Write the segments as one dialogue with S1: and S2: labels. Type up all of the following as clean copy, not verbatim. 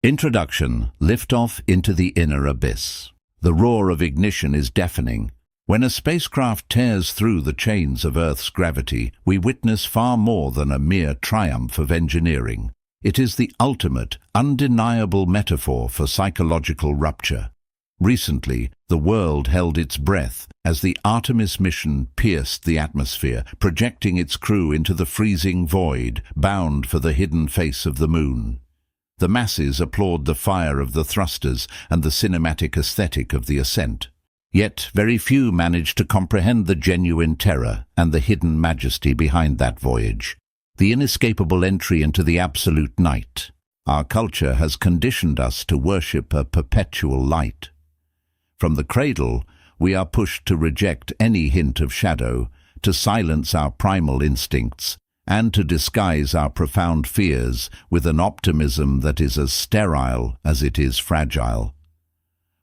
S1: Introduction: Liftoff into the inner abyss. The roar of ignition is deafening. When a spacecraft tears through the chains of Earth's gravity, we witness far more than a mere triumph of engineering. It is the ultimate, undeniable metaphor for psychological rupture. Recently, the world held its breath as the Artemis mission pierced the atmosphere, projecting its crew into the freezing void, bound for the hidden face of the moon. The masses applaud the fire of the thrusters and the cinematic aesthetic of the ascent. Yet very few manage to comprehend the genuine terror and the hidden majesty behind that voyage, the inescapable entry into the absolute night. Our culture has conditioned us to worship a perpetual light. From the cradle, we are pushed to reject any hint of shadow, to silence our primal instincts, and to disguise our profound fears with an optimism that is as sterile as it is fragile.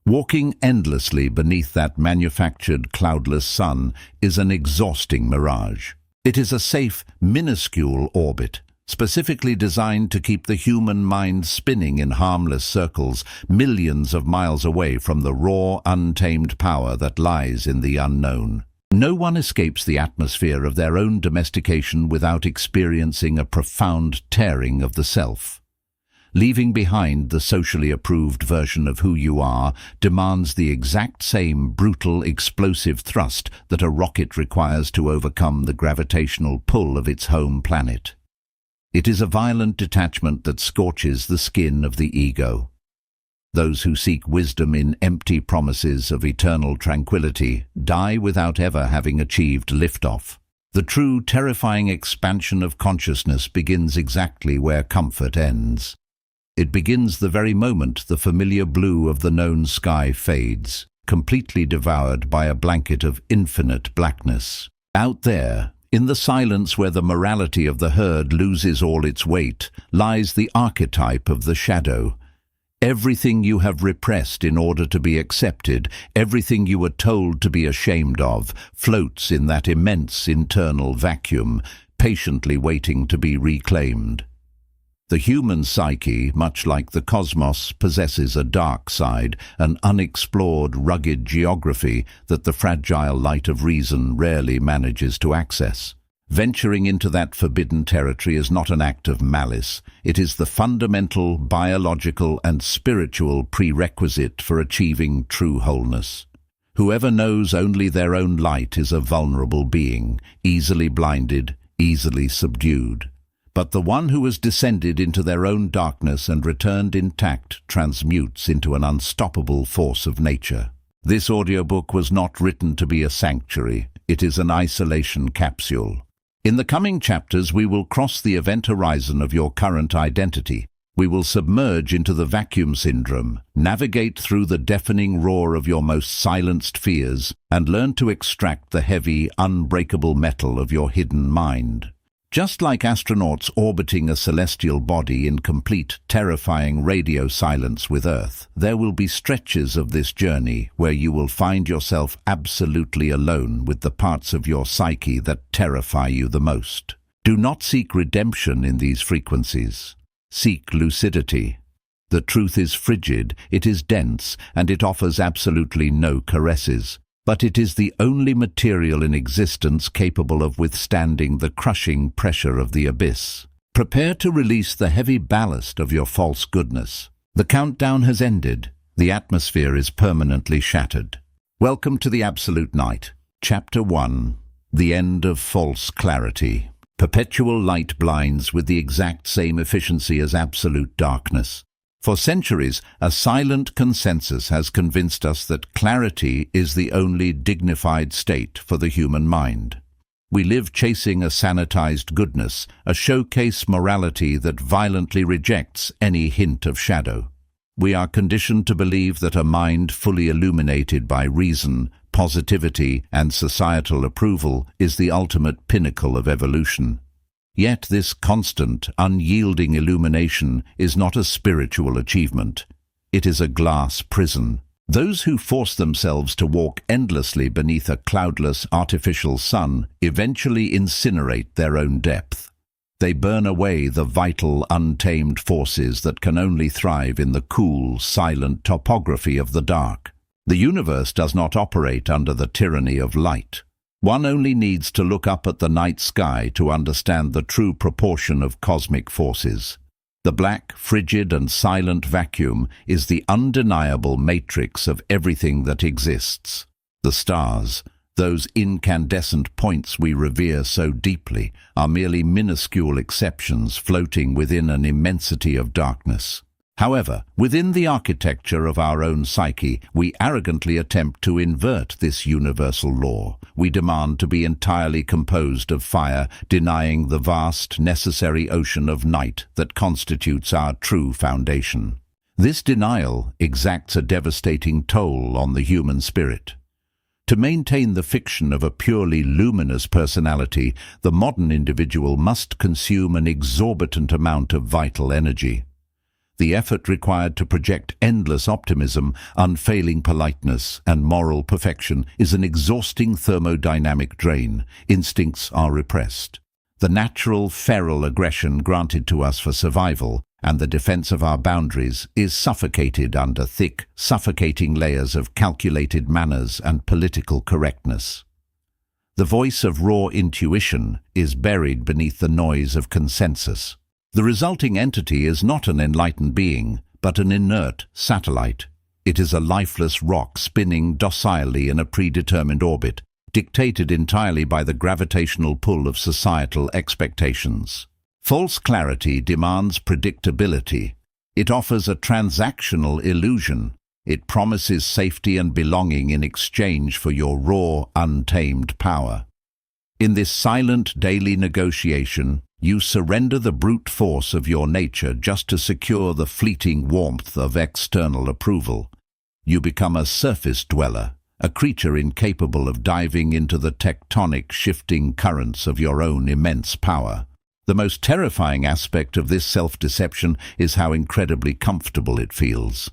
S1: Walking endlessly beneath that manufactured cloudless sun is an exhausting mirage. It is a safe, minuscule orbit, specifically designed to keep the human mind spinning in harmless circles, millions of miles away from the raw, untamed power that lies in the unknown. No one escapes the atmosphere of their own domestication without experiencing a profound tearing of the self. Leaving behind the socially approved version of who you are demands the exact same brutal, explosive thrust that a rocket requires to overcome the gravitational pull of its home planet. It is a violent detachment that scorches the skin of the ego. Those who seek wisdom in empty promises of eternal tranquility die without ever having achieved liftoff. The true, terrifying expansion of consciousness begins exactly where comfort ends. It begins the very moment the familiar blue of the known sky fades, completely devoured by a blanket of infinite blackness. Out there, in the silence where the morality of the herd loses all its weight, lies the archetype of the shadow. Everything you have repressed in order to be accepted, everything you were told to be ashamed of, floats in that immense internal vacuum, patiently waiting to be reclaimed. The human psyche, much like the cosmos, possesses a dark side, an unexplored, rugged geography that the fragile light of reason rarely manages to access. Venturing into that forbidden territory is not an act of malice. It is the fundamental, biological and spiritual prerequisite for achieving true wholeness. Whoever knows only their own light is a vulnerable being, easily blinded, easily subdued. But the one who has descended into their own darkness and returned intact transmutes into an unstoppable force of nature. This audiobook was not written to be a sanctuary. It is an isolation capsule. In the coming chapters, we will cross the event horizon of your current identity. We will submerge into the vacuum syndrome, navigate through the deafening roar of your most silenced fears, and learn to extract the heavy, unbreakable metal of your hidden mind. Just like astronauts orbiting a celestial body in complete, terrifying radio silence with Earth, there will be stretches of this journey where you will find yourself absolutely alone with the parts of your psyche that terrify you the most. Do not seek redemption in these frequencies. Seek lucidity. The truth is frigid, it is dense, and it offers absolutely no caresses. But it is the only material in existence capable of withstanding the crushing pressure of the abyss. Prepare to release the heavy ballast of your false goodness. The countdown has ended. The atmosphere is permanently shattered. Welcome to the Absolute Night. Chapter 1. The End of False Clarity. Perpetual light blinds with the exact same efficiency as absolute darkness. For centuries, a silent consensus has convinced us that clarity is the only dignified state for the human mind. We live chasing a sanitized goodness, a showcase morality that violently rejects any hint of shadow. We are conditioned to believe that a mind fully illuminated by reason, positivity, and societal approval is the ultimate pinnacle of evolution. Yet this constant, unyielding illumination is not a spiritual achievement. It is a glass prison. Those who force themselves to walk endlessly beneath a cloudless, artificial sun eventually incinerate their own depth. They burn away the vital, untamed forces that can only thrive in the cool, silent topography of the dark. The universe does not operate under the tyranny of light. One only needs to look up at the night sky to understand the true proportion of cosmic forces. The black, frigid and silent vacuum is the undeniable matrix of everything that exists. The stars, those incandescent points we revere so deeply, are merely minuscule exceptions floating within an immensity of darkness. However, within the architecture of our own psyche, we arrogantly attempt to invert this universal law. We demand to be entirely composed of fire, denying the vast, necessary ocean of night that constitutes our true foundation. This denial exacts a devastating toll on the human spirit. To maintain the fiction of a purely luminous personality, the modern individual must consume an exorbitant amount of vital energy. The effort required to project endless optimism, unfailing politeness, and moral perfection is an exhausting thermodynamic drain. Instincts are repressed. The natural, feral aggression granted to us for survival and the defense of our boundaries is suffocated under thick, suffocating layers of calculated manners and political correctness. The voice of raw intuition is buried beneath the noise of consensus. The resulting entity is not an enlightened being, but an inert satellite. It is a lifeless rock spinning docilely in a predetermined orbit, dictated entirely by the gravitational pull of societal expectations. False clarity demands predictability. It offers a transactional illusion. It promises safety and belonging in exchange for your raw, untamed power. In this silent daily negotiation, you surrender the brute force of your nature just to secure the fleeting warmth of external approval. You become a surface dweller, a creature incapable of diving into the tectonic shifting currents of your own immense power. The most terrifying aspect of this self-deception is how incredibly comfortable it feels.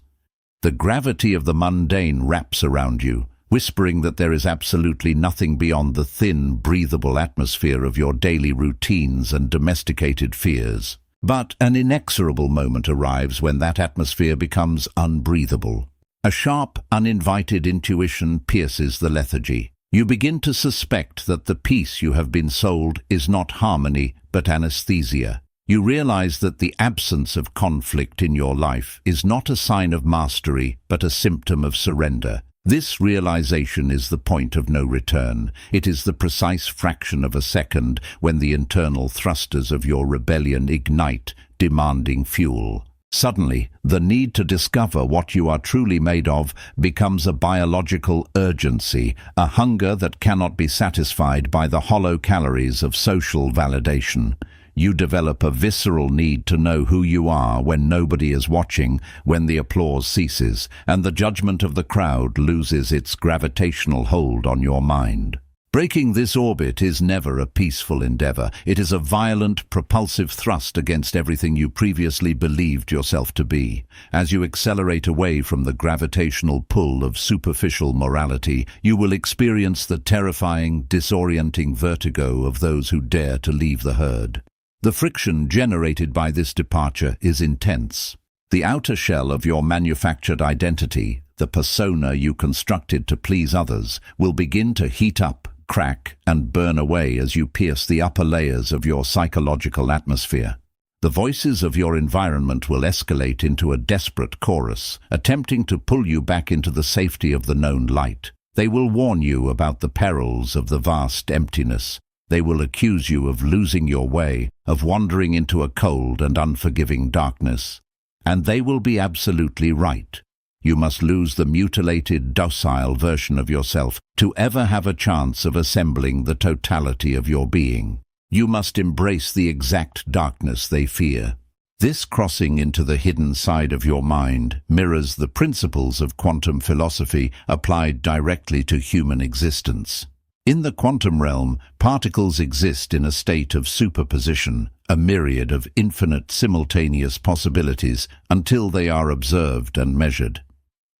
S1: The gravity of the mundane wraps around you, whispering that there is absolutely nothing beyond the thin, breathable atmosphere of your daily routines and domesticated fears. But an inexorable moment arrives when that atmosphere becomes unbreathable. A sharp, uninvited intuition pierces the lethargy. You begin to suspect that the peace you have been sold is not harmony, but anesthesia. You realize that the absence of conflict in your life is not a sign of mastery, but a symptom of surrender. This realization is the point of no return. It is the precise fraction of a second when the internal thrusters of your rebellion ignite, demanding fuel. Suddenly, the need to discover what you are truly made of becomes a biological urgency, a hunger that cannot be satisfied by the hollow calories of social validation. You develop a visceral need to know who you are when nobody is watching, when the applause ceases, and the judgment of the crowd loses its gravitational hold on your mind. Breaking this orbit is never a peaceful endeavor. It is a violent, propulsive thrust against everything you previously believed yourself to be. As you accelerate away from the gravitational pull of superficial morality, you will experience the terrifying, disorienting vertigo of those who dare to leave the herd. The friction generated by this departure is intense. The outer shell of your manufactured identity, the persona you constructed to please others, will begin to heat up, crack, and burn away as you pierce the upper layers of your psychological atmosphere. The voices of your environment will escalate into a desperate chorus, attempting to pull you back into the safety of the known light. They will warn you about the perils of the vast emptiness. They will accuse you of losing your way, of wandering into a cold and unforgiving darkness. And they will be absolutely right. You must lose the mutilated, docile version of yourself to ever have a chance of assembling the totality of your being. You must embrace the exact darkness they fear. This crossing into the hidden side of your mind mirrors the principles of quantum philosophy applied directly to human existence. In the quantum realm, particles exist in a state of superposition, a myriad of infinite simultaneous possibilities until they are observed and measured.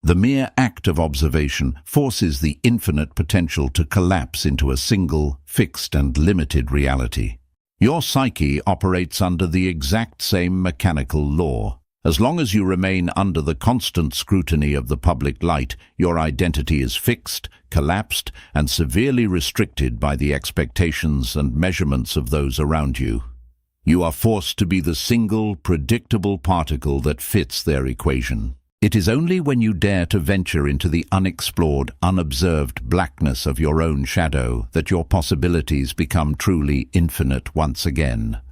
S1: The mere act of observation forces the infinite potential to collapse into a single, fixed and limited reality. Your psyche operates under the exact same mechanical law. As long as you remain under the constant scrutiny of the public light, your identity is fixed, collapsed, and severely restricted by the expectations and measurements of those around you. You are forced to be the single, predictable particle that fits their equation. It is only when you dare to venture into the unexplored, unobserved blackness of your own shadow that your possibilities become truly infinite once again.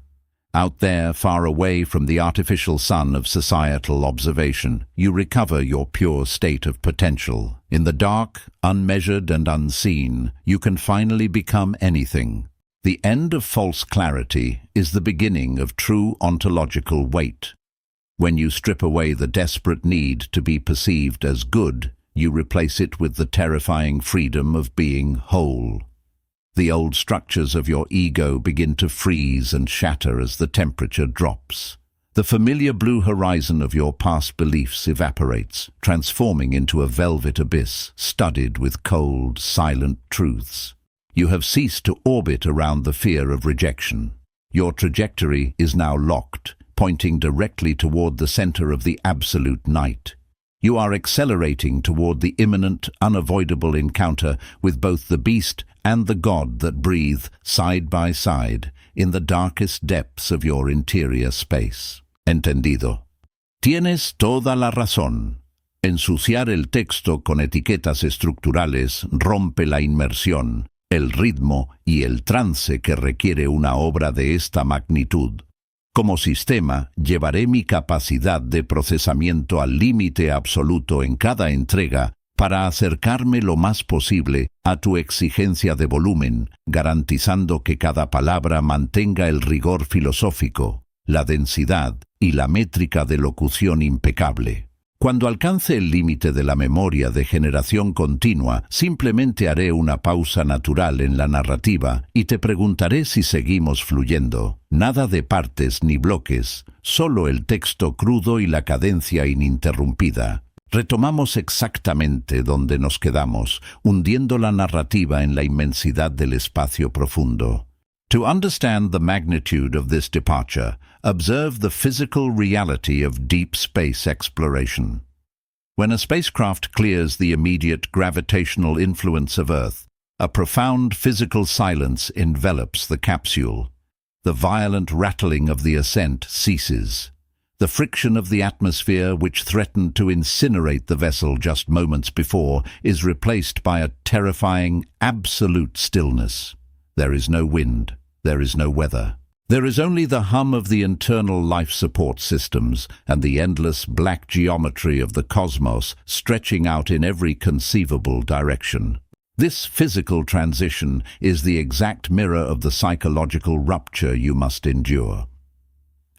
S1: Out there, far away from the artificial sun of societal observation, you recover your pure state of potential. In the dark, unmeasured and unseen, you can finally become anything. The end of false clarity is the beginning of true ontological weight. When you strip away the desperate need to be perceived as good, you replace it with the terrifying freedom of being whole. The old structures of your ego begin to freeze and shatter as the temperature drops. The familiar blue horizon of your past beliefs evaporates, transforming into a velvet abyss studded with cold, silent truths. You have ceased to orbit around the fear of rejection. Your trajectory is now locked, pointing directly toward the center of the absolute night. You are accelerating toward the imminent, unavoidable encounter with both the beast and the God that breathe side by side in the darkest depths of your interior space. Entendido. Tienes toda la razón. Ensuciar el texto con etiquetas estructurales rompe la inmersión, el ritmo y el trance que requiere una obra de esta magnitud. Como sistema, llevaré mi capacidad de procesamiento al límite absoluto en cada entrega para acercarme lo más posible a tu exigencia de volumen, garantizando que cada palabra mantenga el rigor filosófico, la densidad y la métrica de locución impecable. Cuando alcance el límite de la memoria de generación continua, simplemente haré una pausa natural en la narrativa y te preguntaré si seguimos fluyendo. Nada de partes ni bloques, solo el texto crudo y la cadencia ininterrumpida. Retomamos exactamente donde nos quedamos, hundiendo la narrativa en la inmensidad del espacio profundo. To understand the magnitude of this departure, observe the physical reality of deep space exploration. When a spacecraft clears the immediate gravitational influence of Earth, a profound physical silence envelops the capsule. The violent rattling of the ascent ceases. The friction of the atmosphere, which threatened to incinerate the vessel just moments before, is replaced by a terrifying, absolute stillness. There is no wind. There is no weather. There is only the hum of the internal life support systems and the endless black geometry of the cosmos stretching out in every conceivable direction. This physical transition is the exact mirror of the psychological rupture you must endure.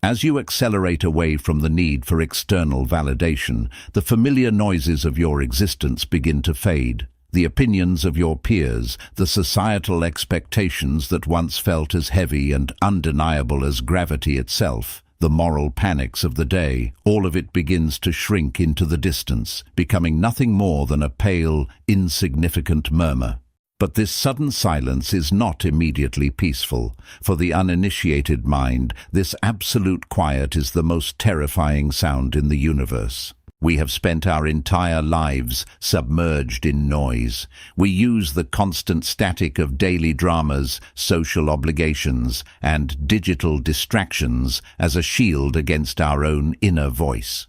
S1: As you accelerate away from the need for external validation, the familiar noises of your existence begin to fade. The opinions of your peers, the societal expectations that once felt as heavy and undeniable as gravity itself, the moral panics of the day, all of it begins to shrink into the distance, becoming nothing more than a pale, insignificant murmur. But this sudden silence is not immediately peaceful. For the uninitiated mind, this absolute quiet is the most terrifying sound in the universe. We have spent our entire lives submerged in noise. We use the constant static of daily dramas, social obligations, and digital distractions as a shield against our own inner voice.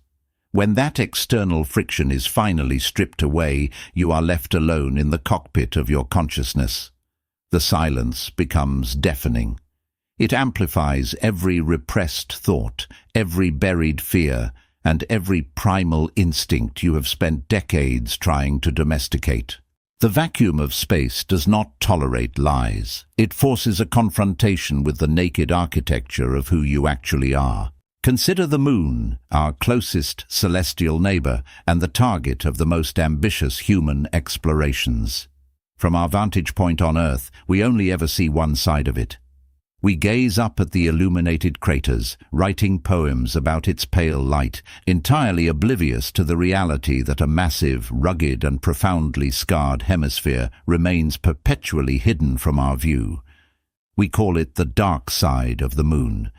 S1: When that external friction is finally stripped away, you are left alone in the cockpit of your consciousness. The silence becomes deafening. It amplifies every repressed thought, every buried fear, and every primal instinct you have spent decades trying to domesticate. The vacuum of space does not tolerate lies. It forces a confrontation with the naked architecture of who you actually are. Consider the moon, our closest celestial neighbor, and the target of the most ambitious human explorations. From our vantage point on Earth, we only ever see one side of it. We gaze up at the illuminated craters, writing poems about its pale light, entirely oblivious to the reality that a massive, rugged and profoundly scarred hemisphere remains perpetually hidden from our view. We call it the dark side of the moon.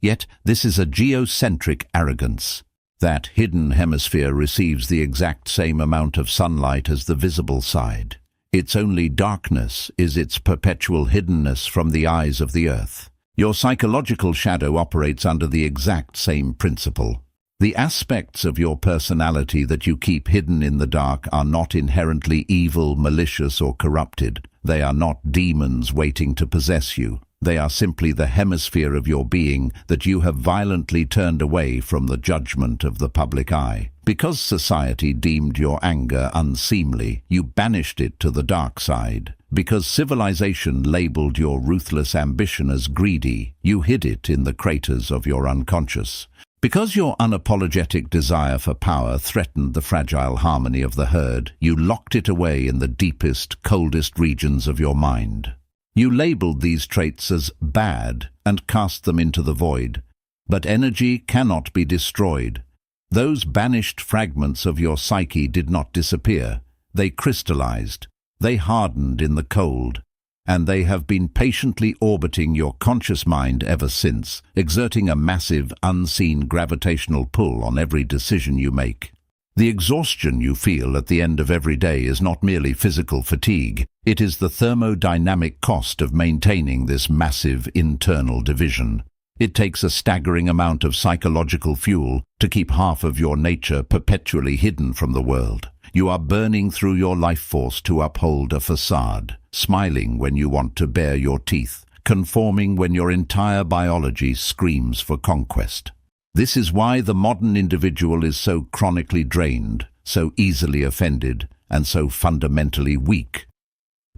S1: Yet this is a geocentric arrogance. That hidden hemisphere receives the exact same amount of sunlight as the visible side. Its only darkness is its perpetual hiddenness from the eyes of the earth. Your psychological shadow operates under the exact same principle. The aspects of your personality that you keep hidden in the dark are not inherently evil, malicious, or corrupted. They are not demons waiting to possess you. They are simply the hemisphere of your being that you have violently turned away from the judgment of the public eye. Because society deemed your anger unseemly, you banished it to the dark side. Because civilization labeled your ruthless ambition as greedy, you hid it in the craters of your unconscious. Because your unapologetic desire for power threatened the fragile harmony of the herd, you locked it away in the deepest, coldest regions of your mind. You labeled these traits as bad and cast them into the void. But energy cannot be destroyed. Those banished fragments of your psyche did not disappear. They crystallized. They hardened in the cold. And they have been patiently orbiting your conscious mind ever since, exerting a massive, unseen gravitational pull on every decision you make. The exhaustion you feel at the end of every day is not merely physical fatigue. It is the thermodynamic cost of maintaining this massive internal division. It takes a staggering amount of psychological fuel to keep half of your nature perpetually hidden from the world. You are burning through your life force to uphold a facade, smiling when you want to bare your teeth, conforming when your entire biology screams for conquest. This is why the modern individual is so chronically drained, so easily offended, and so fundamentally weak.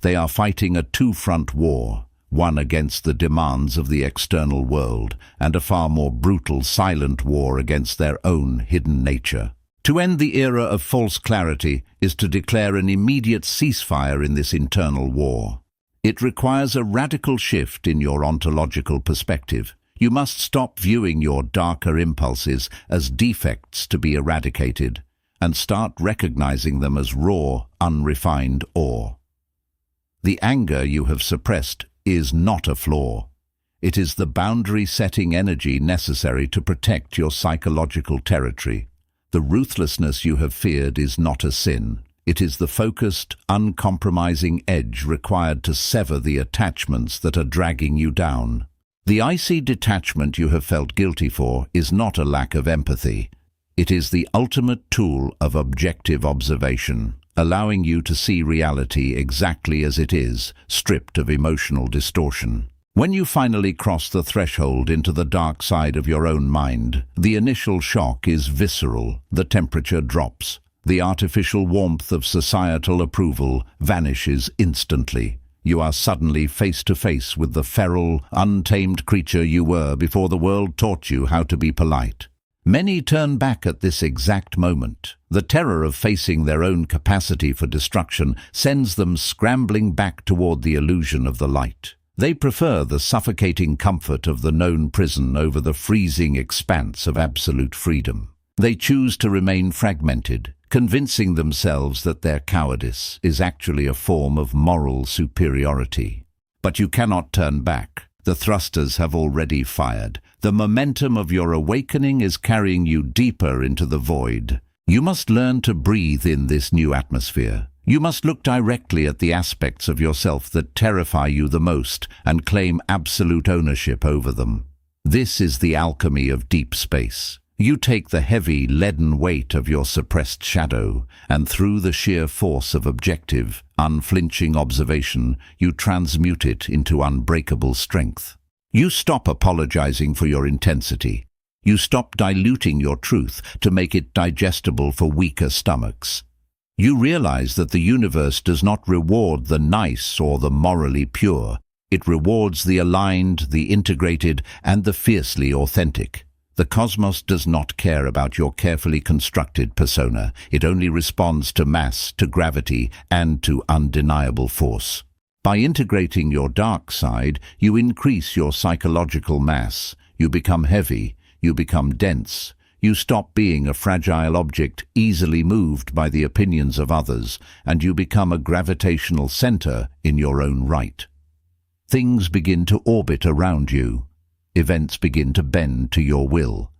S1: They are fighting a two-front war, one against the demands of the external world, and a far more brutal, silent war against their own hidden nature. To end the era of false clarity is to declare an immediate ceasefire in this internal war. It requires a radical shift in your ontological perspective. You must stop viewing your darker impulses as defects to be eradicated and start recognizing them as raw, unrefined ore. The anger you have suppressed is not a flaw. It is the boundary-setting energy necessary to protect your psychological territory. The ruthlessness you have feared is not a sin. It is the focused, uncompromising edge required to sever the attachments that are dragging you down. The icy detachment you have felt guilty for is not a lack of empathy. It is the ultimate tool of objective observation, allowing you to see reality exactly as it is, stripped of emotional distortion. When you finally cross the threshold into the dark side of your own mind, the initial shock is visceral. The temperature drops. The artificial warmth of societal approval vanishes instantly. You are suddenly face to face with the feral, untamed creature you were before the world taught you how to be polite. Many turn back at this exact moment. The terror of facing their own capacity for destruction sends them scrambling back toward the illusion of the light. They prefer the suffocating comfort of the known prison over the freezing expanse of absolute freedom. They choose to remain fragmented, convincing themselves that their cowardice is actually a form of moral superiority. But you cannot turn back. The thrusters have already fired. The momentum of your awakening is carrying you deeper into the void. You must learn to breathe in this new atmosphere. You must look directly at the aspects of yourself that terrify you the most and claim absolute ownership over them. This is the alchemy of deep space. You take the heavy, leaden weight of your suppressed shadow, and through the sheer force of objective, unflinching observation, you transmute it into unbreakable strength. You stop apologizing for your intensity. You stop diluting your truth to make it digestible for weaker stomachs. You realize that the universe does not reward the nice or the morally pure. It rewards the aligned, the integrated, and the fiercely authentic. The cosmos does not care about your carefully constructed persona. It only responds to mass, to gravity, and to undeniable force. By integrating your dark side, you increase your psychological mass. You become heavy. You become dense. You stop being a fragile object easily moved by the opinions of others, and you become a gravitational center in your own right. Things begin to orbit around you. Events begin to bend to your will.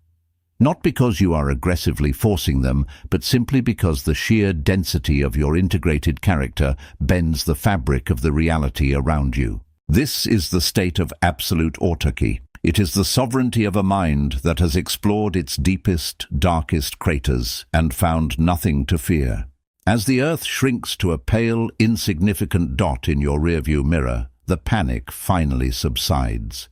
S1: Not because you are aggressively forcing them, but simply because the sheer density of your integrated character bends the fabric of the reality around you. This is the state of absolute autarky. It is the sovereignty of a mind that has explored its deepest, darkest craters and found nothing to fear. As the earth shrinks to a pale, insignificant dot in your rearview mirror, the panic finally subsides.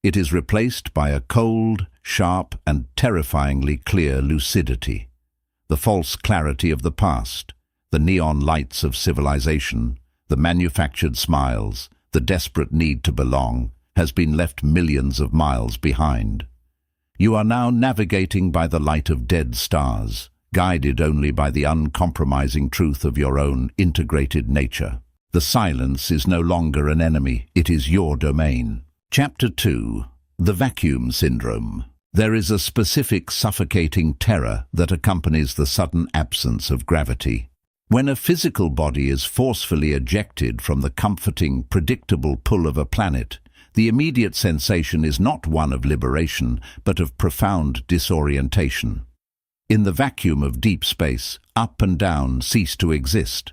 S1: It is replaced by a cold, sharp, and terrifyingly clear lucidity. The false clarity of the past, the neon lights of civilization, the manufactured smiles, the desperate need to belong, has been left millions of miles behind. You are now navigating by the light of dead stars, guided only by the uncompromising truth of your own integrated nature. The silence is no longer an enemy, it is your domain. Chapter 2. The Vacuum Syndrome. There is a specific suffocating terror that accompanies the sudden absence of gravity. When a physical body is forcefully ejected from the comforting, predictable pull of a planet, the immediate sensation is not one of liberation, but of profound disorientation. In the vacuum of deep space, up and down cease to exist.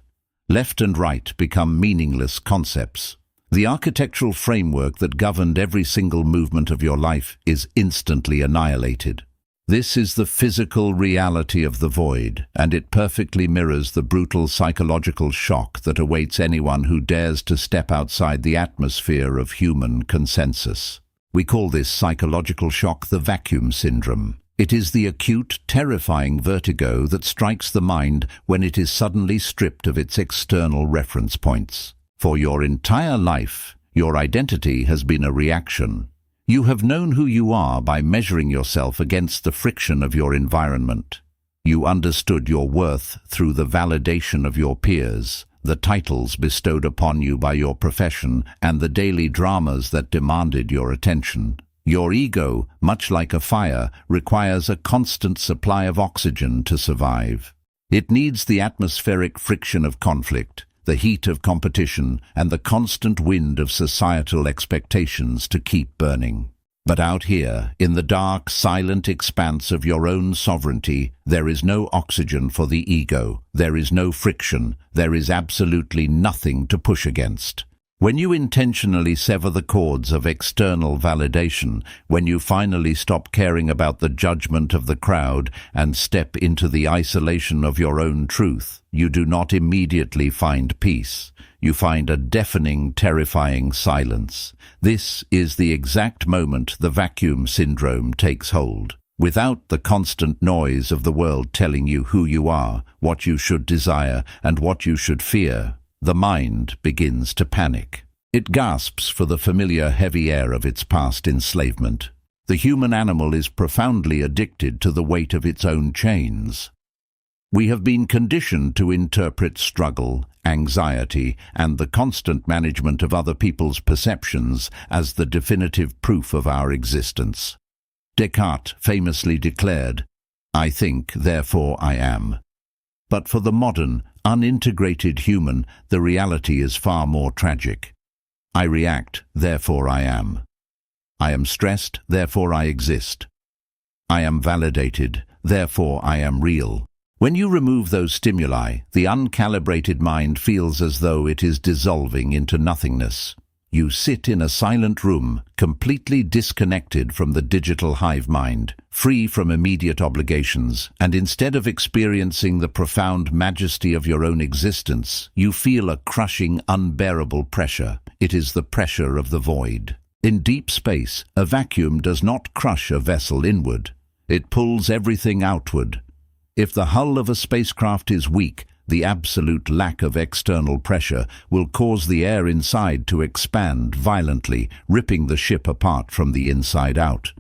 S1: Left and right become meaningless concepts. The architectural framework that governed every single movement of your life is instantly annihilated. This is the physical reality of the void, and it perfectly mirrors the brutal psychological shock that awaits anyone who dares to step outside the atmosphere of human consensus. We call this psychological shock the vacuum syndrome. It is the acute, terrifying vertigo that strikes the mind when it is suddenly stripped of its external reference points. For your entire life, your identity has been a reaction. You have known who you are by measuring yourself against the friction of your environment. You understood your worth through the validation of your peers, the titles bestowed upon you by your profession, and the daily dramas that demanded your attention. Your ego, much like a fire, requires a constant supply of oxygen to survive. It needs the atmospheric friction of conflict, the heat of competition, and the constant wind of societal expectations to keep burning. But out here, in the dark, silent expanse of your own sovereignty, there is no oxygen for the ego, there is no friction, there is absolutely nothing to push against. When you intentionally sever the cords of external validation, when you finally stop caring about the judgment of the crowd and step into the isolation of your own truth, you do not immediately find peace. You find a deafening, terrifying silence. This is the exact moment the vacuum syndrome takes hold. Without the constant noise of the world telling you who you are, what you should desire, and what you should fear, the mind begins to panic. It gasps for the familiar heavy air of its past enslavement. The human animal is profoundly addicted to the weight of its own chains. We have been conditioned to interpret struggle, anxiety, and the constant management of other people's perceptions as the definitive proof of our existence. Descartes famously declared, "I think, therefore I am." But for the modern, unintegrated human, the reality is far more tragic. I react, therefore I am. I am stressed, therefore I exist. I am validated, therefore I am real. When you remove those stimuli, the uncalibrated mind feels as though it is dissolving into nothingness. You sit in a silent room, completely disconnected from the digital hive mind, free from immediate obligations, and instead of experiencing the profound majesty of your own existence, you feel a crushing, unbearable pressure. It is the pressure of the void. In deep space, a vacuum does not crush a vessel inward. It pulls everything outward. If the hull of a spacecraft is weak, the absolute lack of external pressure will cause the air inside to expand violently, ripping the ship apart from the inside out.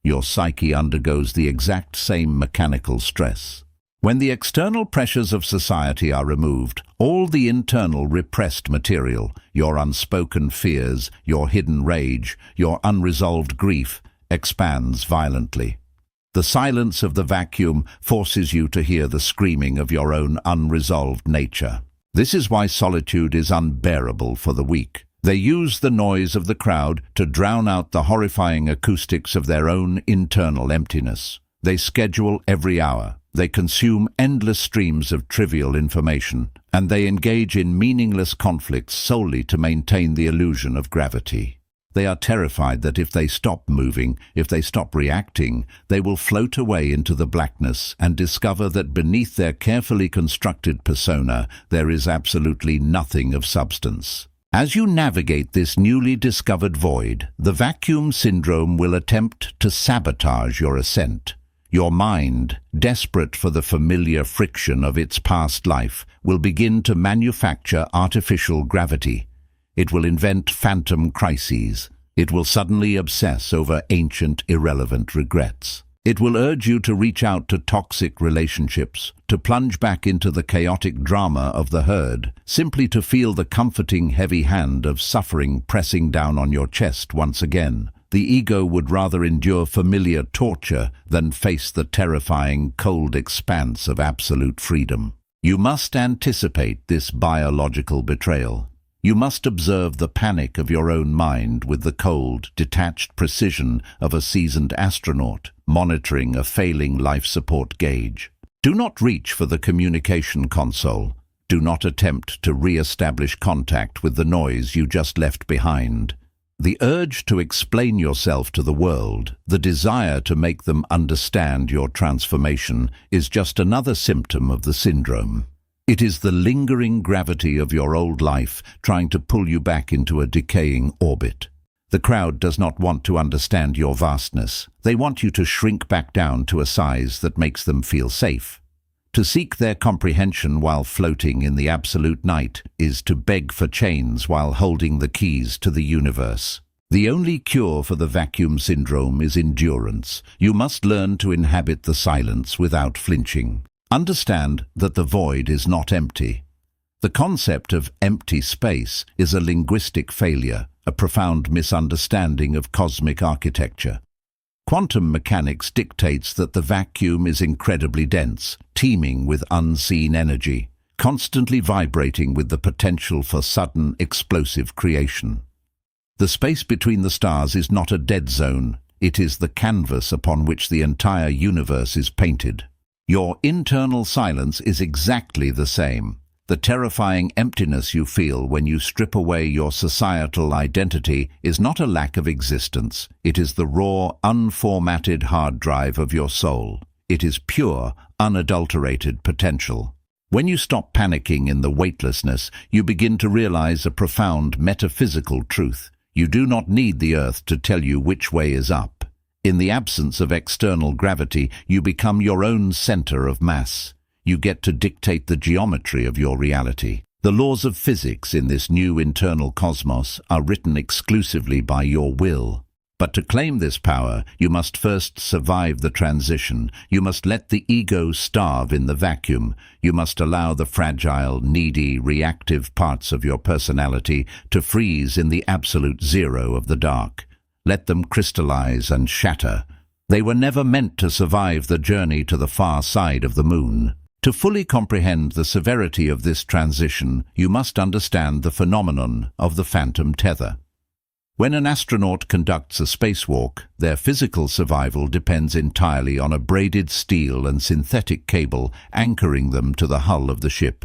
S1: Your psyche undergoes the exact same mechanical stress. When the external pressures of society are removed, all the internal repressed material, your unspoken fears, your hidden rage, your unresolved grief, expands violently. The silence of the vacuum forces you to hear the screaming of your own unresolved nature. This is why solitude is unbearable for the weak. They use the noise of the crowd to drown out the horrifying acoustics of their own internal emptiness. They schedule every hour. They consume endless streams of trivial information, and they engage in meaningless conflicts solely to maintain the illusion of gravity. They are terrified that if they stop moving, if they stop reacting, they will float away into the blackness and discover that beneath their carefully constructed persona there is absolutely nothing of substance. As you navigate this newly discovered void, the vacuum syndrome will attempt to sabotage your ascent. Your mind, desperate for the familiar friction of its past life, will begin to manufacture artificial gravity. It will invent phantom crises. It will suddenly obsess over ancient, irrelevant regrets. It will urge you to reach out to toxic relationships, to plunge back into the chaotic drama of the herd, simply to feel the comforting heavy hand of suffering pressing down on your chest once again. The ego would rather endure familiar torture than face the terrifying, cold expanse of absolute freedom. You must anticipate this biological betrayal. You must observe the panic of your own mind with the cold, detached precision of a seasoned astronaut monitoring a failing life support gauge. Do not reach for the communication console. Do not attempt to re-establish contact with the noise you just left behind. The urge to explain yourself to the world, the desire to make them understand your transformation, is just another symptom of the syndrome. It is the lingering gravity of your old life trying to pull you back into a decaying orbit. The crowd does not want to understand your vastness. They want you to shrink back down to a size that makes them feel safe. To seek their comprehension while floating in the absolute night is to beg for chains while holding the keys to the universe. The only cure for the vacuum syndrome is endurance. You must learn to inhabit the silence without flinching. Understand that the void is not empty. The concept of empty space is a linguistic failure, a profound misunderstanding of cosmic architecture. Quantum mechanics dictates that the vacuum is incredibly dense, teeming with unseen energy, constantly vibrating with the potential for sudden, explosive creation. The space between the stars is not a dead zone. It is the canvas upon which the entire universe is painted. Your internal silence is exactly the same. The terrifying emptiness you feel when you strip away your societal identity is not a lack of existence. It is the raw, unformatted hard drive of your soul. It is pure, unadulterated potential. When you stop panicking in the weightlessness, you begin to realize a profound metaphysical truth. You do not need the earth to tell you which way is up. In the absence of external gravity, you become your own center of mass. You get to dictate the geometry of your reality. The laws of physics in this new internal cosmos are written exclusively by your will. But to claim this power, you must first survive the transition. You must let the ego starve in the vacuum. You must allow the fragile, needy, reactive parts of your personality to freeze in the absolute zero of the dark. Let them crystallize and shatter. They were never meant to survive the journey to the far side of the moon. To fully comprehend the severity of this transition, you must understand the phenomenon of the phantom tether. When an astronaut conducts a spacewalk, their physical survival depends entirely on a braided steel and synthetic cable anchoring them to the hull of the ship.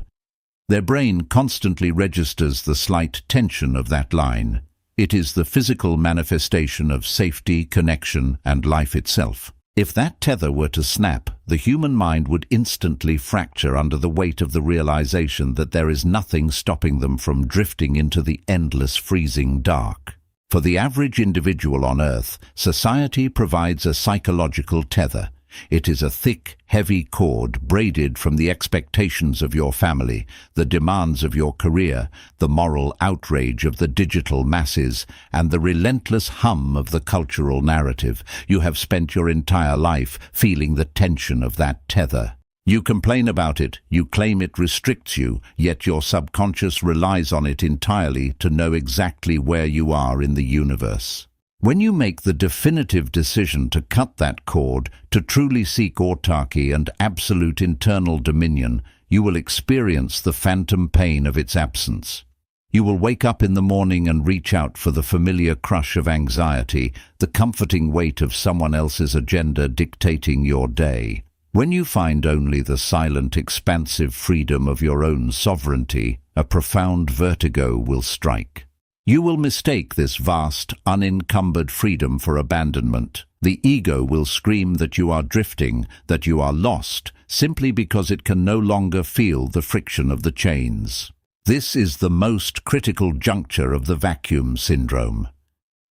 S1: Their brain constantly registers the slight tension of that line. It is the physical manifestation of safety, connection, and life itself. If that tether were to snap, the human mind would instantly fracture under the weight of the realization that there is nothing stopping them from drifting into the endless freezing dark. For the average individual on Earth, society provides a psychological tether. It is a thick, heavy cord braided from the expectations of your family, the demands of your career, the moral outrage of the digital masses, and the relentless hum of the cultural narrative. You have spent your entire life feeling the tension of that tether. You complain about it, you claim it restricts you, yet your subconscious relies on it entirely to know exactly where you are in the universe. When you make the definitive decision to cut that cord, to truly seek autarky and absolute internal dominion, you will experience the phantom pain of its absence. You will wake up in the morning and reach out for the familiar crush of anxiety, the comforting weight of someone else's agenda dictating your day. When you find only the silent, expansive freedom of your own sovereignty, a profound vertigo will strike. You will mistake this vast, unencumbered freedom for abandonment. The ego will scream that you are drifting, that you are lost, simply because it can no longer feel the friction of the chains. This is the most critical juncture of the vacuum syndrome.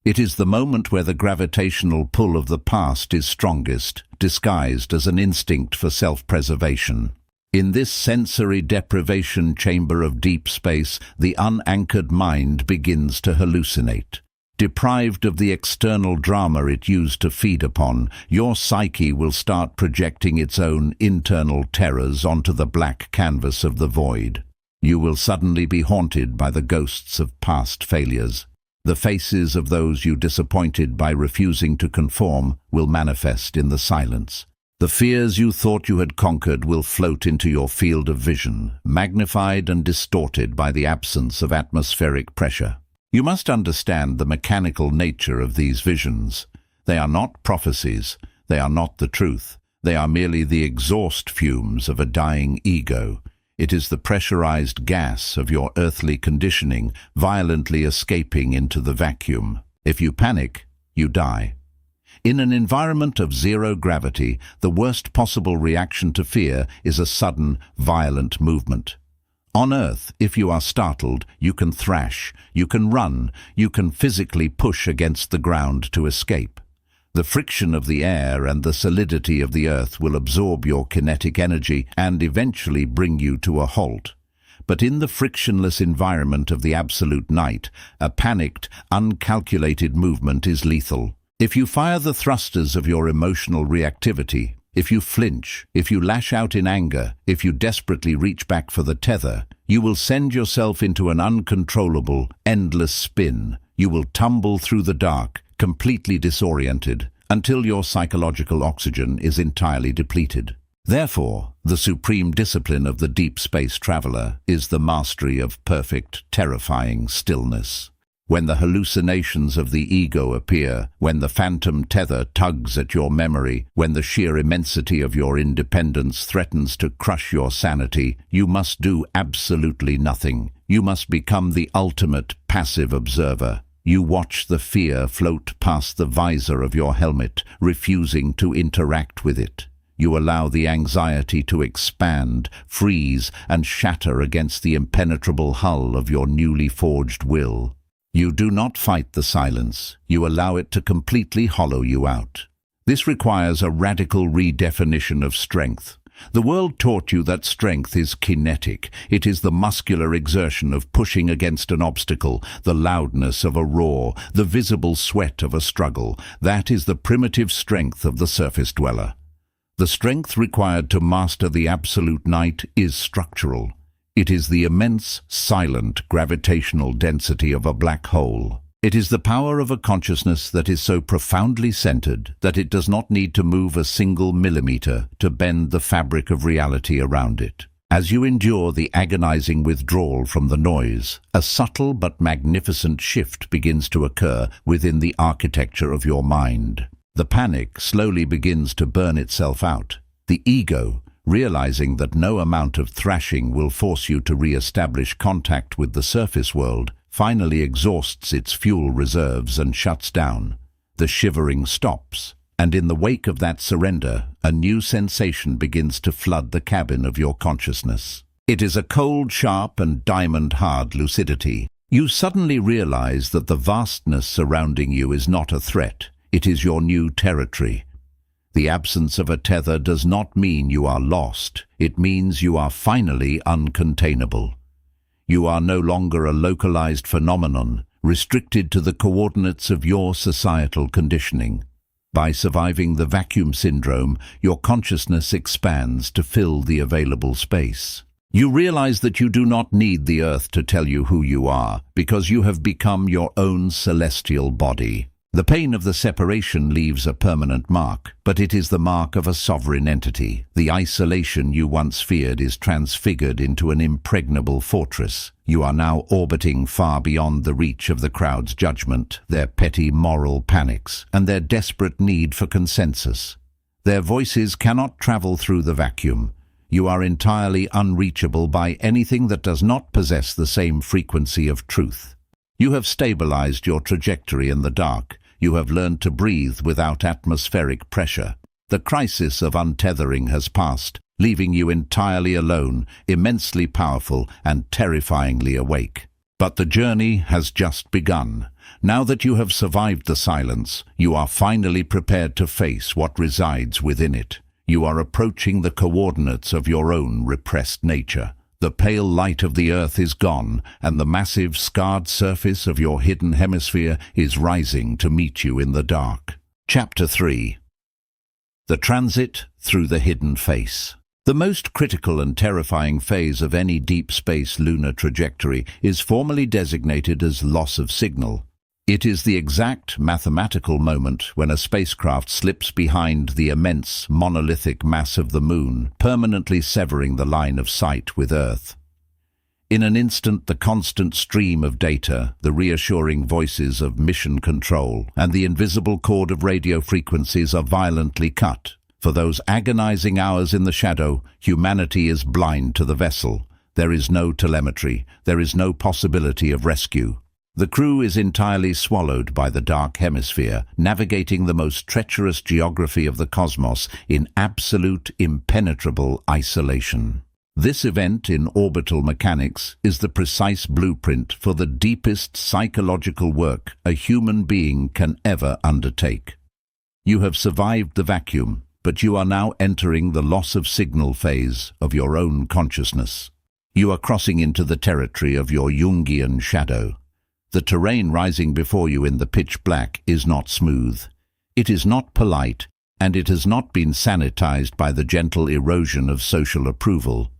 S1: It is the moment where the gravitational pull of the past is strongest, disguised as an instinct for self-preservation. In this sensory deprivation chamber of deep space, the unanchored mind begins to hallucinate. Deprived of the external drama it used to feed upon, your psyche will start projecting its own internal terrors onto the black canvas of the void. You will suddenly be haunted by the ghosts of past failures. The faces of those you disappointed by refusing to conform will manifest in the silence. The fears you thought you had conquered will float into your field of vision, magnified and distorted by the absence of atmospheric pressure. You must understand the mechanical nature of these visions. They are not prophecies. They are not the truth. They are merely the exhaust fumes of a dying ego. It is the pressurized gas of your earthly conditioning violently escaping into the vacuum. If you panic, you die. In an environment of zero gravity, the worst possible reaction to fear is a sudden, violent movement. On Earth, if you are startled, you can thrash, you can run, you can physically push against the ground to escape. The friction of the air and the solidity of the earth will absorb your kinetic energy and eventually bring you to a halt. But in the frictionless environment of the absolute night, a panicked, uncalculated movement is lethal. If you fire the thrusters of your emotional reactivity, if you flinch, if you lash out in anger, if you desperately reach back for the tether, you will send yourself into an uncontrollable, endless spin. You will tumble through the dark, completely disoriented, until your psychological oxygen is entirely depleted. Therefore, the supreme discipline of the deep space traveler is the mastery of perfect, terrifying stillness. When the hallucinations of the ego appear, when the phantom tether tugs at your memory, when the sheer immensity of your independence threatens to crush your sanity, you must do absolutely nothing. You must become the ultimate passive observer. You watch the fear float past the visor of your helmet, refusing to interact with it. You allow the anxiety to expand, freeze, and shatter against the impenetrable hull of your newly forged will. You do not fight the silence. You allow it to completely hollow you out. This requires a radical redefinition of strength. The world taught you that strength is kinetic. It is the muscular exertion of pushing against an obstacle, the loudness of a roar, the visible sweat of a struggle. That is the primitive strength of the surface dweller. The strength required to master the absolute night is structural. It is the immense, silent, gravitational density of a black hole. It is the power of a consciousness that is so profoundly centered that it does not need to move a single millimeter to bend the fabric of reality around it. As you endure the agonizing withdrawal from the noise, a subtle but magnificent shift begins to occur within the architecture of your mind. The panic slowly begins to burn itself out. The ego, realizing that no amount of thrashing will force you to re-establish contact with the surface world, finally exhausts its fuel reserves and shuts down. The shivering stops, and in the wake of that surrender, a new sensation begins to flood the cabin of your consciousness. It is a cold, sharp, and diamond-hard lucidity. You suddenly realize that the vastness surrounding you is not a threat. It is your new territory. The absence of a tether does not mean you are lost. It means you are finally uncontainable. You are no longer a localized phenomenon, restricted to the coordinates of your societal conditioning. By surviving the vacuum syndrome, your consciousness expands to fill the available space. You realize that you do not need the earth to tell you who you are, because you have become your own celestial body. The pain of the separation leaves a permanent mark, but it is the mark of a sovereign entity. The isolation you once feared is transfigured into an impregnable fortress. You are now orbiting far beyond the reach of the crowd's judgment, their petty moral panics, and their desperate need for consensus. Their voices cannot travel through the vacuum. You are entirely unreachable by anything that does not possess the same frequency of truth. You have stabilized your trajectory in the dark. You have learned to breathe without atmospheric pressure. The crisis of untethering has passed, leaving you entirely alone, immensely powerful and terrifyingly awake. But the journey has just begun. Now that you have survived the silence, you are finally prepared to face what resides within it. You are approaching the coordinates of your own repressed nature. The pale light of the earth is gone, and the massive, scarred surface of your hidden hemisphere is rising to meet you in the dark. Chapter 3. The Transit Through the Hidden Face. The most critical and terrifying phase of any deep space lunar trajectory is formally designated as loss of signal. It is the exact mathematical moment when a spacecraft slips behind the immense monolithic mass of the Moon, permanently severing the line of sight with Earth. In an instant, the constant stream of data, the reassuring voices of mission control, and the invisible cord of radio frequencies are violently cut. For those agonizing hours in the shadow, humanity is blind to the vessel. There is no telemetry. There is no possibility of rescue. The crew is entirely swallowed by the dark hemisphere, navigating the most treacherous geography of the cosmos in absolute, impenetrable isolation. This event in orbital mechanics is the precise blueprint for the deepest psychological work a human being can ever undertake. You have survived the vacuum, but you are now entering the loss of signal phase of your own consciousness. You are crossing into the territory of your Jungian shadow. The terrain rising before you in the pitch black is not smooth. It is not polite, and it has not been sanitized by the gentle erosion of social approval.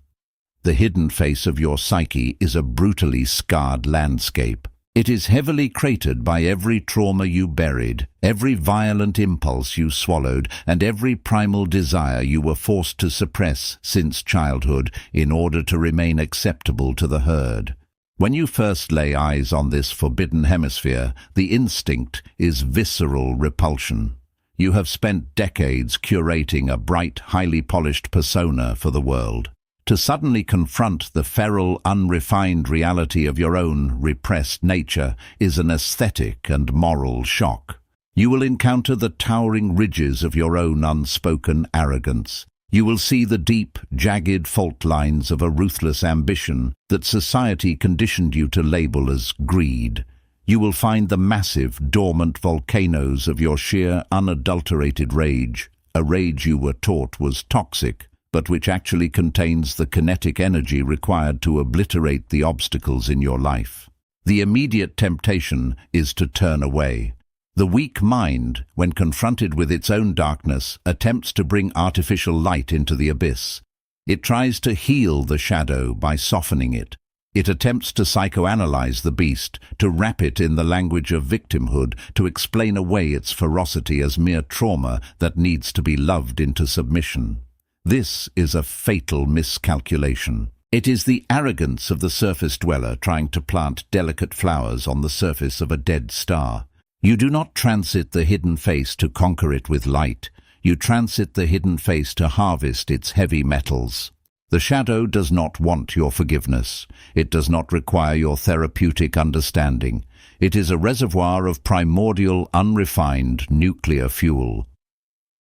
S1: The hidden face of your psyche is a brutally scarred landscape. It is heavily cratered by every trauma you buried, every violent impulse you swallowed, and every primal desire you were forced to suppress since childhood in order to remain acceptable to the herd. When you first lay eyes on this forbidden hemisphere, the instinct is visceral repulsion. You have spent decades curating a bright, highly polished persona for the world. To suddenly confront the feral, unrefined reality of your own repressed nature is an aesthetic and moral shock. You will encounter the towering ridges of your own unspoken arrogance. You will see the deep, jagged fault lines of a ruthless ambition that society conditioned you to label as greed. You will find the massive, dormant volcanoes of your sheer, unadulterated rage, a rage you were taught was toxic, but which actually contains the kinetic energy required to obliterate the obstacles in your life. The immediate temptation is to turn away. The weak mind, when confronted with its own darkness, attempts to bring artificial light into the abyss. It tries to heal the shadow by softening it. It attempts to psychoanalyze the beast, to wrap it in the language of victimhood, to explain away its ferocity as mere trauma that needs to be loved into submission. This is a fatal miscalculation. It is the arrogance of the surface dweller trying to plant delicate flowers on the surface of a dead star. You do not transit the hidden face to conquer it with light. You transit the hidden face to harvest its heavy metals. The shadow does not want your forgiveness. It does not require your therapeutic understanding. It is a reservoir of primordial, unrefined nuclear fuel.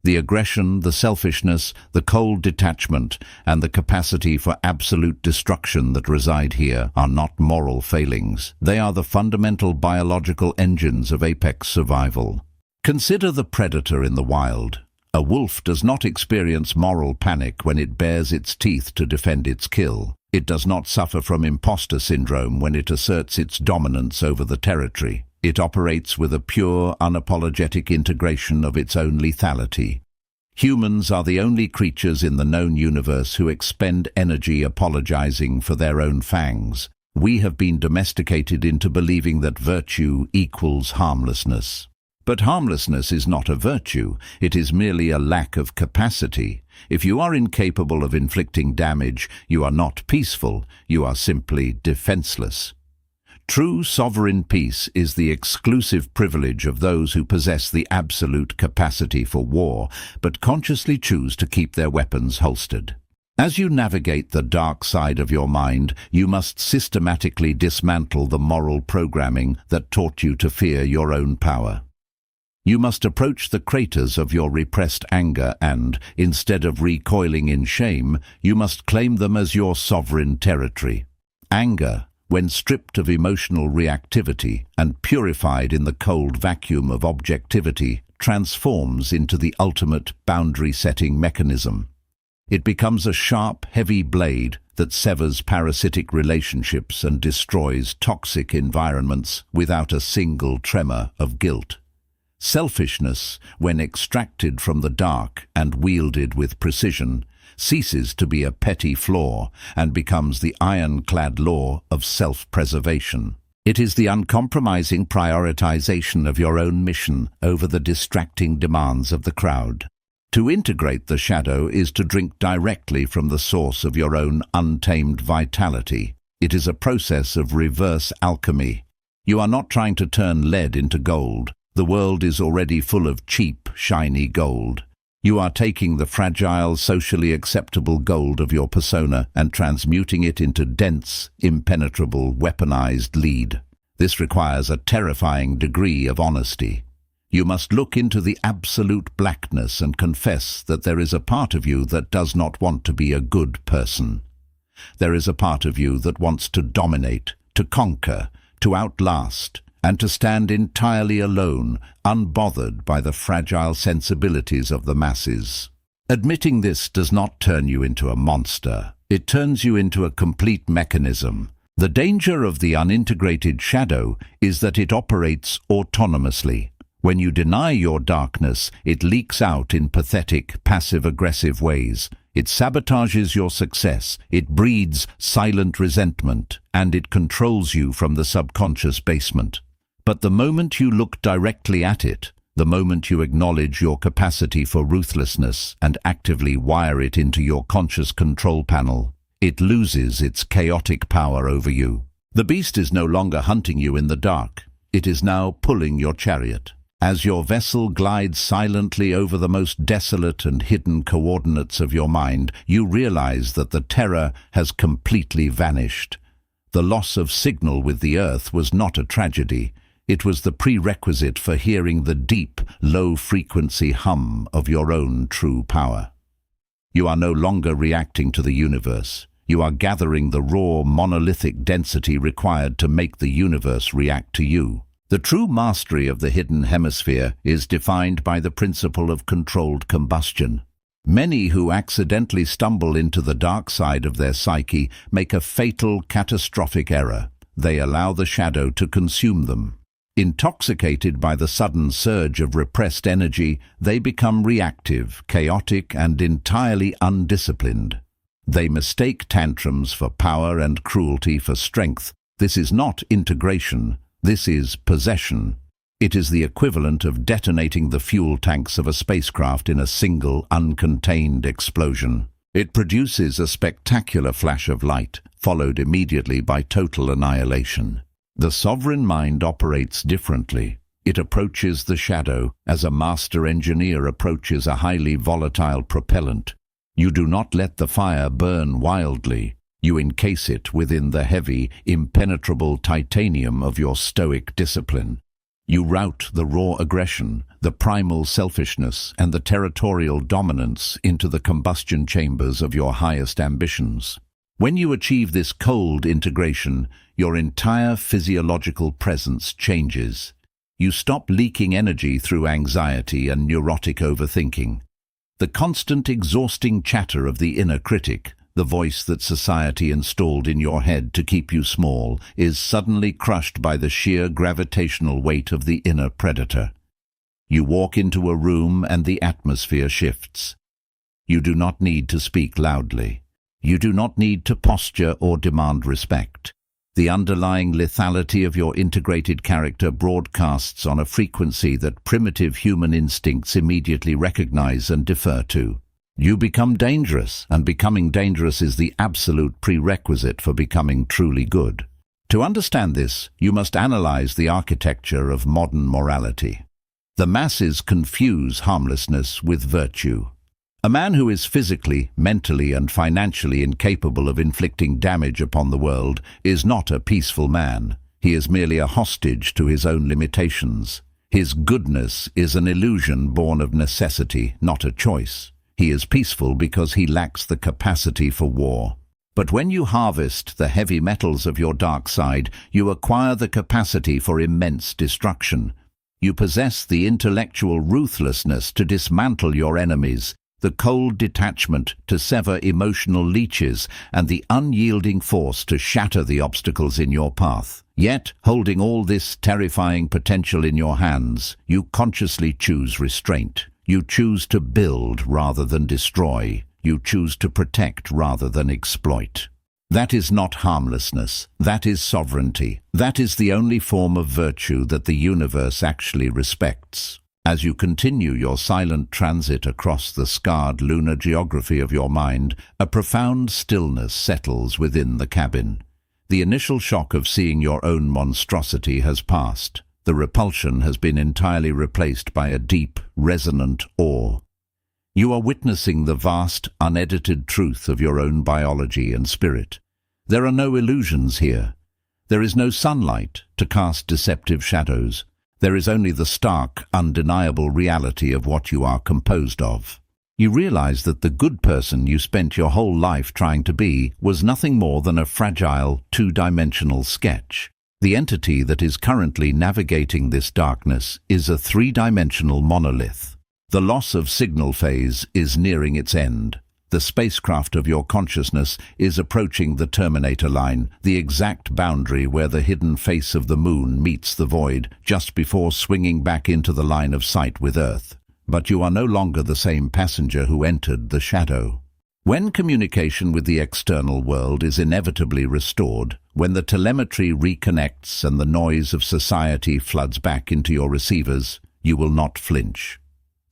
S1: The aggression, the selfishness, the cold detachment, and the capacity for absolute destruction that reside here are not moral failings. They are the fundamental biological engines of apex survival. Consider the predator in the wild. A wolf does not experience moral panic when it bares its teeth to defend its kill. It does not suffer from imposter syndrome when it asserts its dominance over the territory. It operates with a pure, unapologetic integration of its own lethality. Humans are the only creatures in the known universe who expend energy apologizing for their own fangs. We have been domesticated into believing that virtue equals harmlessness. But harmlessness is not a virtue, it is merely a lack of capacity. If you are incapable of inflicting damage, you are not peaceful, you are simply defenseless. True sovereign peace is the exclusive privilege of those who possess the absolute capacity for war, but consciously choose to keep their weapons holstered. As you navigate the dark side of your mind, you must systematically dismantle the moral programming that taught you to fear your own power. You must approach the craters of your repressed anger and, instead of recoiling in shame, you must claim them as your sovereign territory. Anger, when stripped of emotional reactivity and purified in the cold vacuum of objectivity, transforms into the ultimate boundary-setting mechanism. It becomes a sharp, heavy blade that severs parasitic relationships and destroys toxic environments without a single tremor of guilt. Selfishness, when extracted from the dark and wielded with precision, ceases to be a petty flaw and becomes the ironclad law of self-preservation. It is the uncompromising prioritization of your own mission over the distracting demands of the crowd. To integrate the shadow is to drink directly from the source of your own untamed vitality. It is a process of reverse alchemy. You are not trying to turn lead into gold. The world is already full of cheap, shiny gold. You are taking the fragile, socially acceptable gold of your persona and transmuting it into dense, impenetrable, weaponized lead. This requires a terrifying degree of honesty. You must look into the absolute blackness and confess that there is a part of you that does not want to be a good person. There is a part of you that wants to dominate, to conquer, to outlast, and to stand entirely alone, unbothered by the fragile sensibilities of the masses. Admitting this does not turn you into a monster. It turns you into a complete mechanism. The danger of the unintegrated shadow is that it operates autonomously. When you deny your darkness, it leaks out in pathetic, passive-aggressive ways. It sabotages your success, it breeds silent resentment, and it controls you from the subconscious basement. But the moment you look directly at it, the moment you acknowledge your capacity for ruthlessness and actively wire it into your conscious control panel, it loses its chaotic power over you. The beast is no longer hunting you in the dark. It is now pulling your chariot. As your vessel glides silently over the most desolate and hidden coordinates of your mind, you realize that the terror has completely vanished. The loss of signal with the Earth was not a tragedy. It was the prerequisite for hearing the deep, low-frequency hum of your own true power. You are no longer reacting to the universe. You are gathering the raw, monolithic density required to make the universe react to you. The true mastery of the hidden hemisphere is defined by the principle of controlled combustion. Many who accidentally stumble into the dark side of their psyche make a fatal, catastrophic error. They allow the shadow to consume them. Intoxicated by the sudden surge of repressed energy, they become reactive, chaotic, and entirely undisciplined. They mistake tantrums for power and cruelty for strength. This is not integration. This is possession. It is the equivalent of detonating the fuel tanks of a spacecraft in a single, uncontained explosion. It produces a spectacular flash of light, followed immediately by total annihilation. The sovereign mind operates differently. It approaches the shadow as a master engineer approaches a highly volatile propellant. You do not let the fire burn wildly. You encase it within the heavy, impenetrable titanium of your stoic discipline. You rout the raw aggression, the primal selfishness, and the territorial dominance into the combustion chambers of your highest ambitions. When you achieve this cold integration, your entire physiological presence changes. You stop leaking energy through anxiety and neurotic overthinking. The constant exhausting chatter of the inner critic, the voice that society installed in your head to keep you small, is suddenly crushed by the sheer gravitational weight of the inner predator. You walk into a room and the atmosphere shifts. You do not need to speak loudly. You do not need to posture or demand respect. The underlying lethality of your integrated character broadcasts on a frequency that primitive human instincts immediately recognize and defer to. You become dangerous, and becoming dangerous is the absolute prerequisite for becoming truly good. To understand this, you must analyze the architecture of modern morality. The masses confuse harmlessness with virtue. A man who is physically, mentally, and financially incapable of inflicting damage upon the world is not a peaceful man. He is merely a hostage to his own limitations. His goodness is an illusion born of necessity, not a choice. He is peaceful because he lacks the capacity for war. But when you harvest the heavy metals of your dark side, you acquire the capacity for immense destruction. You possess the intellectual ruthlessness to dismantle your enemies, the cold detachment to sever emotional leeches, and the unyielding force to shatter the obstacles in your path. Yet, holding all this terrifying potential in your hands, you consciously choose restraint. You choose to build rather than destroy. You choose to protect rather than exploit. That is not harmlessness. That is sovereignty. That is the only form of virtue that the universe actually respects. As you continue your silent transit across the scarred lunar geography of your mind, a profound stillness settles within the cabin. The initial shock of seeing your own monstrosity has passed. The repulsion has been entirely replaced by a deep, resonant awe. You are witnessing the vast, unedited truth of your own biology and spirit. There are no illusions here. There is no sunlight to cast deceptive shadows. There is only the stark, undeniable reality of what you are composed of. You realize that the good person you spent your whole life trying to be was nothing more than a fragile, two-dimensional sketch. The entity that is currently navigating this darkness is a three-dimensional monolith. The loss of signal phase is nearing its end. The spacecraft of your consciousness is approaching the terminator line, the exact boundary where the hidden face of the moon meets the void, just before swinging back into the line of sight with Earth. But you are no longer the same passenger who entered the shadow. When communication with the external world is inevitably restored, when the telemetry reconnects and the noise of society floods back into your receivers, you will not flinch.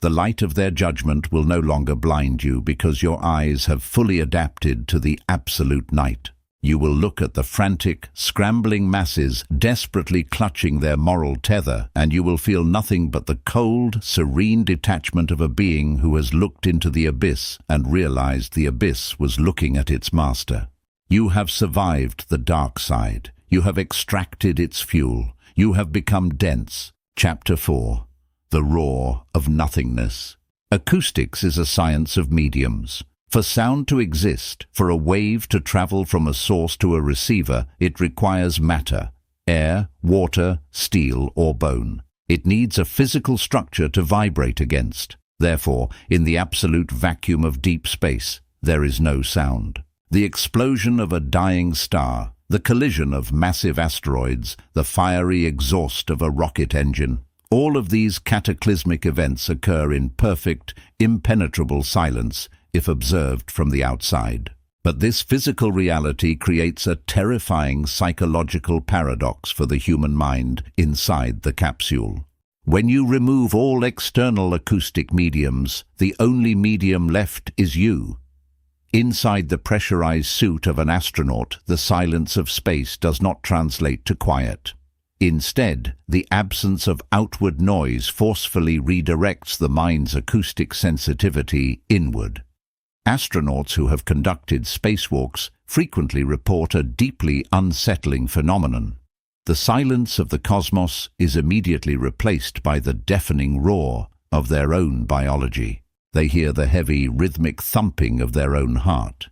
S1: The light of their judgment will no longer blind you because your eyes have fully adapted to the absolute night. You will look at the frantic, scrambling masses desperately clutching their moral tether, and you will feel nothing but the cold, serene detachment of a being who has looked into the abyss and realized the abyss was looking at its master. You have survived the dark side. You have extracted its fuel. You have become dense. Chapter 4. The Roar of Nothingness. Acoustics is a science of mediums. For sound to exist, for a wave to travel from a source to a receiver, it requires matter, air, water, steel, or bone. It needs a physical structure to vibrate against. Therefore, in the absolute vacuum of deep space, there is no sound. The explosion of a dying star, the collision of massive asteroids, the fiery exhaust of a rocket engine, all of these cataclysmic events occur in perfect, impenetrable silence if observed from the outside. But this physical reality creates a terrifying psychological paradox for the human mind inside the capsule. When you remove all external acoustic mediums, the only medium left is you. Inside the pressurized suit of an astronaut, the silence of space does not translate to quiet. Instead, the absence of outward noise forcefully redirects the mind's acoustic sensitivity inward. Astronauts who have conducted spacewalks frequently report a deeply unsettling phenomenon. The silence of the cosmos is immediately replaced by the deafening roar of their own biology. They hear the heavy, rhythmic thumping of their own heart.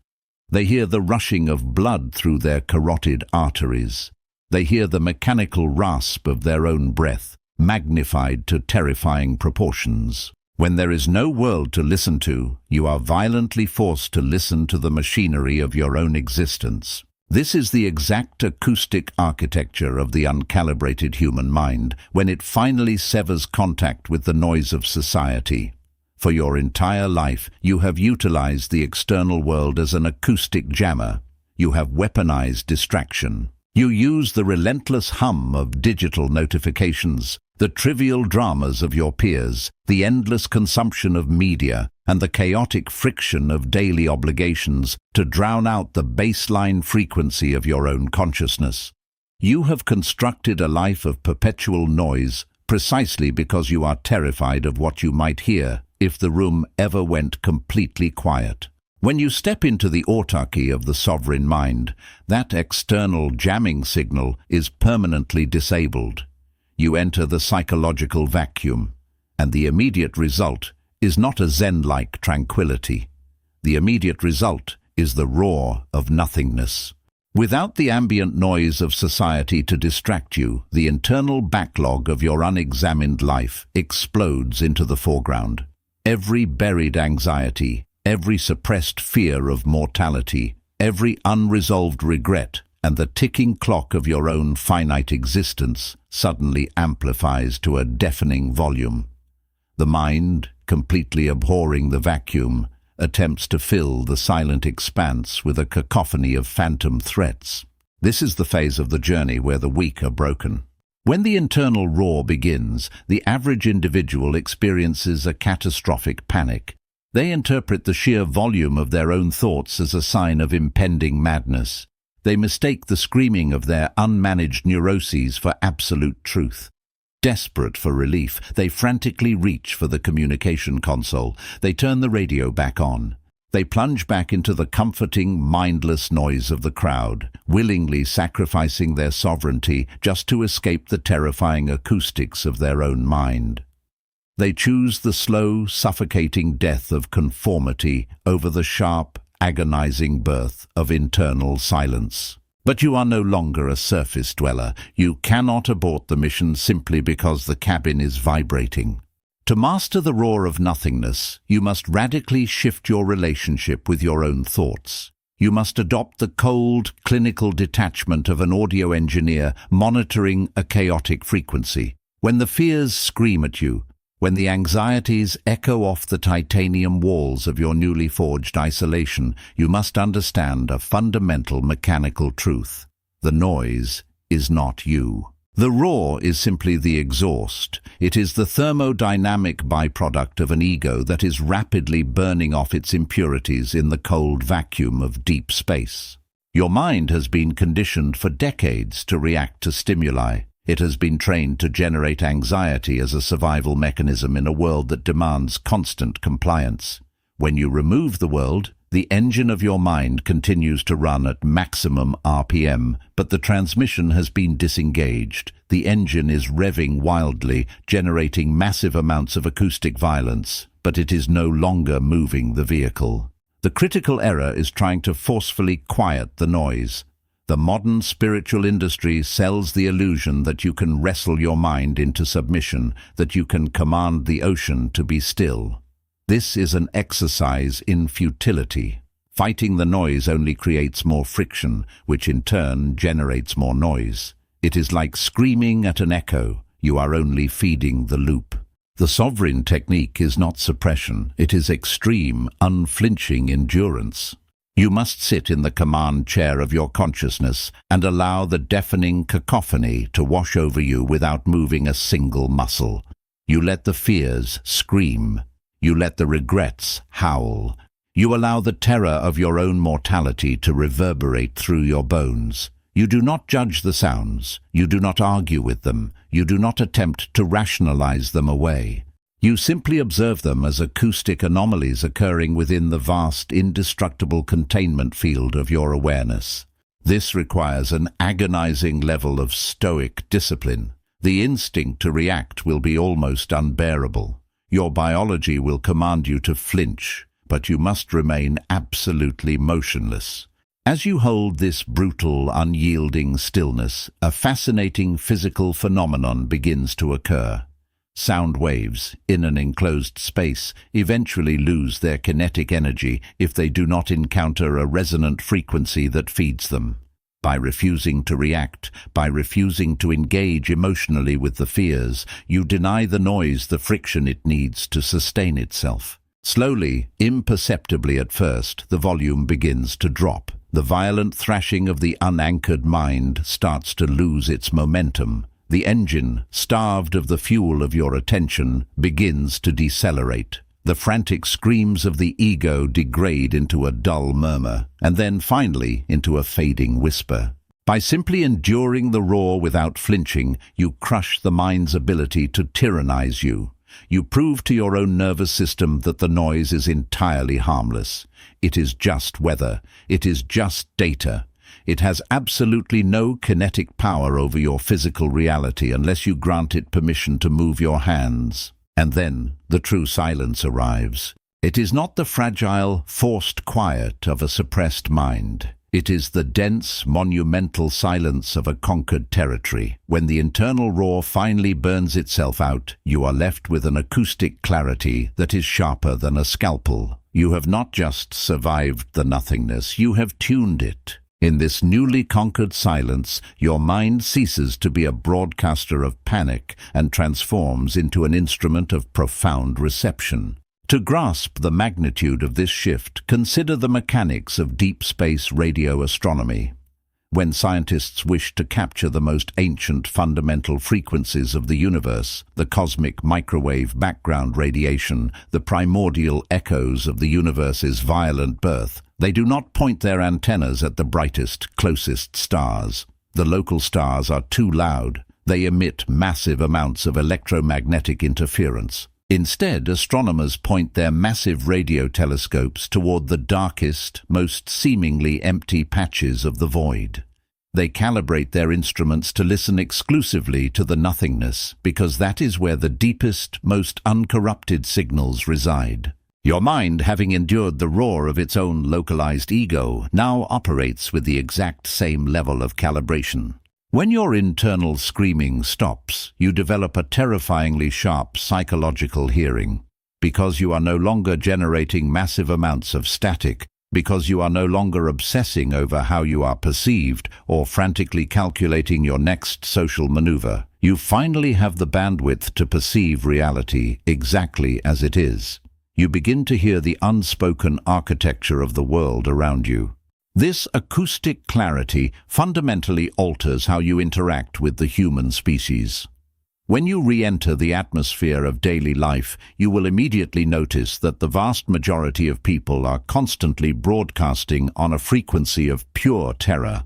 S1: They hear the rushing of blood through their carotid arteries. They hear the mechanical rasp of their own breath, magnified to terrifying proportions. When there is no world to listen to, you are violently forced to listen to the machinery of your own existence. This is the exact acoustic architecture of the uncalibrated human mind when it finally severs contact with the noise of society. For your entire life, you have utilized the external world as an acoustic jammer. You have weaponized distraction. You use the relentless hum of digital notifications, the trivial dramas of your peers, the endless consumption of media, and the chaotic friction of daily obligations to drown out the baseline frequency of your own consciousness. You have constructed a life of perpetual noise precisely because you are terrified of what you might hear if the room ever went completely quiet. When you step into the autarky of the sovereign mind, that external jamming signal is permanently disabled. You enter the psychological vacuum, and the immediate result is not a Zen-like tranquility. The immediate result is the roar of nothingness. Without the ambient noise of society to distract you, the internal backlog of your unexamined life explodes into the foreground. Every buried anxiety, every suppressed fear of mortality, every unresolved regret, and the ticking clock of your own finite existence suddenly amplifies to a deafening volume. The mind, completely abhorring the vacuum, attempts to fill the silent expanse with a cacophony of phantom threats. This is the phase of the journey where the weak are broken. When the internal roar begins, the average individual experiences a catastrophic panic. They interpret the sheer volume of their own thoughts as a sign of impending madness. They mistake the screaming of their unmanaged neuroses for absolute truth. Desperate for relief, they frantically reach for the communication console. They turn the radio back on. They plunge back into the comforting, mindless noise of the crowd, willingly sacrificing their sovereignty just to escape the terrifying acoustics of their own mind. They choose the slow, suffocating death of conformity over the sharp, agonizing birth of internal silence. But you are no longer a surface dweller. You cannot abort the mission simply because the cabin is vibrating. To master the roar of nothingness, you must radically shift your relationship with your own thoughts. You must adopt the cold, clinical detachment of an audio engineer monitoring a chaotic frequency. When the fears scream at you, when the anxieties echo off the titanium walls of your newly forged isolation, you must understand a fundamental mechanical truth. The noise is not you. The roar is simply the exhaust. It is the thermodynamic byproduct of an ego that is rapidly burning off its impurities in the cold vacuum of deep space. Your mind has been conditioned for decades to react to stimuli. It has been trained to generate anxiety as a survival mechanism in a world that demands constant compliance. When you remove the world, the engine of your mind continues to run at maximum RPM, but the transmission has been disengaged. The engine is revving wildly, generating massive amounts of acoustic violence, but it is no longer moving the vehicle. The critical error is trying to forcefully quiet the noise. The modern spiritual industry sells the illusion that you can wrestle your mind into submission, that you can command the ocean to be still. This is an exercise in futility. Fighting the noise only creates more friction, which in turn generates more noise. It is like screaming at an echo. You are only feeding the loop. The sovereign technique is not suppression. It is extreme, unflinching endurance. You must sit in the command chair of your consciousness and allow the deafening cacophony to wash over you without moving a single muscle. You let the fears scream. You let the regrets howl. You allow the terror of your own mortality to reverberate through your bones. You do not judge the sounds. You do not argue with them. You do not attempt to rationalize them away. You simply observe them as acoustic anomalies occurring within the vast, indestructible containment field of your awareness. This requires an agonizing level of stoic discipline. The instinct to react will be almost unbearable. Your biology will command you to flinch, but you must remain absolutely motionless. As you hold this brutal, unyielding stillness, a fascinating physical phenomenon begins to occur. Sound waves, in an enclosed space, eventually lose their kinetic energy if they do not encounter a resonant frequency that feeds them. By refusing to react, by refusing to engage emotionally with the fears, you deny the noise the friction it needs to sustain itself. Slowly, imperceptibly at first, the volume begins to drop. The violent thrashing of the unanchored mind starts to lose its momentum. The engine, starved of the fuel of your attention, begins to decelerate. The frantic screams of the ego degrade into a dull murmur, and then finally into a fading whisper. By simply enduring the roar without flinching, you crush the mind's ability to tyrannize you. You prove to your own nervous system that the noise is entirely harmless. It is just weather. It is just data. It has absolutely no kinetic power over your physical reality unless you grant it permission to move your hands. And then the true silence arrives. It is not the fragile, forced quiet of a suppressed mind. It is the dense, monumental silence of a conquered territory. When the internal roar finally burns itself out, you are left with an acoustic clarity that is sharper than a scalpel. You have not just survived the nothingness, you have tuned it. In this newly conquered silence, your mind ceases to be a broadcaster of panic and transforms into an instrument of profound reception. To grasp the magnitude of this shift, consider the mechanics of deep space radio astronomy. When scientists wish to capture the most ancient fundamental frequencies of the universe, the cosmic microwave background radiation, the primordial echoes of the universe's violent birth, they do not point their antennas at the brightest, closest stars. The local stars are too loud. They emit massive amounts of electromagnetic interference. Instead, astronomers point their massive radio telescopes toward the darkest, most seemingly empty patches of the void. They calibrate their instruments to listen exclusively to the nothingness, because that is where the deepest, most uncorrupted signals reside. Your mind, having endured the roar of its own localized ego, now operates with the exact same level of calibration. When your internal screaming stops, you develop a terrifyingly sharp psychological hearing. Because you are no longer generating massive amounts of static, because you are no longer obsessing over how you are perceived or frantically calculating your next social maneuver, you finally have the bandwidth to perceive reality exactly as it is. You begin to hear the unspoken architecture of the world around you. This acoustic clarity fundamentally alters how you interact with the human species. When you re-enter the atmosphere of daily life, you will immediately notice that the vast majority of people are constantly broadcasting on a frequency of pure terror.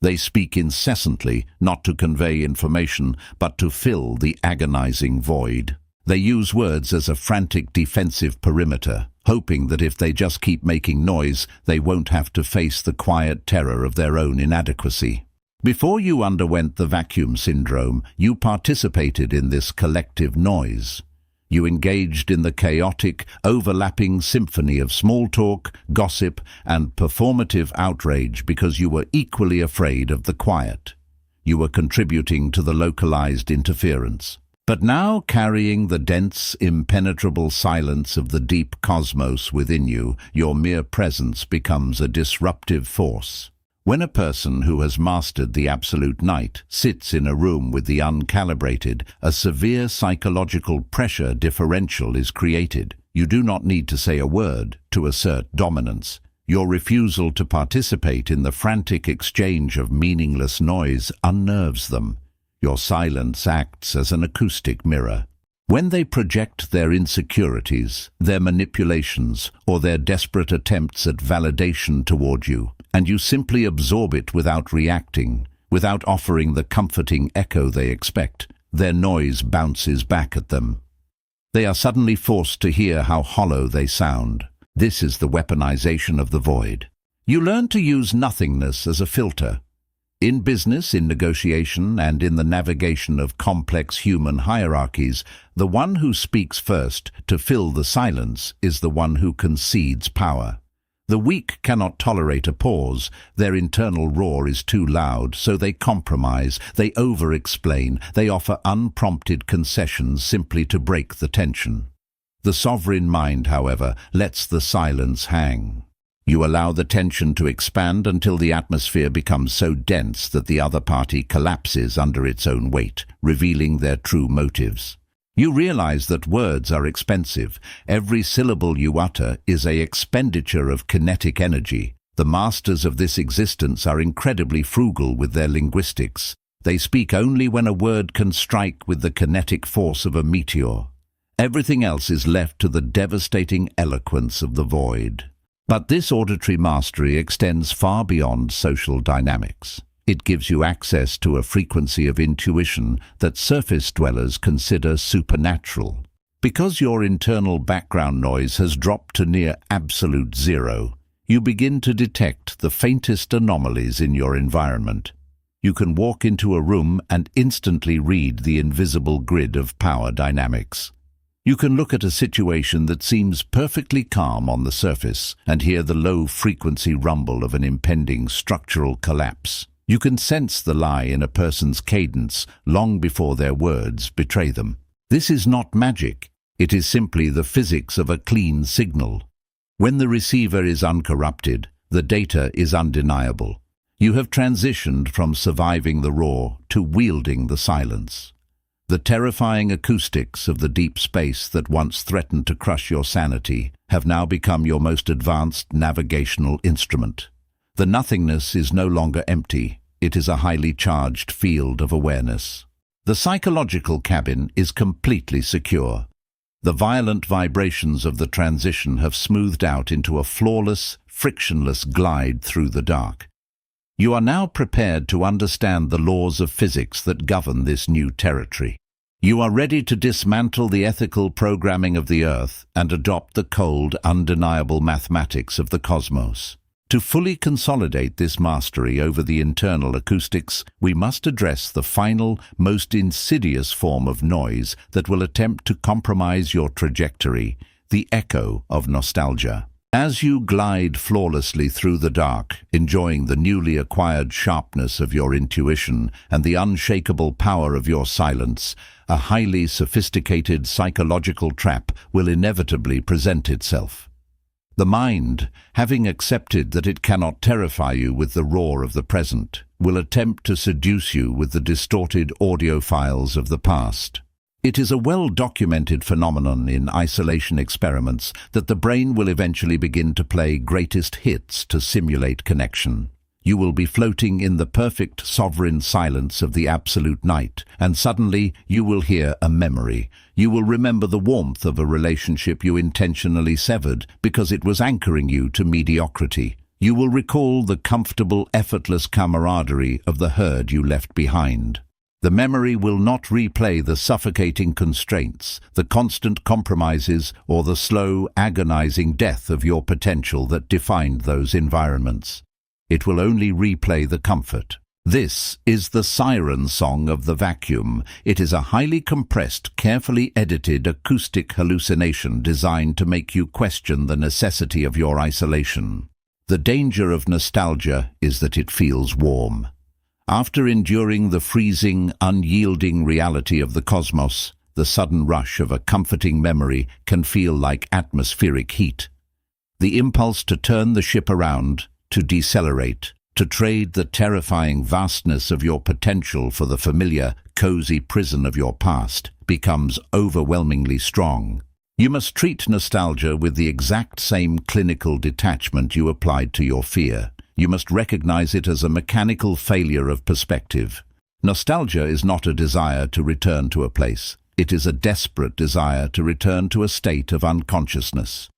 S1: They speak incessantly, not to convey information, but to fill the agonizing void. They use words as a frantic defensive perimeter, hoping that if they just keep making noise, they won't have to face the quiet terror of their own inadequacy. Before you underwent the vacuum syndrome, you participated in this collective noise. You engaged in the chaotic, overlapping symphony of small talk, gossip, and performative outrage because you were equally afraid of the quiet. You were contributing to the localized interference. But now, carrying the dense, impenetrable silence of the deep cosmos within you, your mere presence becomes a disruptive force. When a person who has mastered the absolute night sits in a room with the uncalibrated, a severe psychological pressure differential is created. You do not need to say a word to assert dominance. Your refusal to participate in the frantic exchange of meaningless noise unnerves them. Your silence acts as an acoustic mirror. When they project their insecurities, their manipulations, or their desperate attempts at validation toward you, and you simply absorb it without reacting, without offering the comforting echo they expect, their noise bounces back at them. They are suddenly forced to hear how hollow they sound. This is the weaponization of the void. You learn to use nothingness as a filter. In business, in negotiation, and in the navigation of complex human hierarchies, the one who speaks first to fill the silence is the one who concedes power. The weak cannot tolerate a pause. Their internal roar is too loud, so they compromise, they over-explain, they offer unprompted concessions simply to break the tension. The sovereign mind, however, lets the silence hang. You allow the tension to expand until the atmosphere becomes so dense that the other party collapses under its own weight, revealing their true motives. You realize that words are expensive. Every syllable you utter is an expenditure of kinetic energy. The masters of this existence are incredibly frugal with their linguistics. They speak only when a word can strike with the kinetic force of a meteor. Everything else is left to the devastating eloquence of the void. But this auditory mastery extends far beyond social dynamics. It gives you access to a frequency of intuition that surface dwellers consider supernatural. Because your internal background noise has dropped to near absolute zero, you begin to detect the faintest anomalies in your environment. You can walk into a room and instantly read the invisible grid of power dynamics. You can look at a situation that seems perfectly calm on the surface and hear the low-frequency rumble of an impending structural collapse. You can sense the lie in a person's cadence long before their words betray them. This is not magic. It is simply the physics of a clean signal. When the receiver is uncorrupted, the data is undeniable. You have transitioned from surviving the roar to wielding the silence. The terrifying acoustics of the deep space that once threatened to crush your sanity have now become your most advanced navigational instrument. The nothingness is no longer empty. It is a highly charged field of awareness. The psychological cabin is completely secure. The violent vibrations of the transition have smoothed out into a flawless, frictionless glide through the dark. You are now prepared to understand the laws of physics that govern this new territory. You are ready to dismantle the ethical programming of the Earth and adopt the cold, undeniable mathematics of the cosmos. To fully consolidate this mastery over the internal acoustics, we must address the final, most insidious form of noise that will attempt to compromise your trajectory, the echo of nostalgia. As you glide flawlessly through the dark, enjoying the newly acquired sharpness of your intuition and the unshakable power of your silence, a highly sophisticated psychological trap will inevitably present itself. The mind, having accepted that it cannot terrify you with the roar of the present, will attempt to seduce you with the distorted audio files of the past. It is a well-documented phenomenon in isolation experiments that the brain will eventually begin to play greatest hits to simulate connection. You will be floating in the perfect sovereign silence of the absolute night, and suddenly you will hear a memory. You will remember the warmth of a relationship you intentionally severed because it was anchoring you to mediocrity. You will recall the comfortable, effortless camaraderie of the herd you left behind. The memory will not replay the suffocating constraints, the constant compromises, or the slow, agonizing death of your potential that defined those environments. It will only replay the comfort. This is the siren song of the vacuum. It is a highly compressed, carefully edited acoustic hallucination designed to make you question the necessity of your isolation. The danger of nostalgia is that it feels warm. After enduring the freezing, unyielding reality of the cosmos, the sudden rush of a comforting memory can feel like atmospheric heat. The impulse to turn the ship around, to decelerate, to trade the terrifying vastness of your potential for the familiar, cozy prison of your past, becomes overwhelmingly strong. You must treat nostalgia with the exact same clinical detachment you applied to your fear. You must recognize it as a mechanical failure of perspective. Nostalgia is not a desire to return to a place. It is a desperate desire to return to a state of unconsciousness.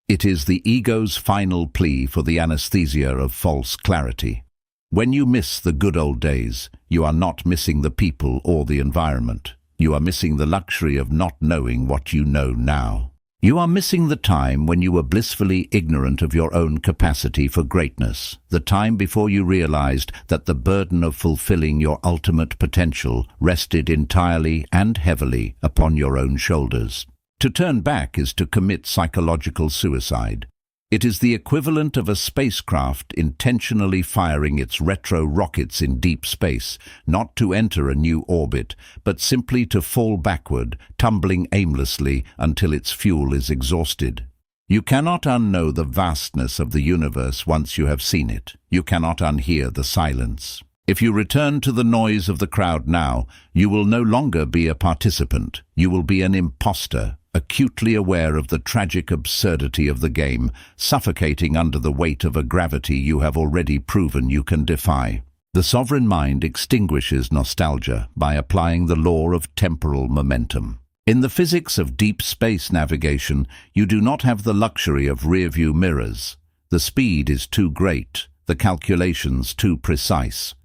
S1: It is the ego's final plea for the anesthesia of false clarity. When you miss the good old days, you are not missing the people or the environment. You are missing the luxury of not knowing what you know now. You are missing the time when you were blissfully ignorant of your own capacity for greatness, the time before you realized that the burden of fulfilling your ultimate potential rested entirely and heavily upon your own shoulders. To turn back is to commit psychological suicide. It is the equivalent of a spacecraft intentionally firing its retro rockets in deep space, not to enter a new orbit, but simply to fall backward, tumbling aimlessly until its fuel is exhausted. You cannot unknow the vastness of the universe once you have seen it. You cannot unhear the silence. If you return to the noise of the crowd now, you will no longer be a participant. You will be an imposter. acutely aware of the tragic absurdity of the game, suffocating under the weight of a gravity you have already proven you can defy. The sovereign mind extinguishes nostalgia by applying the law of temporal momentum. In the physics of deep space navigation, you do not have the luxury of rearview mirrors. The speed is too great, the calculations too precise.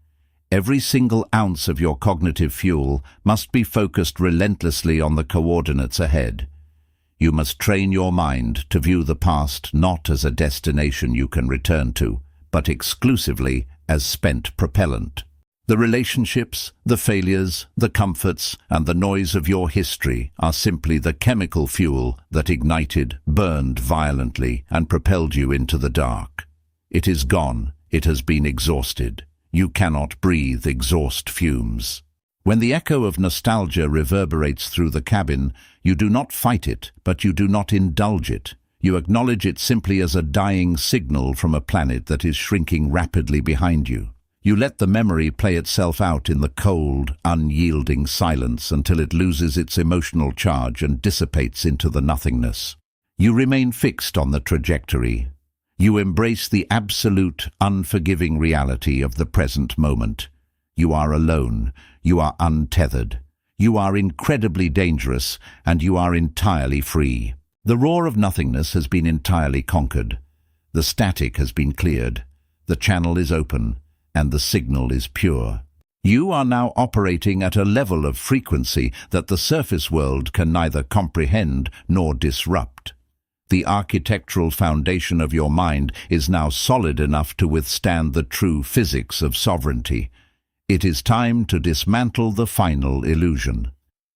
S1: Every single ounce of your cognitive fuel must be focused relentlessly on the coordinates ahead. You must train your mind to view the past not as a destination you can return to, but exclusively as spent propellant. The relationships, the failures, the comforts, and the noise of your history are simply the chemical fuel that ignited, burned violently, and propelled you into the dark. It is gone. It has been exhausted. You cannot breathe exhaust fumes. When the echo of nostalgia reverberates through the cabin, you do not fight it, but you do not indulge it. You acknowledge it simply as a dying signal from a planet that is shrinking rapidly behind you. You let the memory play itself out in the cold, unyielding silence until it loses its emotional charge and dissipates into the nothingness. You remain fixed on the trajectory. You embrace the absolute, unforgiving reality of the present moment. You are alone. You are untethered. You are incredibly dangerous, and you are entirely free. The roar of nothingness has been entirely conquered. The static has been cleared. The channel is open, and the signal is pure. You are now operating at a level of frequency that the surface world can neither comprehend nor disrupt. The architectural foundation of your mind is now solid enough to withstand the true physics of sovereignty. It is time to dismantle the final illusion,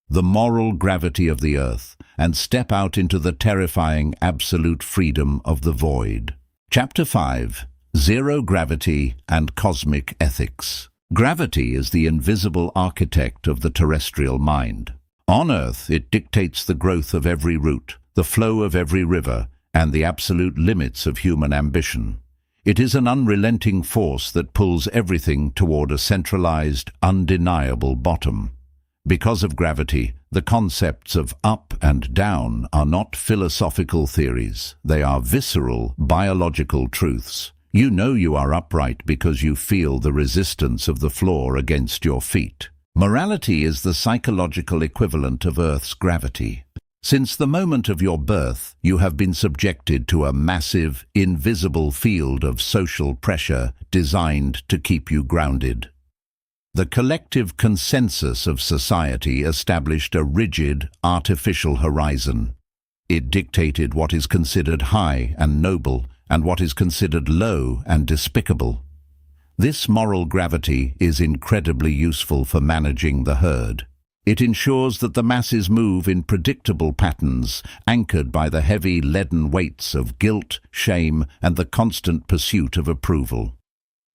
S1: the moral gravity of the earth, and step out into the terrifying absolute freedom of the void. Chapter 5. Zero Gravity and Cosmic Ethics. Gravity is the invisible architect of the terrestrial mind. On Earth, it dictates the growth of every root, the flow of every river, and the absolute limits of human ambition. It is an unrelenting force that pulls everything toward a centralized, undeniable bottom. Because of gravity, the concepts of up and down are not philosophical theories. They are visceral, biological truths. You know you are upright because you feel the resistance of the floor against your feet. Morality is the psychological equivalent of Earth's gravity. Since the moment of your birth, you have been subjected to a massive, invisible field of social pressure designed to keep you grounded. The collective consensus of society established a rigid, artificial horizon. It dictated what is considered high and noble, and what is considered low and despicable. This moral gravity is incredibly useful for managing the herd. It ensures that the masses move in predictable patterns, anchored by the heavy leaden weights of guilt, shame, and the constant pursuit of approval.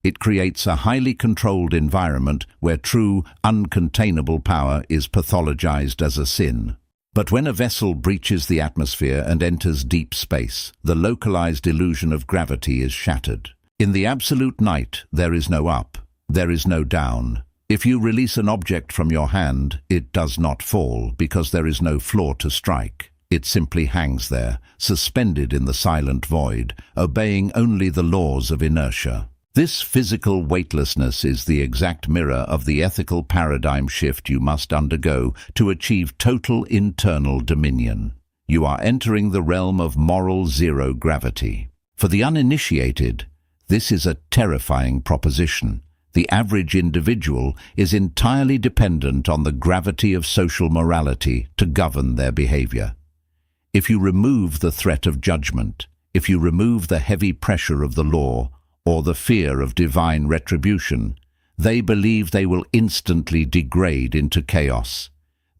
S1: It creates a highly controlled environment where true, uncontainable power is pathologized as a sin. But when a vessel breaches the atmosphere and enters deep space, the localized illusion of gravity is shattered. In the absolute night, there is no up, there is no down. If you release an object from your hand, it does not fall because there is no floor to strike. It simply hangs there, suspended in the silent void, obeying only the laws of inertia. This physical weightlessness is the exact mirror of the ethical paradigm shift you must undergo to achieve total internal dominion. You are entering the realm of moral zero gravity. For the uninitiated, this is a terrifying proposition. The average individual is entirely dependent on the gravity of social morality to govern their behavior. If you remove the threat of judgment, if you remove the heavy pressure of the law, or the fear of divine retribution, they believe they will instantly degrade into chaos.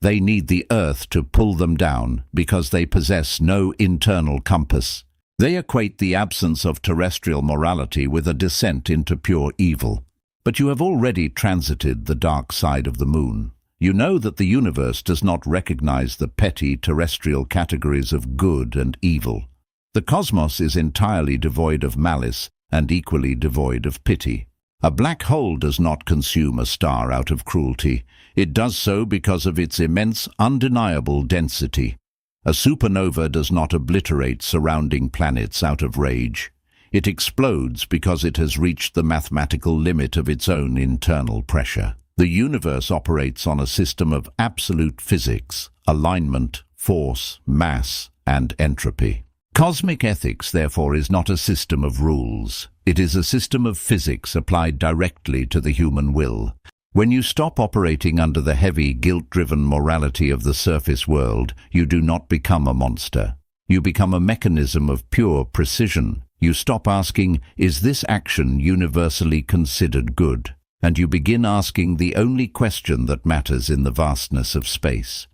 S1: They need the earth to pull them down because they possess no internal compass. They equate the absence of terrestrial morality with a descent into pure evil. But you have already transited the dark side of the moon. You know that the universe does not recognize the petty terrestrial categories of good and evil. The cosmos is entirely devoid of malice and equally devoid of pity. A black hole does not consume a star out of cruelty. It does so because of its immense, undeniable density. A supernova does not obliterate surrounding planets out of rage. It explodes because it has reached the mathematical limit of its own internal pressure. The universe operates on a system of absolute physics, alignment, force, mass, and entropy. Cosmic ethics, therefore, is not a system of rules. It is a system of physics applied directly to the human will. When you stop operating under the heavy, guilt-driven morality of the surface world, you do not become a monster. You become a mechanism of pure precision. You stop asking, is this action universally considered good? And you begin asking the only question that matters in the vastness of space.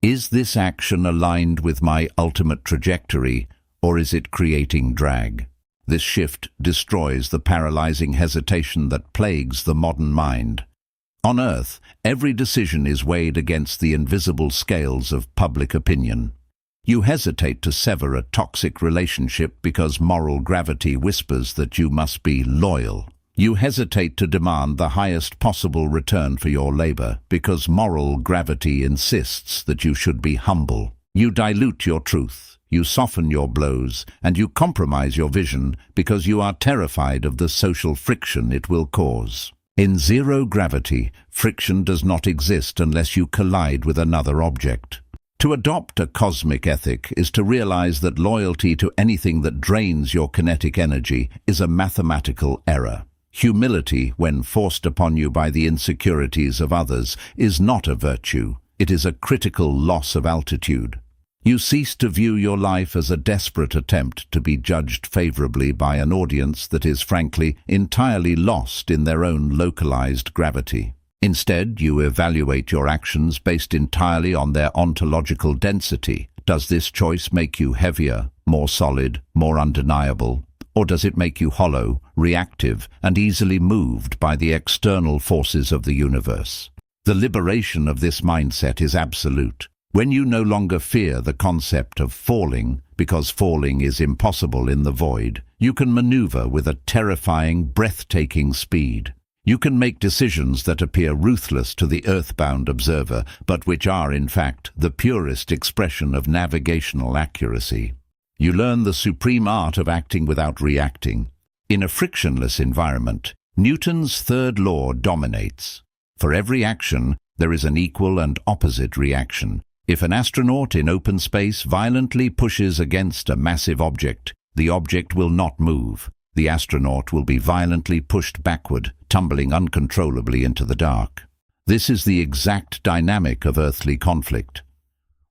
S1: Is this action aligned with my ultimate trajectory, or is it creating drag? This shift destroys the paralyzing hesitation that plagues the modern mind. On Earth, every decision is weighed against the invisible scales of public opinion. You hesitate to sever a toxic relationship because moral gravity whispers that you must be loyal. You hesitate to demand the highest possible return for your labor because moral gravity insists that you should be humble. You dilute your truth, you soften your blows, and you compromise your vision because you are terrified of the social friction it will cause. In zero gravity, friction does not exist unless you collide with another object. To adopt a cosmic ethic is to realize that loyalty to anything that drains your kinetic energy is a mathematical error. Humility, when forced upon you by the insecurities of others, is not a virtue. It is a critical loss of altitude. You cease to view your life as a desperate attempt to be judged favorably by an audience that is, frankly, entirely lost in their own localized gravity. Instead, you evaluate your actions based entirely on their ontological density. Does this choice make you heavier, more solid, more undeniable? Or does it make you hollow, reactive, and easily moved by the external forces of the universe? The liberation of this mindset is absolute. When you no longer fear the concept of falling, because falling is impossible in the void, you can maneuver with a terrifying, breathtaking speed. You can make decisions that appear ruthless to the earthbound observer, but which are, in fact, the purest expression of navigational accuracy. You learn the supreme art of acting without reacting. In a frictionless environment, Newton's third law dominates. For every action, there is an equal and opposite reaction. If an astronaut in open space violently pushes against a massive object, the object will not move. The astronaut will be violently pushed backward, tumbling uncontrollably into the dark. This is the exact dynamic of earthly conflict.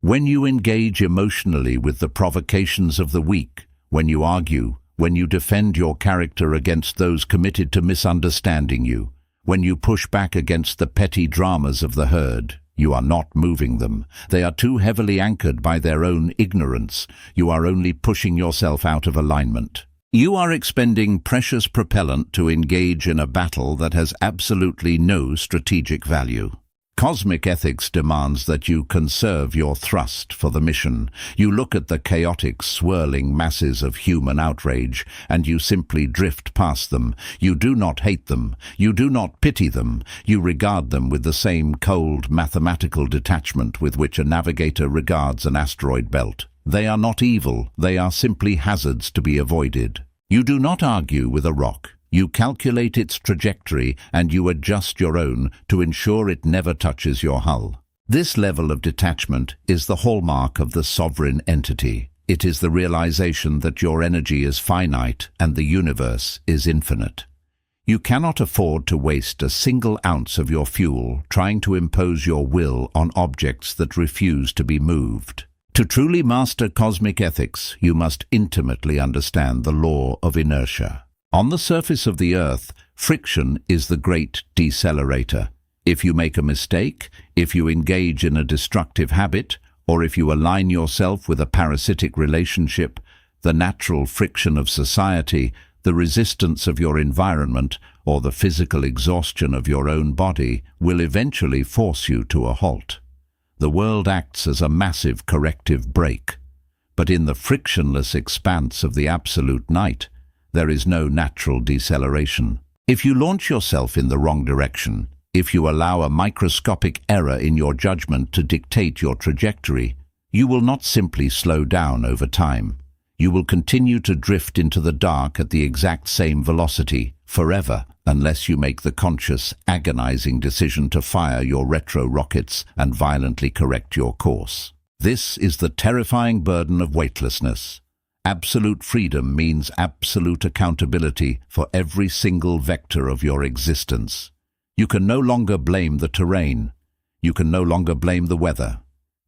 S1: When you engage emotionally with the provocations of the weak, when you argue, when you defend your character against those committed to misunderstanding you, when you push back against the petty dramas of the herd, you are not moving them. They are too heavily anchored by their own ignorance. You are only pushing yourself out of alignment. You are expending precious propellant to engage in a battle that has absolutely no strategic value. Cosmic ethics demands that you conserve your thrust for the mission. You look at the chaotic, swirling masses of human outrage, and you simply drift past them. You do not hate them. You do not pity them. You regard them with the same cold, mathematical detachment with which a navigator regards an asteroid belt. They are not evil. They are simply hazards to be avoided. You do not argue with a rock. You calculate its trajectory and you adjust your own to ensure it never touches your hull. This level of detachment is the hallmark of the sovereign entity. It is the realization that your energy is finite and the universe is infinite. You cannot afford to waste a single ounce of your fuel trying to impose your will on objects that refuse to be moved. To truly master cosmic ethics, you must intimately understand the law of inertia. On the surface of the Earth, friction is the great decelerator. If you make a mistake, if you engage in a destructive habit, or if you align yourself with a parasitic relationship, the natural friction of society, the resistance of your environment, or the physical exhaustion of your own body will eventually force you to a halt. The world acts as a massive corrective brake. But in the frictionless expanse of the absolute night, there is no natural deceleration. If you launch yourself in the wrong direction, if you allow a microscopic error in your judgment to dictate your trajectory, You will not simply slow down over time. You will continue to drift into the dark at the exact same velocity, forever, unless you make the conscious, agonizing decision to fire your retro rockets and violently correct your course. This is the terrifying burden of weightlessness. Absolute freedom means absolute accountability for every single vector of your existence. You can no longer blame the terrain. You can no longer blame the weather.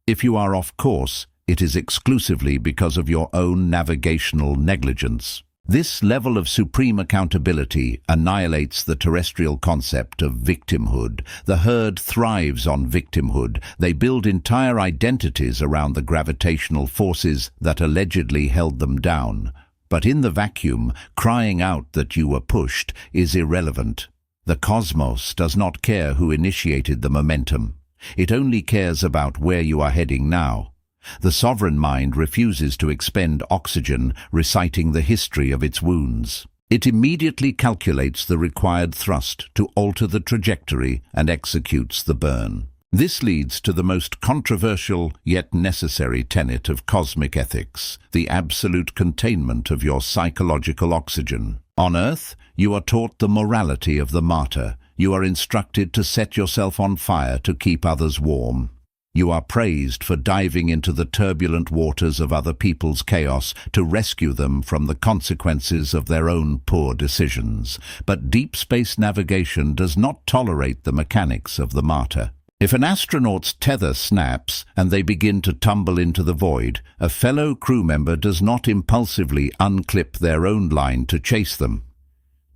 S1: If you are off course, it is exclusively because of your own navigational negligence. This level of supreme accountability annihilates the terrestrial concept of victimhood. The herd thrives on victimhood. They build entire identities around the gravitational forces that allegedly held them down. But in the vacuum, crying out that you were pushed is irrelevant. The cosmos does not care who initiated the momentum. It only cares about where you are heading now. The sovereign mind refuses to expend oxygen reciting the history of its wounds. It immediately calculates the required thrust to alter the trajectory and executes the burn. This leads to the most controversial yet necessary tenet of cosmic ethics, the absolute containment of your psychological oxygen. On Earth, you are taught the morality of the martyr. You are instructed to set yourself on fire to keep others warm. You are praised for diving into the turbulent waters of other people's chaos to rescue them from the consequences of their own poor decisions. But deep space navigation does not tolerate the mechanics of the martyr. If an astronaut's tether snaps and they begin to tumble into the void, a fellow crew member does not impulsively unclip their own line to chase them.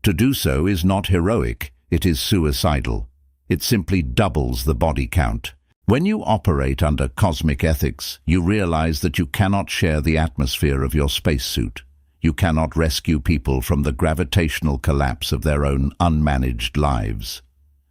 S1: To do so is not heroic. It is suicidal. It simply doubles the body count. When you operate under cosmic ethics, you realize that you cannot share the atmosphere of your spacesuit. You cannot rescue people from the gravitational collapse of their own unmanaged lives.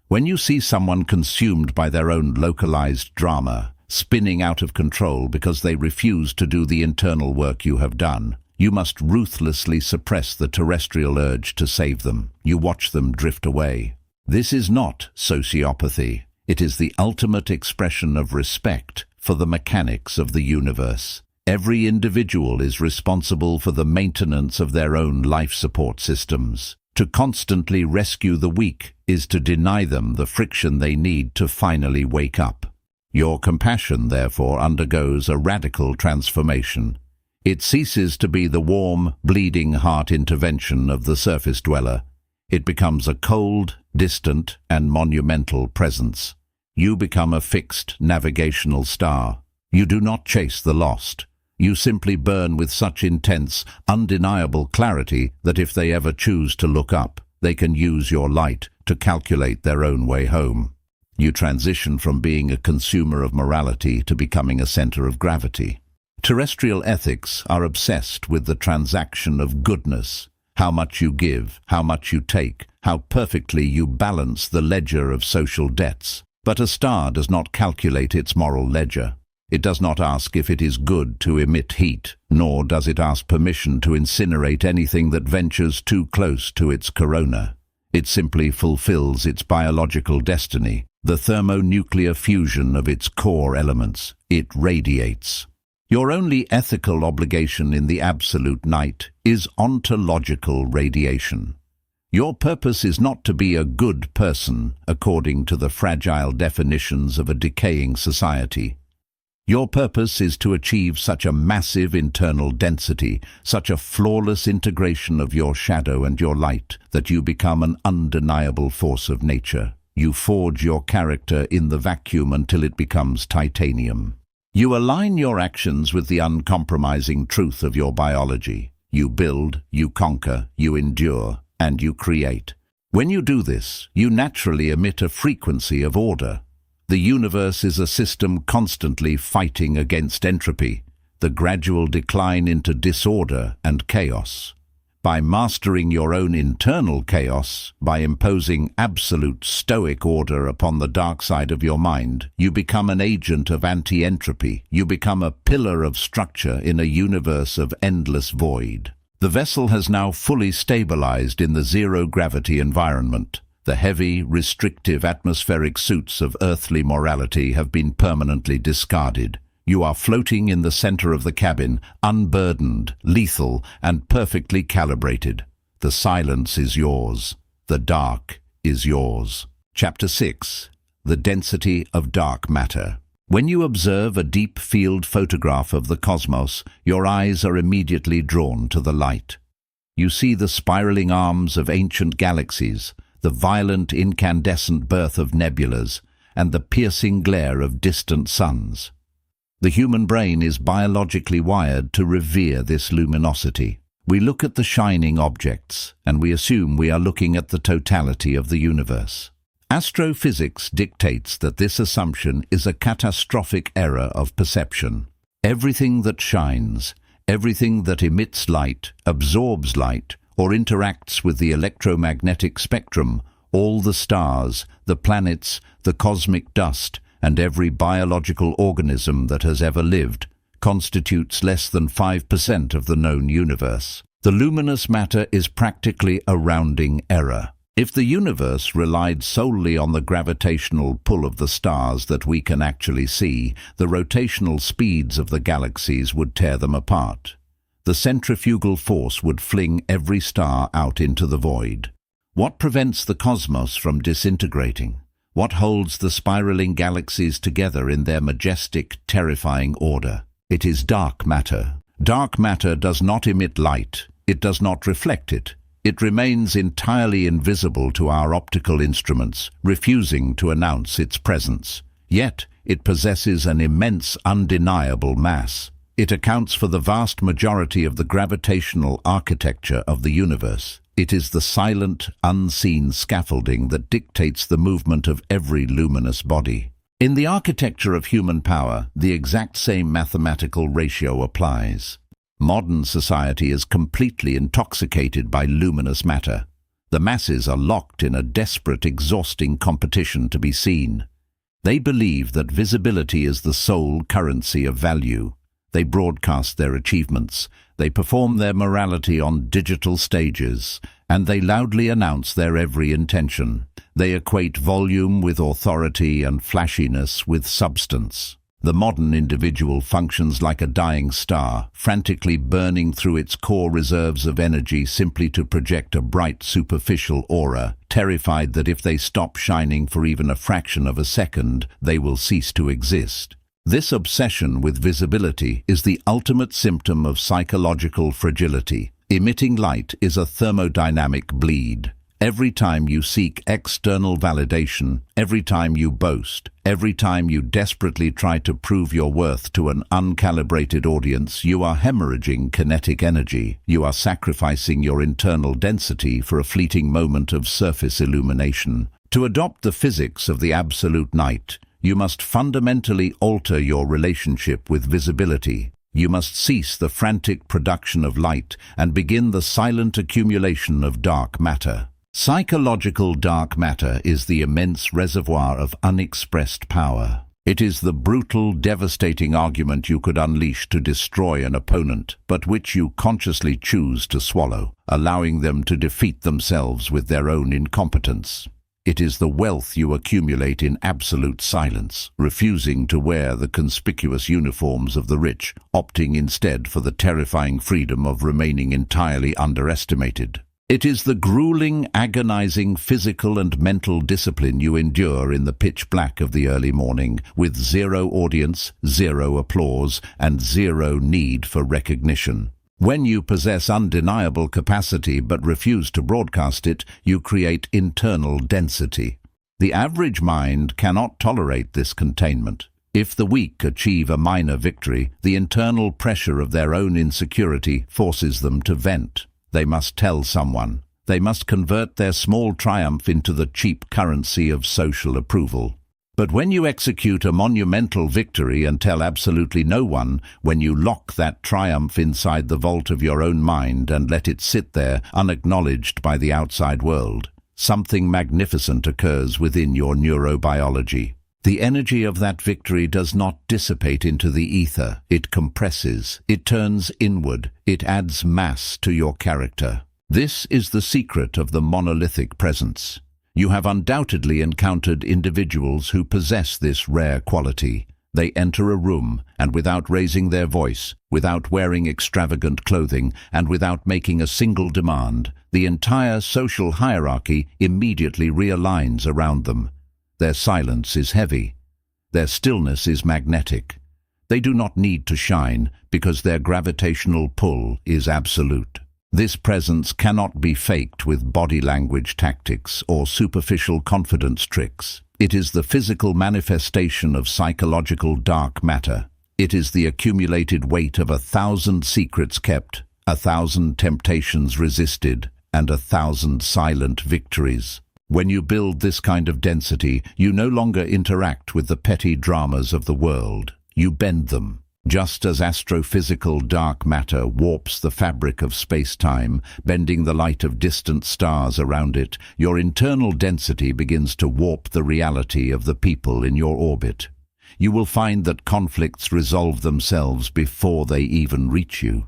S1: When you see someone consumed by their own localized drama, spinning out of control because they refuse to do the internal work you have done, you must ruthlessly suppress the terrestrial urge to save them. You watch them drift away. This is not sociopathy. It is the ultimate expression of respect for the mechanics of the universe. Every individual is responsible for the maintenance of their own life support systems. To constantly rescue the weak is to deny them the friction they need to finally wake up. Your compassion, therefore, undergoes a radical transformation. It ceases to be the warm, bleeding heart intervention of the surface dweller. It becomes a cold, distant, and monumental presence. You become a fixed navigational star. You do not chase the lost. You simply burn with such intense, undeniable clarity that if they ever choose to look up, they can use your light to calculate their own way home. You transition from being a consumer of morality to becoming a center of gravity. Terrestrial ethics are obsessed with the transaction of goodness, how much you give, how much you take, how perfectly you balance the ledger of social debts. But a star does not calculate its moral ledger. It does not ask if it is good to emit heat, nor does it ask permission to incinerate anything that ventures too close to its corona. It simply fulfills its biological destiny, the thermonuclear fusion of its core elements. It radiates. Your only ethical obligation in the absolute night is ontological radiation. Your purpose is not to be a good person according to the fragile definitions of a decaying society. Your purpose is to achieve such a massive internal density, such a flawless integration of your shadow and your light, that you become an undeniable force of nature. You forge your character in the vacuum until it becomes titanium. You align your actions with the uncompromising truth of your biology. You build, you conquer, you endure, and you create. When you do this, you naturally emit a frequency of order. The universe is a system constantly fighting against entropy, the gradual decline into disorder and chaos. By mastering your own internal chaos, by imposing absolute stoic order upon the dark side of your mind, you become an agent of anti-entropy. You become a pillar of structure in a universe of endless void. The vessel has now fully stabilized in the zero-gravity environment. The heavy, restrictive atmospheric suits of earthly morality have been permanently discarded. You are floating in the center of the cabin, unburdened, lethal, and perfectly calibrated. The silence is yours. The dark is yours. Chapter 6. The Density of Dark Matter. When you observe a deep field photograph of the cosmos, your eyes are immediately drawn to the light. You see the spiraling arms of ancient galaxies, the violent incandescent birth of nebulas, and the piercing glare of distant suns. The human brain is biologically wired to revere this luminosity. We look at the shining objects, and we assume we are looking at the totality of the universe. Astrophysics dictates that this assumption is a catastrophic error of perception. Everything that shines, everything that emits light, absorbs light, or interacts with the electromagnetic spectrum, all the stars, the planets, the cosmic dust, and every biological organism that has ever lived, constitutes less than 5% of the known universe. The luminous matter is practically a rounding error. If the universe relied solely on the gravitational pull of the stars that we can actually see, the rotational speeds of the galaxies would tear them apart. The centrifugal force would fling every star out into the void. What prevents the cosmos from disintegrating? What holds the spiraling galaxies together in their majestic, terrifying order? It is dark matter. Dark matter does not emit light. It does not reflect it. It remains entirely invisible to our optical instruments, refusing to announce its presence. Yet, it possesses an immense, undeniable mass. It accounts for the vast majority of the gravitational architecture of the universe. It is the silent, unseen scaffolding that dictates the movement of every luminous body. In the architecture of human power, the exact same mathematical ratio applies. Modern society is completely intoxicated by luminous matter. The masses are locked in a desperate, exhausting competition to be seen. They believe that visibility is the sole currency of value. They broadcast their achievements, they perform their morality on digital stages, and they loudly announce their every intention. They equate volume with authority and flashiness with substance. The modern individual functions like a dying star, frantically burning through its core reserves of energy simply to project a bright superficial aura, terrified that if they stop shining for even a fraction of a second, they will cease to exist. This obsession with visibility is the ultimate symptom of psychological fragility. Emitting light is a thermodynamic bleed. Every time you seek external validation, every time you boast, every time you desperately try to prove your worth to an uncalibrated audience, you are hemorrhaging kinetic energy. You are sacrificing your internal density for a fleeting moment of surface illumination. To adopt the physics of the absolute night, you must fundamentally alter your relationship with visibility. You must cease the frantic production of light and begin the silent accumulation of dark matter. Psychological dark matter is the immense reservoir of unexpressed power. It is the brutal, devastating argument you could unleash to destroy an opponent, but which you consciously choose to swallow, allowing them to defeat themselves with their own incompetence. It is the wealth you accumulate in absolute silence, refusing to wear the conspicuous uniforms of the rich, opting instead for the terrifying freedom of remaining entirely underestimated. It is the grueling, agonizing physical and mental discipline you endure in the pitch black of the early morning, with zero audience, zero applause, and zero need for recognition. When you possess undeniable capacity but refuse to broadcast it, you create internal density. The average mind cannot tolerate this containment. If the weak achieve a minor victory, the internal pressure of their own insecurity forces them to vent. They must tell someone. They must convert their small triumph into the cheap currency of social approval. But when you execute a monumental victory and tell absolutely no one, when you lock that triumph inside the vault of your own mind and let it sit there unacknowledged by the outside world, something magnificent occurs within your neurobiology. The energy of that victory does not dissipate into the ether. It compresses, it turns inward, it adds mass to your character. This is the secret of the monolithic presence. You have undoubtedly encountered individuals who possess this rare quality. They enter a room, and without raising their voice, without wearing extravagant clothing, and without making a single demand, the entire social hierarchy immediately realigns around them. Their silence is heavy. Their stillness is magnetic. They do not need to shine because their gravitational pull is absolute. This presence cannot be faked with body language tactics or superficial confidence tricks. It is the physical manifestation of psychological dark matter. It is the accumulated weight of 1,000 secrets kept, 1,000 temptations resisted, and 1,000 silent victories. When you build this kind of density, you no longer interact with the petty dramas of the world. You bend them. Just as astrophysical dark matter warps the fabric of space-time, bending the light of distant stars around it, your internal density begins to warp the reality of the people in your orbit. You will find that conflicts resolve themselves before they even reach you.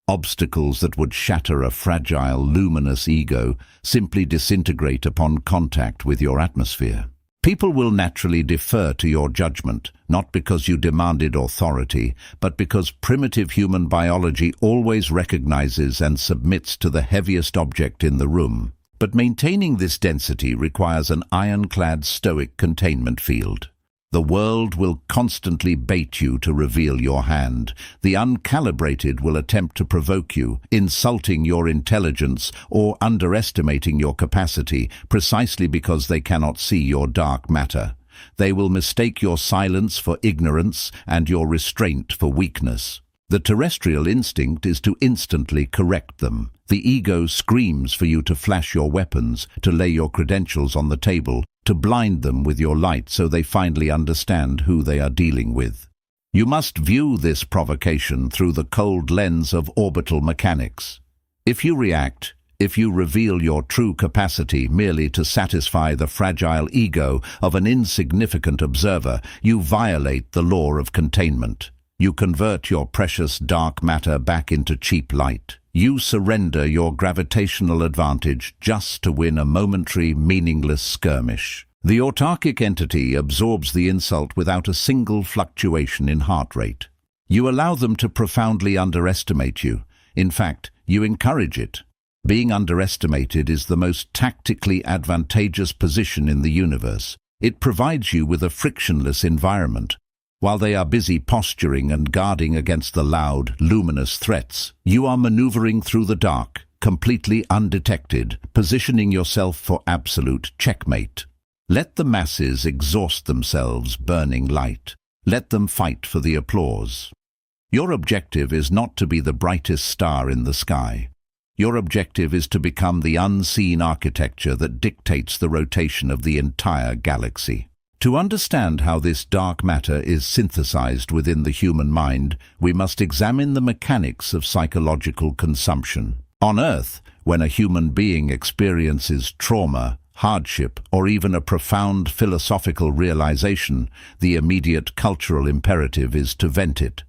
S1: Obstacles that would shatter a fragile, luminous ego simply disintegrate upon contact with your atmosphere. People will naturally defer to your judgment, not because you demanded authority, but because primitive human biology always recognizes and submits to the heaviest object in the room. But maintaining this density requires an ironclad stoic containment field. The world will constantly bait you to reveal your hand. The uncalibrated will attempt to provoke you, insulting your intelligence or underestimating your capacity, precisely because they cannot see your dark matter. They will mistake your silence for ignorance and your restraint for weakness. The terrestrial instinct is to instantly correct them. The ego screams for you to flash your weapons, to lay your credentials on the table, to blind them with your light so they finally understand who they are dealing with. You must view this provocation through the cold lens of orbital mechanics. If you react, if you reveal your true capacity merely to satisfy the fragile ego of an insignificant observer, you violate the law of containment. You convert your precious dark matter back into cheap light. You surrender your gravitational advantage just to win a momentary, meaningless skirmish. The autarkic entity absorbs the insult without a single fluctuation in heart rate. You allow them to profoundly underestimate you. In fact, you encourage it. Being underestimated is the most tactically advantageous position in the universe. It provides you with a frictionless environment. While they are busy posturing and guarding against the loud, luminous threats, you are maneuvering through the dark, completely undetected, positioning yourself for absolute checkmate. Let the masses exhaust themselves burning light. Let them fight for the applause. Your objective is not to be the brightest star in the sky. Your objective is to become the unseen architecture that dictates the rotation of the entire galaxy. To understand how this dark matter is synthesized within the human mind, we must examine the mechanics of psychological consumption. On Earth, when a human being experiences trauma, hardship, or even a profound philosophical realization, the immediate cultural imperative is to vent it.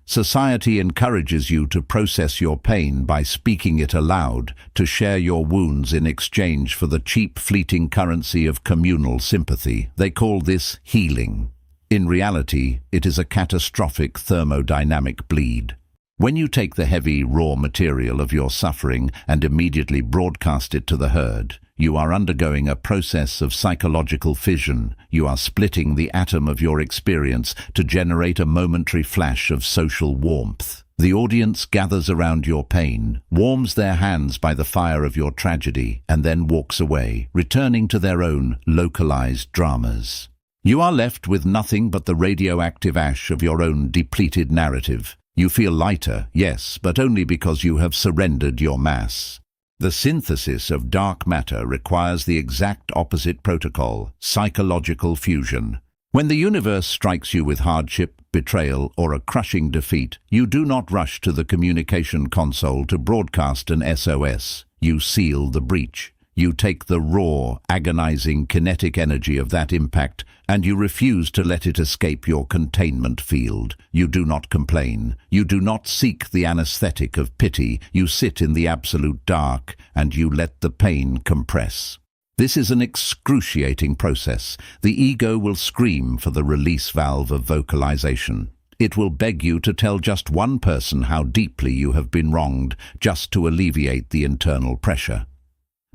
S1: Society encourages you to process your pain by speaking it aloud, to share your wounds in exchange for the cheap, fleeting currency of communal sympathy. They call this healing. In reality, it is a catastrophic thermodynamic bleed. When you take the heavy, raw material of your suffering and immediately broadcast it to the herd, you are undergoing a process of psychological fission. You are splitting the atom of your experience to generate a momentary flash of social warmth. The audience gathers around your pain, warms their hands by the fire of your tragedy, and then walks away, returning to their own localized dramas. You are left with nothing but the radioactive ash of your own depleted narrative. You feel lighter, yes, but only because you have surrendered your mass. The synthesis of dark matter requires the exact opposite protocol, psychological fusion. When the universe strikes you with hardship, betrayal, or a crushing defeat, you do not rush to the communication console to broadcast an SOS. You seal the breach. You take the raw, agonizing kinetic energy of that impact, and you refuse to let it escape your containment field. You do not complain. You do not seek the anesthetic of pity. You sit in the absolute dark, and you let the pain compress. This is an excruciating process. The ego will scream for the release valve of vocalization. It will beg you to tell just one person how deeply you have been wronged, just to alleviate the internal pressure.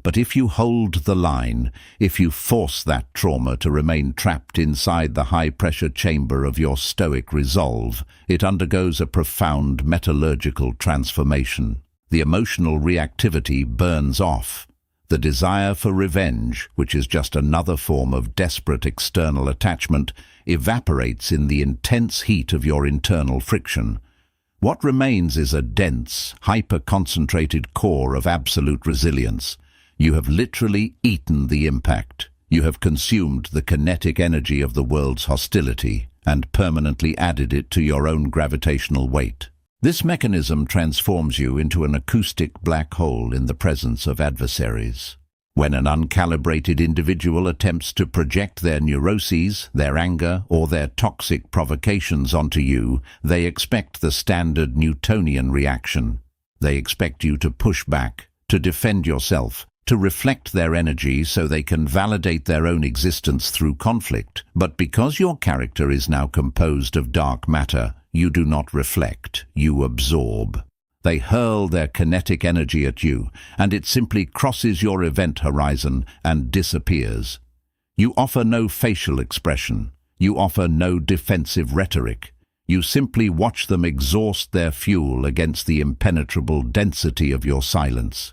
S1: But if you hold the line, if you force that trauma to remain trapped inside the high-pressure chamber of your stoic resolve, it undergoes a profound metallurgical transformation. The emotional reactivity burns off. The desire for revenge, which is just another form of desperate external attachment, evaporates in the intense heat of your internal friction. What remains is a dense, hyper-concentrated core of absolute resilience. You have literally eaten the impact. You have consumed the kinetic energy of the world's hostility and permanently added it to your own gravitational weight. This mechanism transforms you into an acoustic black hole in the presence of adversaries. When an uncalibrated individual attempts to project their neuroses, their anger, or their toxic provocations onto you, they expect the standard Newtonian reaction. They expect you to push back, to defend yourself, to reflect their energy so they can validate their own existence through conflict. But because your character is now composed of dark matter, you do not reflect, you absorb. They hurl their kinetic energy at you, and it simply crosses your event horizon and disappears. You offer no facial expression. You offer no defensive rhetoric. You simply watch them exhaust their fuel against the impenetrable density of your silence.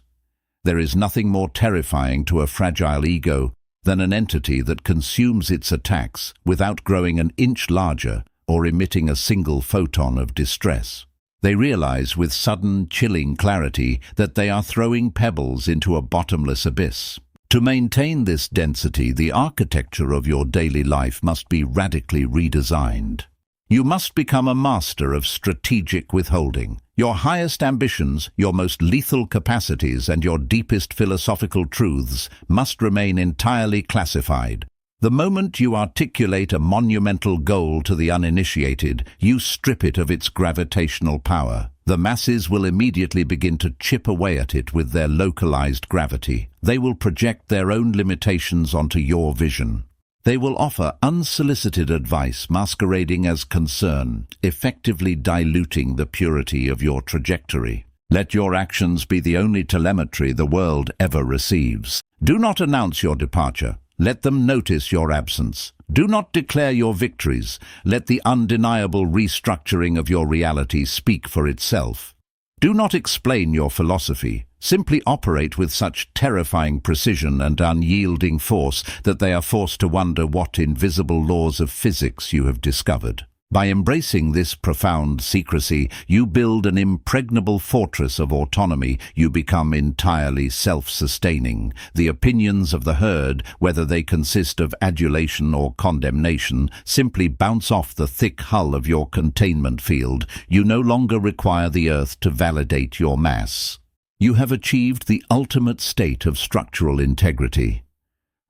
S1: There is nothing more terrifying to a fragile ego than an entity that consumes its attacks without growing an inch larger or emitting a single photon of distress. They realize with sudden, chilling clarity that they are throwing pebbles into a bottomless abyss. To maintain this density, the architecture of your daily life must be radically redesigned. You must become a master of strategic withholding. Your highest ambitions, your most lethal capacities, and your deepest philosophical truths must remain entirely classified. The moment you articulate a monumental goal to the uninitiated, you strip it of its gravitational power. The masses will immediately begin to chip away at it with their localized gravity. They will project their own limitations onto your vision. They will offer unsolicited advice masquerading as concern, effectively diluting the purity of your trajectory. Let your actions be the only telemetry the world ever receives. Do not announce your departure. Let them notice your absence. Do not declare your victories. Let the undeniable restructuring of your reality speak for itself. Do not explain your philosophy. Simply operate with such terrifying precision and unyielding force that they are forced to wonder what invisible laws of physics you have discovered. By embracing this profound secrecy, you build an impregnable fortress of autonomy. You become entirely self-sustaining. The opinions of the herd, whether they consist of adulation or condemnation, simply bounce off the thick hull of your containment field. You no longer require the earth to validate your mass. You have achieved the ultimate state of structural integrity.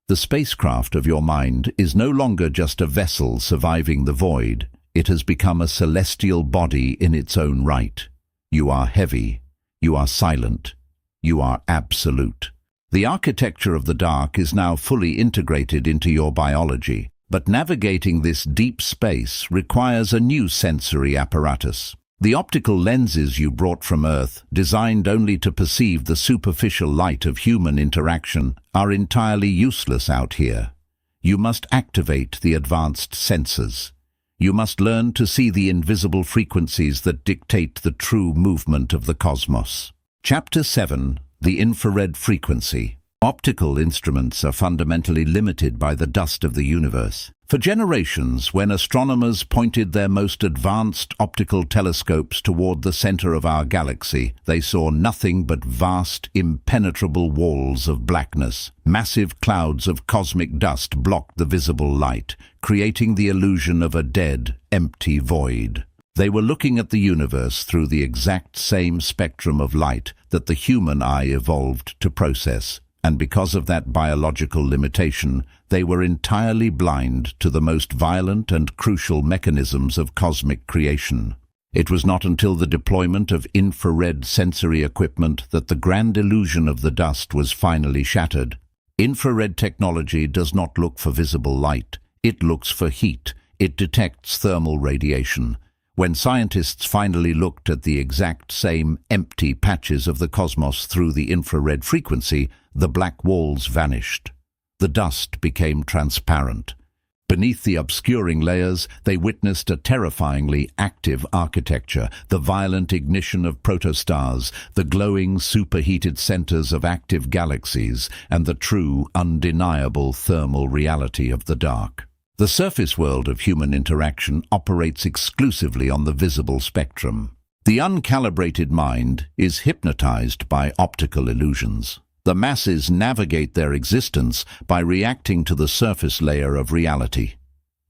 S1: The spacecraft of your mind is no longer just a vessel surviving the void. It has become a celestial body in its own right. You are heavy. You are silent. You are absolute. The architecture of the dark is now fully integrated into your biology, but navigating this deep space requires a new sensory apparatus. The optical lenses you brought from Earth, designed only to perceive the superficial light of human interaction, are entirely useless out here. You must activate the advanced senses. You must learn to see the invisible frequencies that dictate the true movement of the cosmos. Chapter 7. The Infrared Frequency. Optical instruments are fundamentally limited by the dust of the universe. For generations, when astronomers pointed their most advanced optical telescopes toward the center of our galaxy, they saw nothing but vast, impenetrable walls of blackness. Massive clouds of cosmic dust blocked the visible light, creating the illusion of a dead, empty void. They were looking at the universe through the exact same spectrum of light that the human eye evolved to process. And because of that biological limitation, they were entirely blind to the most violent and crucial mechanisms of cosmic creation. It was not until the deployment of infrared sensory equipment that the grand illusion of the dust was finally shattered. Infrared technology does not look for visible light. It looks for heat. It detects thermal radiation. When scientists finally looked at the exact same empty patches of the cosmos through the infrared frequency, the black walls vanished. The dust became transparent. Beneath the obscuring layers, they witnessed a terrifyingly active architecture, the violent ignition of protostars, the glowing superheated centers of active galaxies, and the true, undeniable thermal reality of the dark. The surface world of human interaction operates exclusively on the visible spectrum. The uncalibrated mind is hypnotized by optical illusions. The masses navigate their existence by reacting to the surface layer of reality.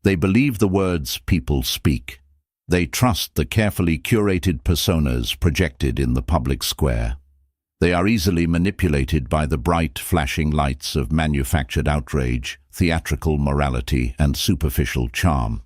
S1: They believe the words people speak. They trust the carefully curated personas projected in the public square. They are easily manipulated by the bright, flashing lights of manufactured outrage, theatrical morality, and superficial charm.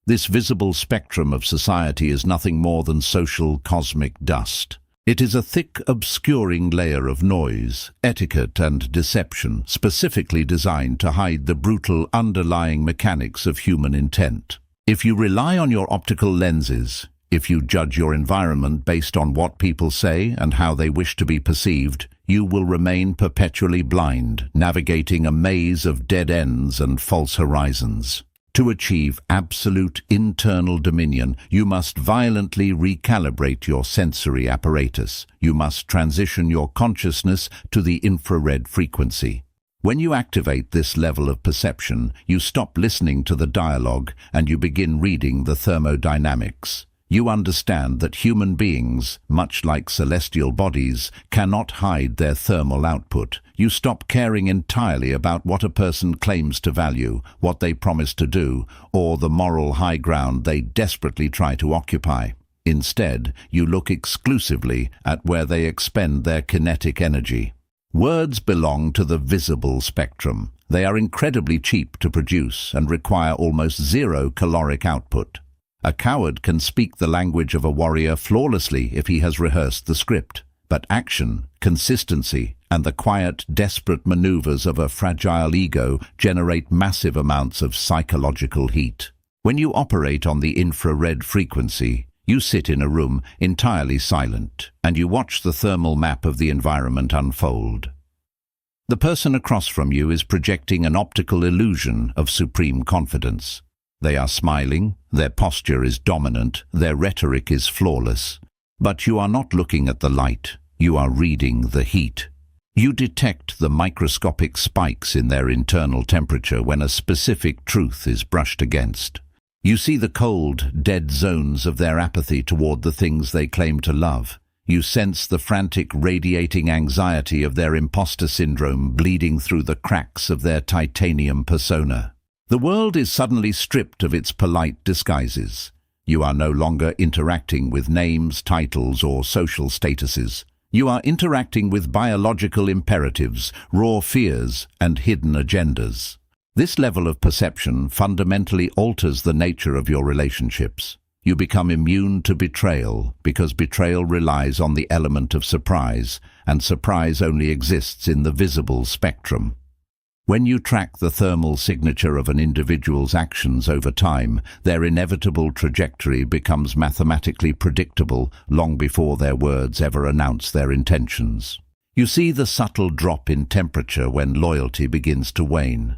S1: This visible spectrum of society is nothing more than social cosmic dust. It is a thick, obscuring layer of noise, etiquette, and deception, specifically designed to hide the brutal underlying mechanics of human intent. If you rely on your optical lenses, if you judge your environment based on what people say and how they wish to be perceived, you will remain perpetually blind, navigating a maze of dead ends and false horizons. To achieve absolute internal dominion, you must violently recalibrate your sensory apparatus. You must transition your consciousness to the infrared frequency. When you activate this level of perception, you stop listening to the dialogue and you begin reading the thermodynamics. You understand that human beings, much like celestial bodies, cannot hide their thermal output. You stop caring entirely about what a person claims to value, what they promise to do, or the moral high ground they desperately try to occupy. Instead, you look exclusively at where they expend their kinetic energy. Words belong to the visible spectrum. They are incredibly cheap to produce and require almost zero caloric output. A coward can speak the language of a warrior flawlessly if he has rehearsed the script, but action, consistency, and the quiet, desperate maneuvers of a fragile ego generate massive amounts of psychological heat. When you operate on the infrared frequency, you sit in a room entirely silent, and you watch the thermal map of the environment unfold. The person across from you is projecting an optical illusion of supreme confidence. They are smiling, their posture is dominant, their rhetoric is flawless. But you are not looking at the light, you are reading the heat. You detect the microscopic spikes in their internal temperature when a specific truth is brushed against. You see the cold, dead zones of their apathy toward the things they claim to love. You sense the frantic, radiating anxiety of their imposter syndrome bleeding through the cracks of their titanium persona. The world is suddenly stripped of its polite disguises. You are no longer interacting with names, titles, or social statuses. You are interacting with biological imperatives, raw fears, and hidden agendas. This level of perception fundamentally alters the nature of your relationships. You become immune to betrayal because betrayal relies on the element of surprise, and surprise only exists in the visible spectrum. When you track the thermal signature of an individual's actions over time, their inevitable trajectory becomes mathematically predictable long before their words ever announce their intentions. You see the subtle drop in temperature when loyalty begins to wane.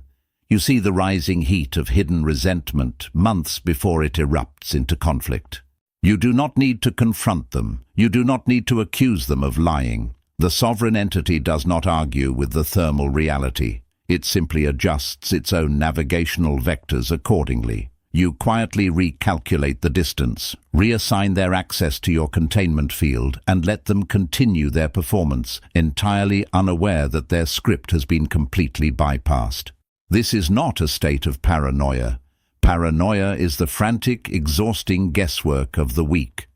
S1: You see the rising heat of hidden resentment months before it erupts into conflict. You do not need to confront them. You do not need to accuse them of lying. The sovereign entity does not argue with the thermal reality. It simply adjusts its own navigational vectors accordingly. You quietly recalculate the distance, reassign their access to your containment field, and let them continue their performance, entirely unaware that their script has been completely bypassed. This is not a state of paranoia. Paranoia is the frantic, exhausting guesswork of the weak.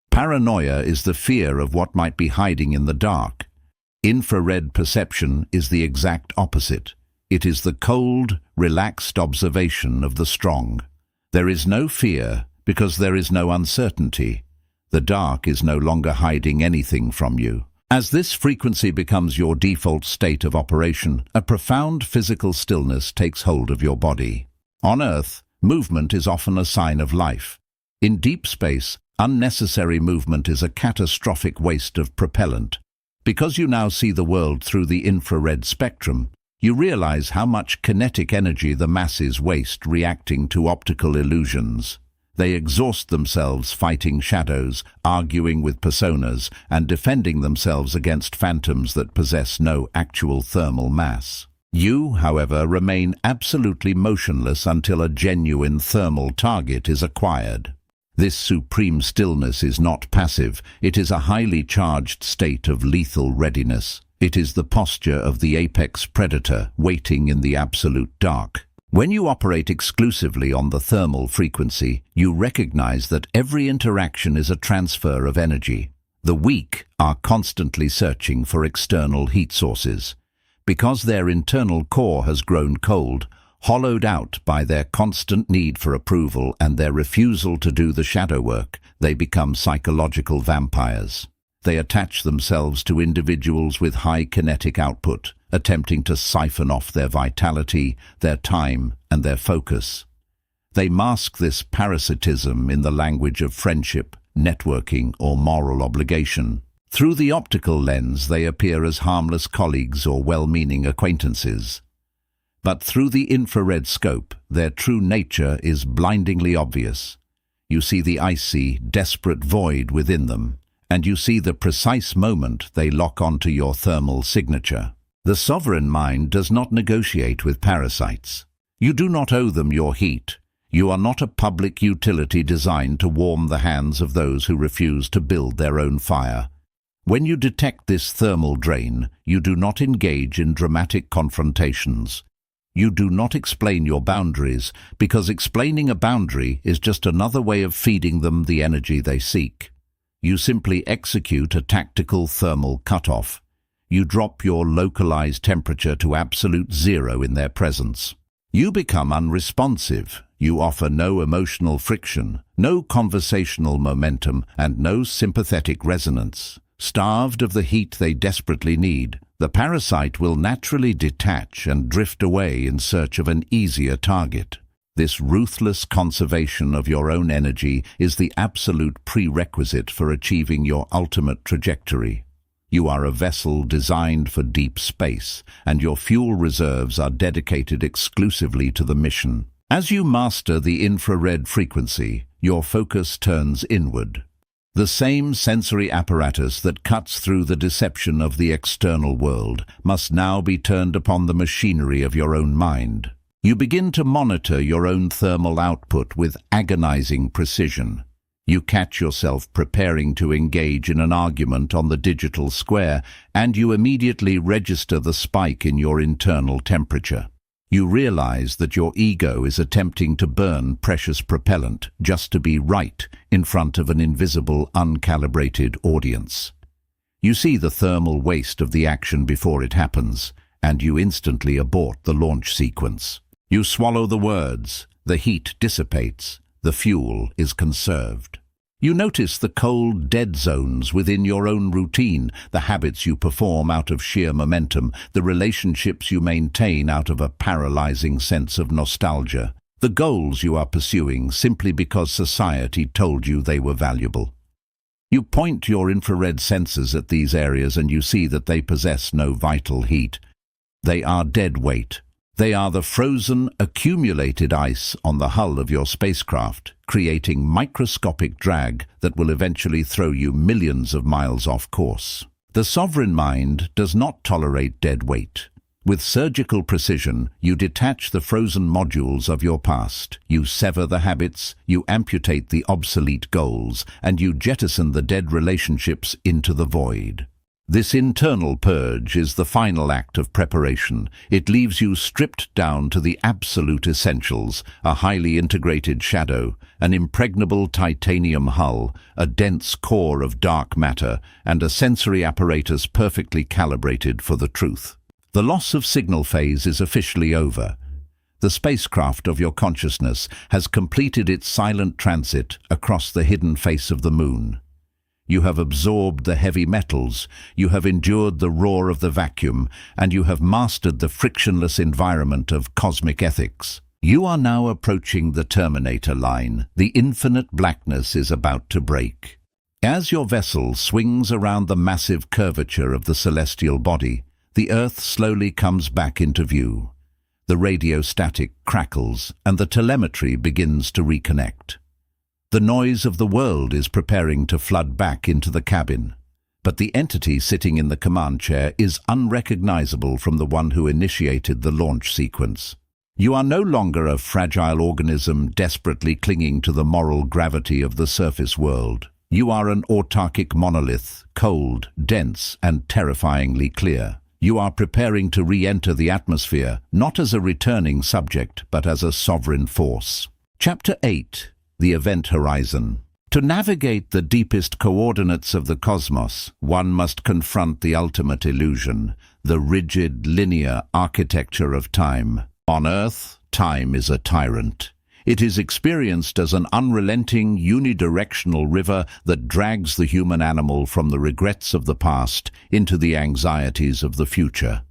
S1: Paranoia is the fear of what might be hiding in the dark. Infrared perception is the exact opposite. It is the cold, relaxed observation of the strong. There is no fear because there is no uncertainty. The dark is no longer hiding anything from you. As this frequency becomes your default state of operation, a profound physical stillness takes hold of your body. On Earth, movement is often a sign of life. In deep space, unnecessary movement is a catastrophic waste of propellant. Because you now see the world through the infrared spectrum, you realize how much kinetic energy the masses waste reacting to optical illusions. They exhaust themselves fighting shadows, arguing with personas, and defending themselves against phantoms that possess no actual thermal mass. You, however, remain absolutely motionless until a genuine thermal target is acquired. This supreme stillness is not passive, it is a highly charged state of lethal readiness. It is the posture of the apex predator waiting in the absolute dark. When you operate exclusively on the thermal frequency, you recognize that every interaction is a transfer of energy. The weak are constantly searching for external heat sources. Because their internal core has grown cold, hollowed out by their constant need for approval and their refusal to do the shadow work, they become psychological vampires. They attach themselves to individuals with high kinetic output, attempting to siphon off their vitality, their time, and their focus. They mask this parasitism in the language of friendship, networking, or moral obligation. Through the optical lens, they appear as harmless colleagues or well-meaning acquaintances. But through the infrared scope, their true nature is blindingly obvious. You see the icy, desperate void within them, and you see the precise moment they lock onto your thermal signature. The sovereign mind does not negotiate with parasites. You do not owe them your heat. You are not a public utility designed to warm the hands of those who refuse to build their own fire. When you detect this thermal drain, you do not engage in dramatic confrontations. You do not explain your boundaries, because explaining a boundary is just another way of feeding them the energy they seek. You simply execute a tactical thermal cutoff. You drop your localized temperature to absolute zero in their presence. You become unresponsive. You offer no emotional friction, no conversational momentum, and no sympathetic resonance. Starved of the heat they desperately need, the parasite will naturally detach and drift away in search of an easier target. This ruthless conservation of your own energy is the absolute prerequisite for achieving your ultimate trajectory. You are a vessel designed for deep space, and your fuel reserves are dedicated exclusively to the mission. As you master the infrared frequency, your focus turns inward. The same sensory apparatus that cuts through the deception of the external world must now be turned upon the machinery of your own mind. You begin to monitor your own thermal output with agonizing precision. You catch yourself preparing to engage in an argument on the digital square, and you immediately register the spike in your internal temperature. You realize that your ego is attempting to burn precious propellant just to be right in front of an invisible, uncalibrated audience. You see the thermal waste of the action before it happens, and you instantly abort the launch sequence. You swallow the words, the heat dissipates, the fuel is conserved. You notice the cold, dead zones within your own routine, the habits you perform out of sheer momentum, the relationships you maintain out of a paralyzing sense of nostalgia, the goals you are pursuing simply because society told you they were valuable. You point your infrared sensors at these areas and you see that they possess no vital heat. They are dead weight. They are the frozen, accumulated ice on the hull of your spacecraft, creating microscopic drag that will eventually throw you millions of miles off course. The sovereign mind does not tolerate dead weight. With surgical precision, you detach the frozen modules of your past. You sever the habits, you amputate the obsolete goals, and you jettison the dead relationships into the void. This internal purge is the final act of preparation. It leaves you stripped down to the absolute essentials: a highly integrated shadow, an impregnable titanium hull, a dense core of dark matter, and a sensory apparatus perfectly calibrated for the truth. The loss of signal phase is officially over. The spacecraft of your consciousness has completed its silent transit across the hidden face of the moon. You have absorbed the heavy metals, you have endured the roar of the vacuum, and you have mastered the frictionless environment of cosmic ethics. You are now approaching the terminator line. The infinite blackness is about to break. As your vessel swings around the massive curvature of the celestial body, the Earth slowly comes back into view. The radio static crackles, and the telemetry begins to reconnect. The noise of the world is preparing to flood back into the cabin, but the entity sitting in the command chair is unrecognizable from the one who initiated the launch sequence. You are no longer a fragile organism desperately clinging to the moral gravity of the surface world. You are an autarkic monolith, cold, dense, and terrifyingly clear. You are preparing to re-enter the atmosphere, not as a returning subject, but as a sovereign force. Chapter 8. The Event Horizon. To navigate the deepest coordinates of the cosmos, one must confront the ultimate illusion, the rigid, linear architecture of time. On Earth, time is a tyrant. It is experienced as an unrelenting, unidirectional river that drags the human animal from the regrets of the past into the anxieties of the future.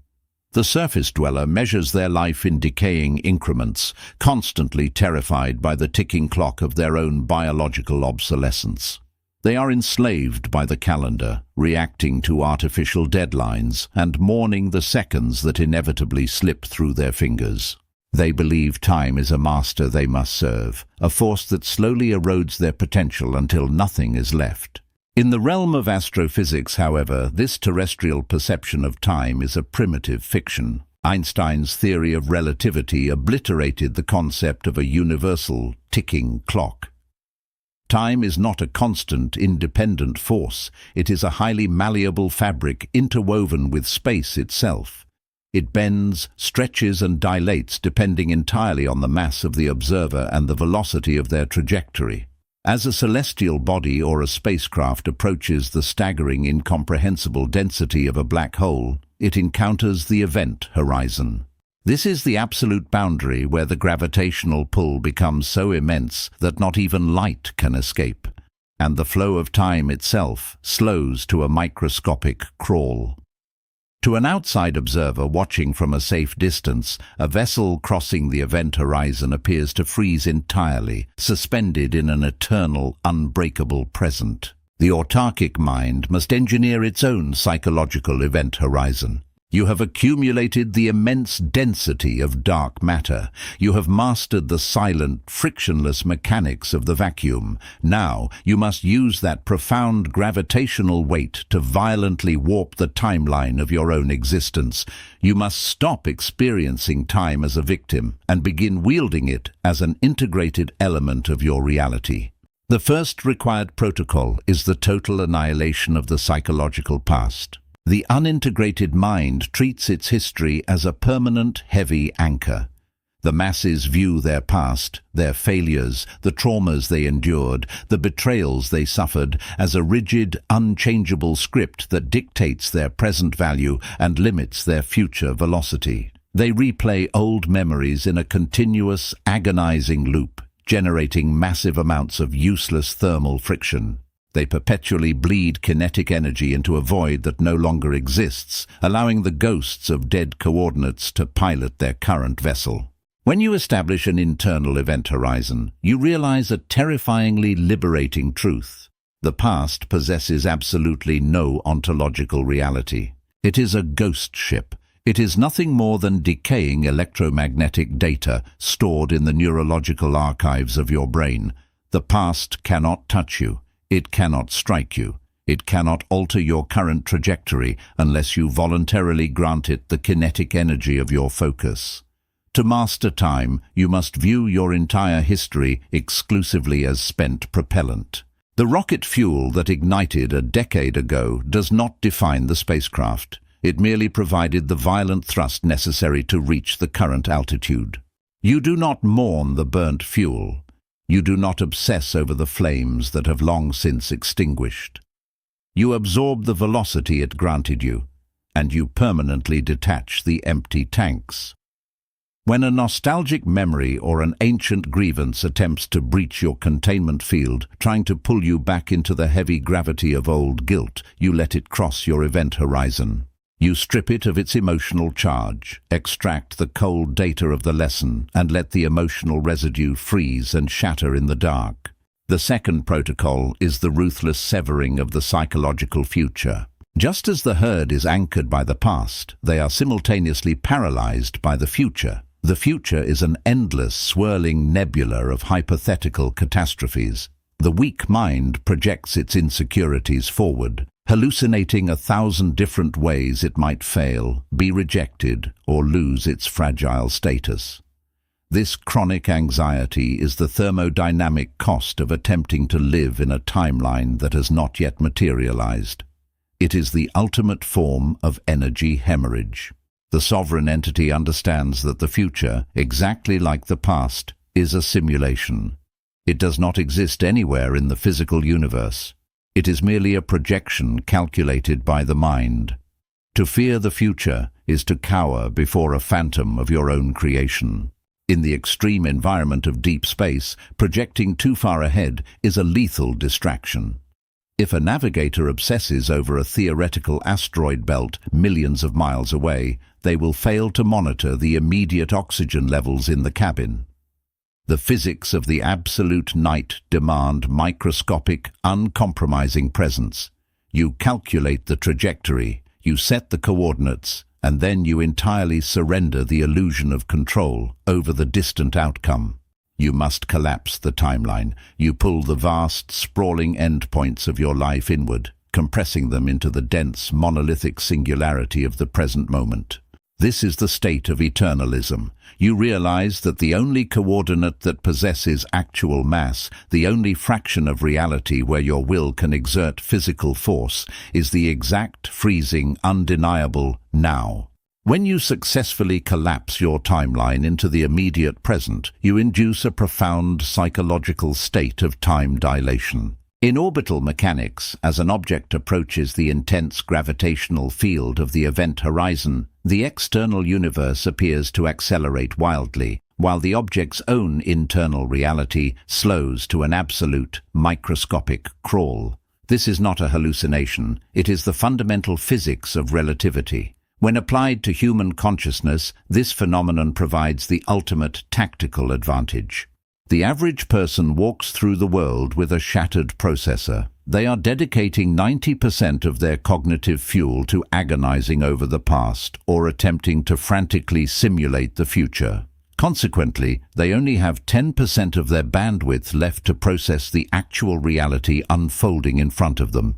S1: The surface dweller measures their life in decaying increments, constantly terrified by the ticking clock of their own biological obsolescence. They are enslaved by the calendar, reacting to artificial deadlines and mourning the seconds that inevitably slip through their fingers. They believe time is a master they must serve, a force that slowly erodes their potential until nothing is left. In the realm of astrophysics, however, this terrestrial perception of time is a primitive fiction. Einstein's theory of relativity obliterated the concept of a universal ticking clock. Time is not a constant, independent force. It is a highly malleable fabric interwoven with space itself. It bends, stretches, and dilates depending entirely on the mass of the observer and the velocity of their trajectory. As a celestial body or a spacecraft approaches the staggering, incomprehensible density of a black hole, it encounters the event horizon. This is the absolute boundary where the gravitational pull becomes so immense that not even light can escape, and the flow of time itself slows to a microscopic crawl. To an outside observer watching from a safe distance, a vessel crossing the event horizon appears to freeze entirely, suspended in an eternal, unbreakable present. The autarkic mind must engineer its own psychological event horizon. You have accumulated the immense density of dark matter. You have mastered the silent, frictionless mechanics of the vacuum. Now you must use that profound gravitational weight to violently warp the timeline of your own existence. You must stop experiencing time as a victim and begin wielding it as an integrated element of your reality. The first required protocol is the total annihilation of the psychological past. The unintegrated mind treats its history as a permanent, heavy anchor. The masses view their past, their failures, the traumas they endured, the betrayals they suffered, as a rigid, unchangeable script that dictates their present value and limits their future velocity. They replay old memories in a continuous, agonizing loop, generating massive amounts of useless thermal friction. They perpetually bleed kinetic energy into a void that no longer exists, allowing the ghosts of dead coordinates to pilot their current vessel. When you establish an internal event horizon, you realize a terrifyingly liberating truth. The past possesses absolutely no ontological reality. It is a ghost ship. It is nothing more than decaying electromagnetic data stored in the neurological archives of your brain. The past cannot touch you. It cannot strike you. It cannot alter your current trajectory unless you voluntarily grant it the kinetic energy of your focus. To master time, you must view your entire history exclusively as spent propellant. The rocket fuel that ignited a decade ago does not define the spacecraft. It merely provided the violent thrust necessary to reach the current altitude. You do not mourn the burnt fuel. You do not obsess over the flames that have long since extinguished. You absorb the velocity it granted you, and you permanently detach the empty tanks. When a nostalgic memory or an ancient grievance attempts to breach your containment field, trying to pull you back into the heavy gravity of old guilt, you let it cross your event horizon. You strip it of its emotional charge, extract the cold data of the lesson, and let the emotional residue freeze and shatter in the dark. The second protocol is the ruthless severing of the psychological future. Just as the herd is anchored by the past, they are simultaneously paralyzed by the future. The future is an endless, swirling nebula of hypothetical catastrophes. The weak mind projects its insecurities forward, hallucinating 1,000 different ways it might fail, be rejected, or lose its fragile status. This chronic anxiety is the thermodynamic cost of attempting to live in a timeline that has not yet materialized. It is the ultimate form of energy hemorrhage. The sovereign entity understands that the future, exactly like the past, is a simulation. It does not exist anywhere in the physical universe. It is merely a projection calculated by the mind. To fear the future is to cower before a phantom of your own creation. In the extreme environment of deep space, projecting too far ahead is a lethal distraction. If a navigator obsesses over a theoretical asteroid belt millions of miles away, they will fail to monitor the immediate oxygen levels in the cabin. The physics of the absolute night demand microscopic, uncompromising presence. You calculate the trajectory, you set the coordinates, and then you entirely surrender the illusion of control over the distant outcome. You must collapse the timeline. You pull the vast, sprawling endpoints of your life inward, compressing them into the dense, monolithic singularity of the present moment. This is the state of eternalism. You realize that the only coordinate that possesses actual mass, the only fraction of reality where your will can exert physical force, is the exact, freezing, undeniable now. When you successfully collapse your timeline into the immediate present, you induce a profound psychological state of time dilation. In orbital mechanics, as an object approaches the intense gravitational field of the event horizon, the external universe appears to accelerate wildly, while the object's own internal reality slows to an absolute, microscopic crawl. This is not a hallucination, it is the fundamental physics of relativity. When applied to human consciousness, this phenomenon provides the ultimate tactical advantage. The average person walks through the world with a shattered processor. They are dedicating 90% of their cognitive fuel to agonizing over the past or attempting to frantically simulate the future. Consequently, they only have 10% of their bandwidth left to process the actual reality unfolding in front of them.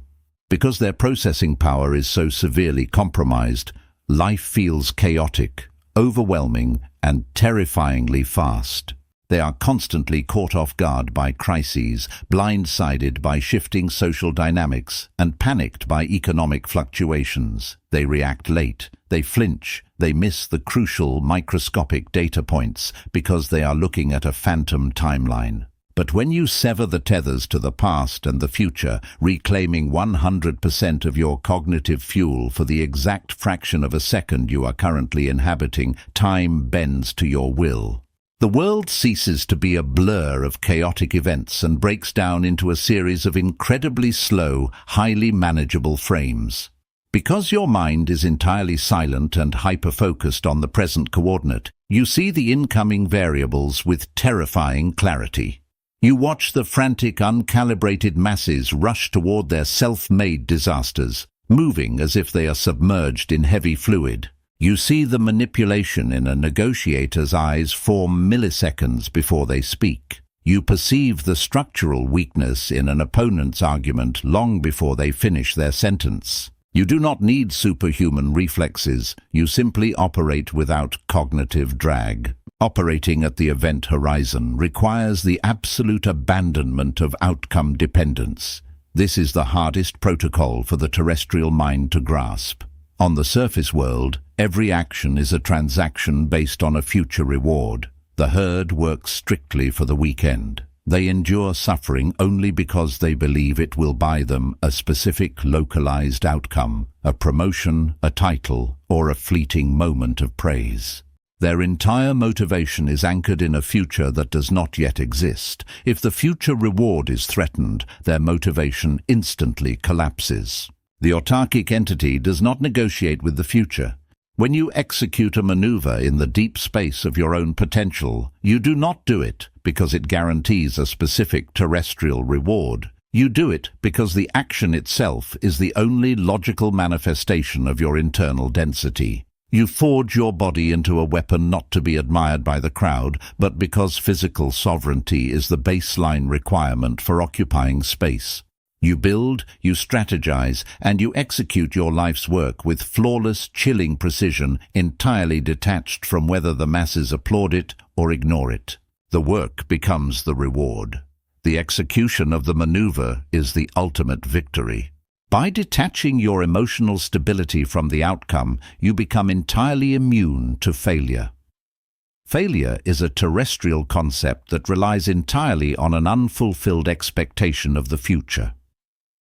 S1: Because their processing power is so severely compromised, life feels chaotic, overwhelming, and terrifyingly fast. They are constantly caught off guard by crises, blindsided by shifting social dynamics, and panicked by economic fluctuations. They react late, they flinch, they miss the crucial microscopic data points because they are looking at a phantom timeline. But when you sever the tethers to the past and the future, reclaiming 100% of your cognitive fuel for the exact fraction of a second you are currently inhabiting, time bends to your will. The world ceases to be a blur of chaotic events and breaks down into a series of incredibly slow, highly manageable frames. Because your mind is entirely silent and hyper-focused on the present coordinate, you see the incoming variables with terrifying clarity. You watch the frantic, uncalibrated masses rush toward their self-made disasters, moving as if they are submerged in heavy fluid. You see the manipulation in a negotiator's eyes form milliseconds before they speak. You perceive the structural weakness in an opponent's argument long before they finish their sentence. You do not need superhuman reflexes, you simply operate without cognitive drag. Operating at the event horizon requires the absolute abandonment of outcome dependence. This is the hardest protocol for the terrestrial mind to grasp. On the surface world, every action is a transaction based on a future reward. The herd works strictly for the weekend. They endure suffering only because they believe it will buy them a specific localized outcome, a promotion, a title, or a fleeting moment of praise. Their entire motivation is anchored in a future that does not yet exist. If the future reward is threatened, their motivation instantly collapses. The autarkic entity does not negotiate with the future. When you execute a maneuver in the deep space of your own potential, you do not do it because it guarantees a specific terrestrial reward. You do it because the action itself is the only logical manifestation of your internal density. You forge your body into a weapon not to be admired by the crowd, but because physical sovereignty is the baseline requirement for occupying space. You build, you strategize, and you execute your life's work with flawless, chilling precision, entirely detached from whether the masses applaud it or ignore it. The work becomes the reward. The execution of the maneuver is the ultimate victory. By detaching your emotional stability from the outcome, you become entirely immune to failure. Failure is a terrestrial concept that relies entirely on an unfulfilled expectation of the future.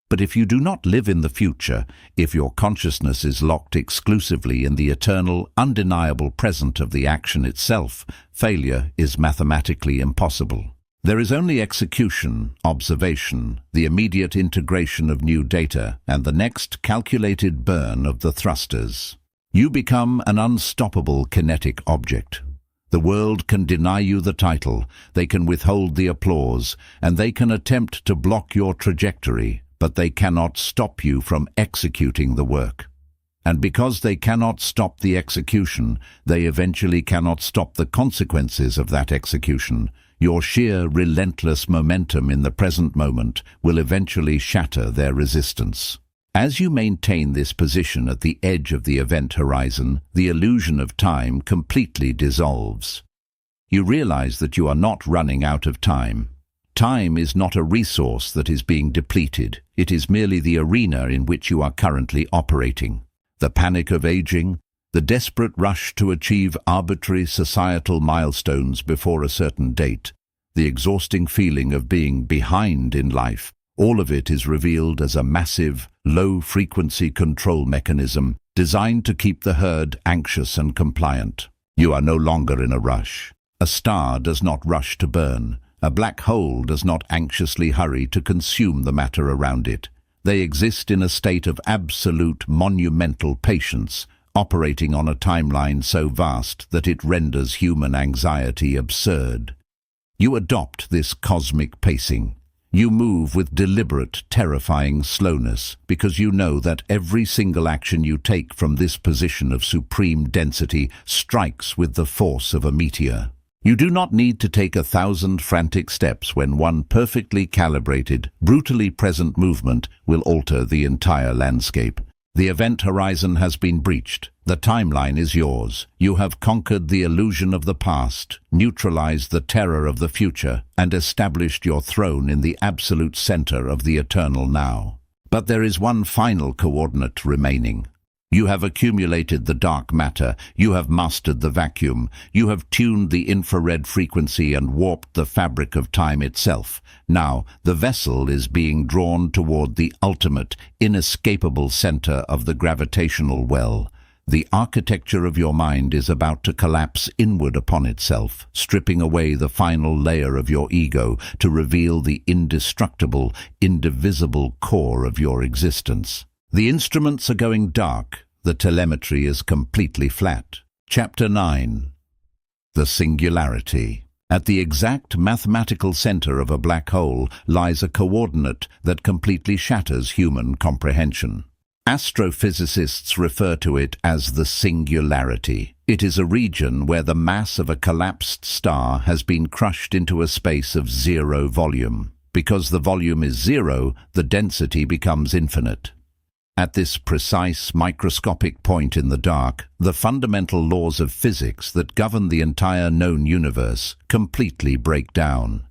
S1: But if you do not live in the future, if your consciousness is locked exclusively in the eternal, undeniable present of the action itself, failure is mathematically impossible. There is only execution, observation, the immediate integration of new data, and the next calculated burn of the thrusters. You become an unstoppable kinetic object. The world can deny you the title, they can withhold the applause, and they can attempt to block your trajectory, but they cannot stop you from executing the work. And because they cannot stop the execution, they eventually cannot stop the consequences of that execution. Your sheer, relentless momentum in the present moment will eventually shatter their resistance. As you maintain this position at the edge of the event horizon, the illusion of time completely dissolves. You realize that you are not running out of time. Time is not a resource that is being depleted. It is merely the arena in which you are currently operating. The panic of aging, the desperate rush to achieve arbitrary societal milestones before a certain date, the exhausting feeling of being behind in life, all of it is revealed as a massive, low-frequency control mechanism designed to keep the herd anxious and compliant. You are no longer in a rush. A star does not rush to burn. A black hole does not anxiously hurry to consume the matter around it. They exist in a state of absolute monumental patience, operating on a timeline so vast that it renders human anxiety absurd. You adopt this cosmic pacing. You move with deliberate, terrifying slowness because you know that every single action you take from this position of supreme density strikes with the force of a meteor. You do not need to take 1,000 frantic steps when one perfectly calibrated, brutally present movement will alter the entire landscape. The event horizon has been breached. The timeline is yours. You have conquered the illusion of the past, neutralized the terror of the future, and established your throne in the absolute center of the eternal now. But there is one final coordinate remaining. You have accumulated the dark matter, you have mastered the vacuum, you have tuned the infrared frequency and warped the fabric of time itself. Now, the vessel is being drawn toward the ultimate, inescapable center of the gravitational well. The architecture of your mind is about to collapse inward upon itself, stripping away the final layer of your ego to reveal the indestructible, indivisible core of your existence. The instruments are going dark. The telemetry is completely flat. Chapter 9. The Singularity. At the exact mathematical center of a black hole lies a coordinate that completely shatters human comprehension. Astrophysicists refer to it as the singularity. It is a region where the mass of a collapsed star has been crushed into a space of zero volume. Because the volume is zero, the density becomes infinite. At this precise, microscopic point in the dark, the fundamental laws of physics that govern the entire known universe completely break down.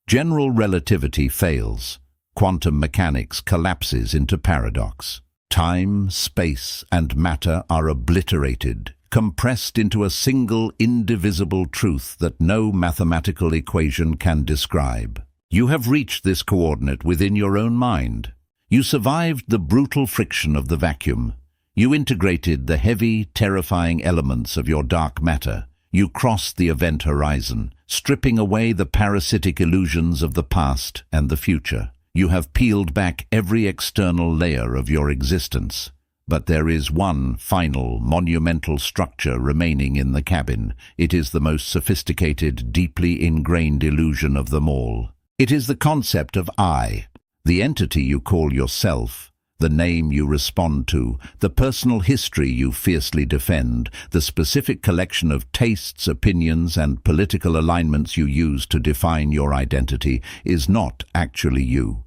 S1: General relativity fails. Quantum mechanics collapses into paradox. Time, space, and matter are obliterated, compressed into a single indivisible truth that no mathematical equation can describe. You have reached this coordinate within your own mind. You survived the brutal friction of the vacuum. You integrated the heavy, terrifying elements of your dark matter. You cross the event horizon, stripping away the parasitic illusions of the past and the future. You have peeled back every external layer of your existence. But there is one final, monumental structure remaining in the cabin. It is the most sophisticated, deeply ingrained illusion of them all. It is the concept of I, the entity you call yourself, the name you respond to, the personal history you fiercely defend, the specific collection of tastes, opinions, and political alignments you use to define your identity is not actually you.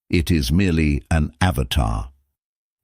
S1: It is merely an avatar.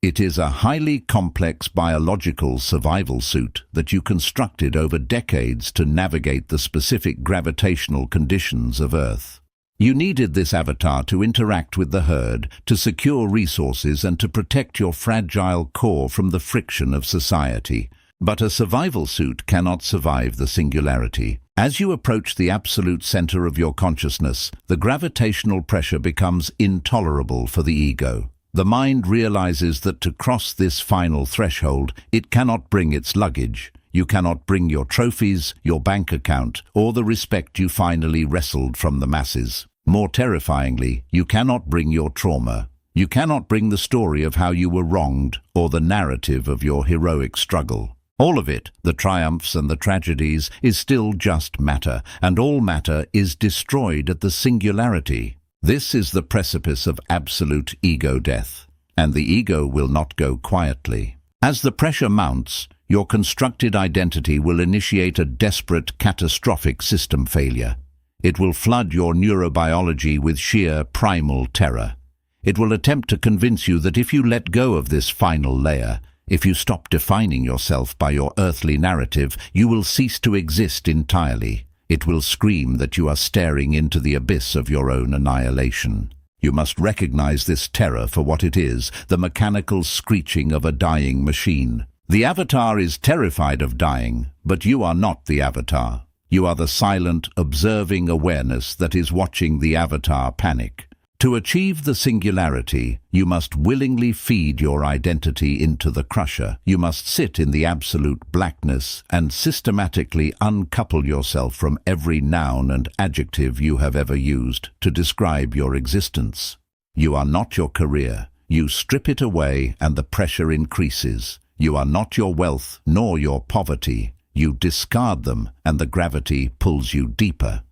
S1: It is a highly complex biological survival suit that you constructed over decades to navigate the specific gravitational conditions of Earth. You needed this avatar to interact with the herd, to secure resources, and to protect your fragile core from the friction of society. But a survival suit cannot survive the singularity. As you approach the absolute center of your consciousness, the gravitational pressure becomes intolerable for the ego. The mind realizes that to cross this final threshold, it cannot bring its luggage. You cannot bring your trophies, your bank account, or the respect you finally wrestled from the masses. More terrifyingly, you cannot bring your trauma. You cannot bring the story of how you were wronged or the narrative of your heroic struggle. All of it, the triumphs and the tragedies, is still just matter, and all matter is destroyed at the singularity. This is the precipice of absolute ego death, and the ego will not go quietly. As the pressure mounts, your constructed identity will initiate a desperate, catastrophic system failure. It will flood your neurobiology with sheer primal terror. It will attempt to convince you that if you let go of this final layer, if you stop defining yourself by your earthly narrative, you will cease to exist entirely. It will scream that you are staring into the abyss of your own annihilation. You must recognize this terror for what it is, the mechanical screeching of a dying machine. The avatar is terrified of dying, but you are not the avatar. You are the silent, observing awareness that is watching the avatar panic. To achieve the singularity, you must willingly feed your identity into the crusher. You must sit in the absolute blackness and systematically uncouple yourself from every noun and adjective you have ever used to describe your existence. You are not your career. You strip it away and the pressure increases. You are not your wealth nor your poverty. You discard them and the gravity pulls you deeper.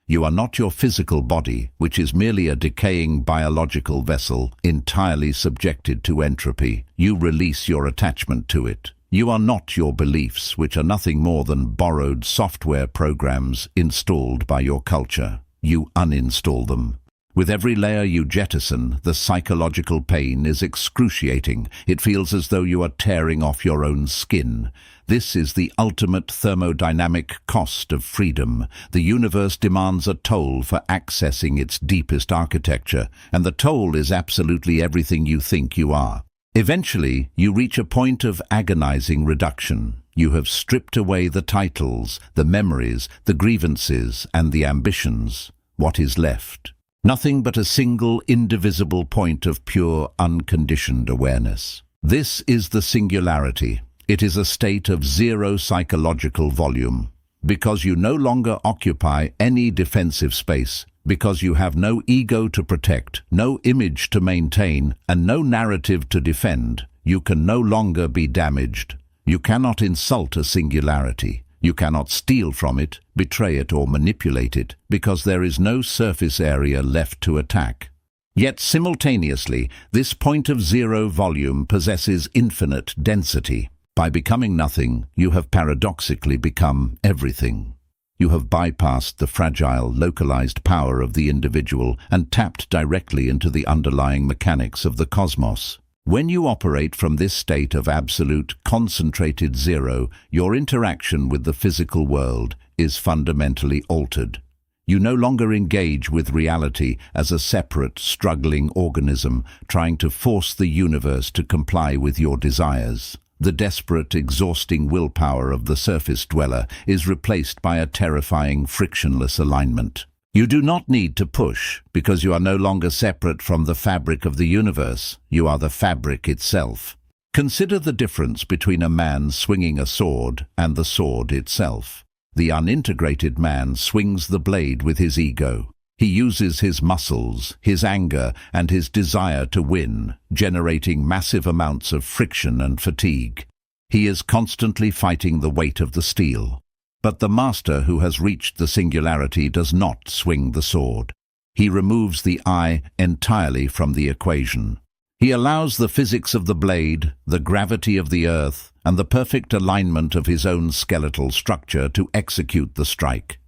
S1: You are not your physical body, which is merely a decaying biological vessel entirely subjected to entropy. You release your attachment to it. You are not your beliefs, which are nothing more than borrowed software programs installed by your culture. You uninstall them. With every layer you jettison, the psychological pain is excruciating. It feels as though you are tearing off your own skin. This is the ultimate thermodynamic cost of freedom. The universe demands a toll for accessing its deepest architecture, and the toll is absolutely everything you think you are. Eventually, you reach a point of agonizing reduction. You have stripped away the titles, the memories, the grievances, and the ambitions. What is left? Nothing but a single, indivisible point of pure, unconditioned awareness. This is the singularity. It is a state of zero psychological volume. Because you no longer occupy any defensive space, because you have no ego to protect, no image to maintain, and no narrative to defend, you can no longer be damaged. You cannot insult a singularity. You cannot steal from it, betray it, or manipulate it, because there is no surface area left to attack. Yet simultaneously, this point of zero volume possesses infinite density. By becoming nothing, you have paradoxically become everything. You have bypassed the fragile, localized power of the individual and tapped directly into the underlying mechanics of the cosmos. When you operate from this state of absolute, concentrated zero, your interaction with the physical world is fundamentally altered. You no longer engage with reality as a separate, struggling organism trying to force the universe to comply with your desires. The desperate, exhausting willpower of the surface dweller is replaced by a terrifying, frictionless alignment. You do not need to push, because you are no longer separate from the fabric of the universe. You are the fabric itself. Consider the difference between a man swinging a sword and the sword itself. The unintegrated man swings the blade with his ego. He uses his muscles, his anger, and his desire to win, generating massive amounts of friction and fatigue. He is constantly fighting the weight of the steel. But the master who has reached the singularity does not swing the sword. He removes the I entirely from the equation. He allows the physics of the blade, the gravity of the earth, and the perfect alignment of his own skeletal structure to execute the strike.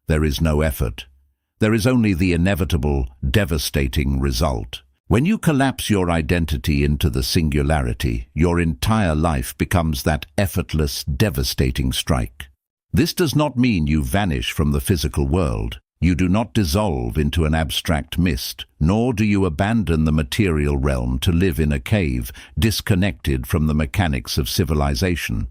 S1: There is no effort. There is only the inevitable, devastating result. When you collapse your identity into the singularity, your entire life becomes that effortless, devastating strike. This does not mean you vanish from the physical world. You do not dissolve into an abstract mist, nor do you abandon the material realm to live in a cave, disconnected from the mechanics of civilization.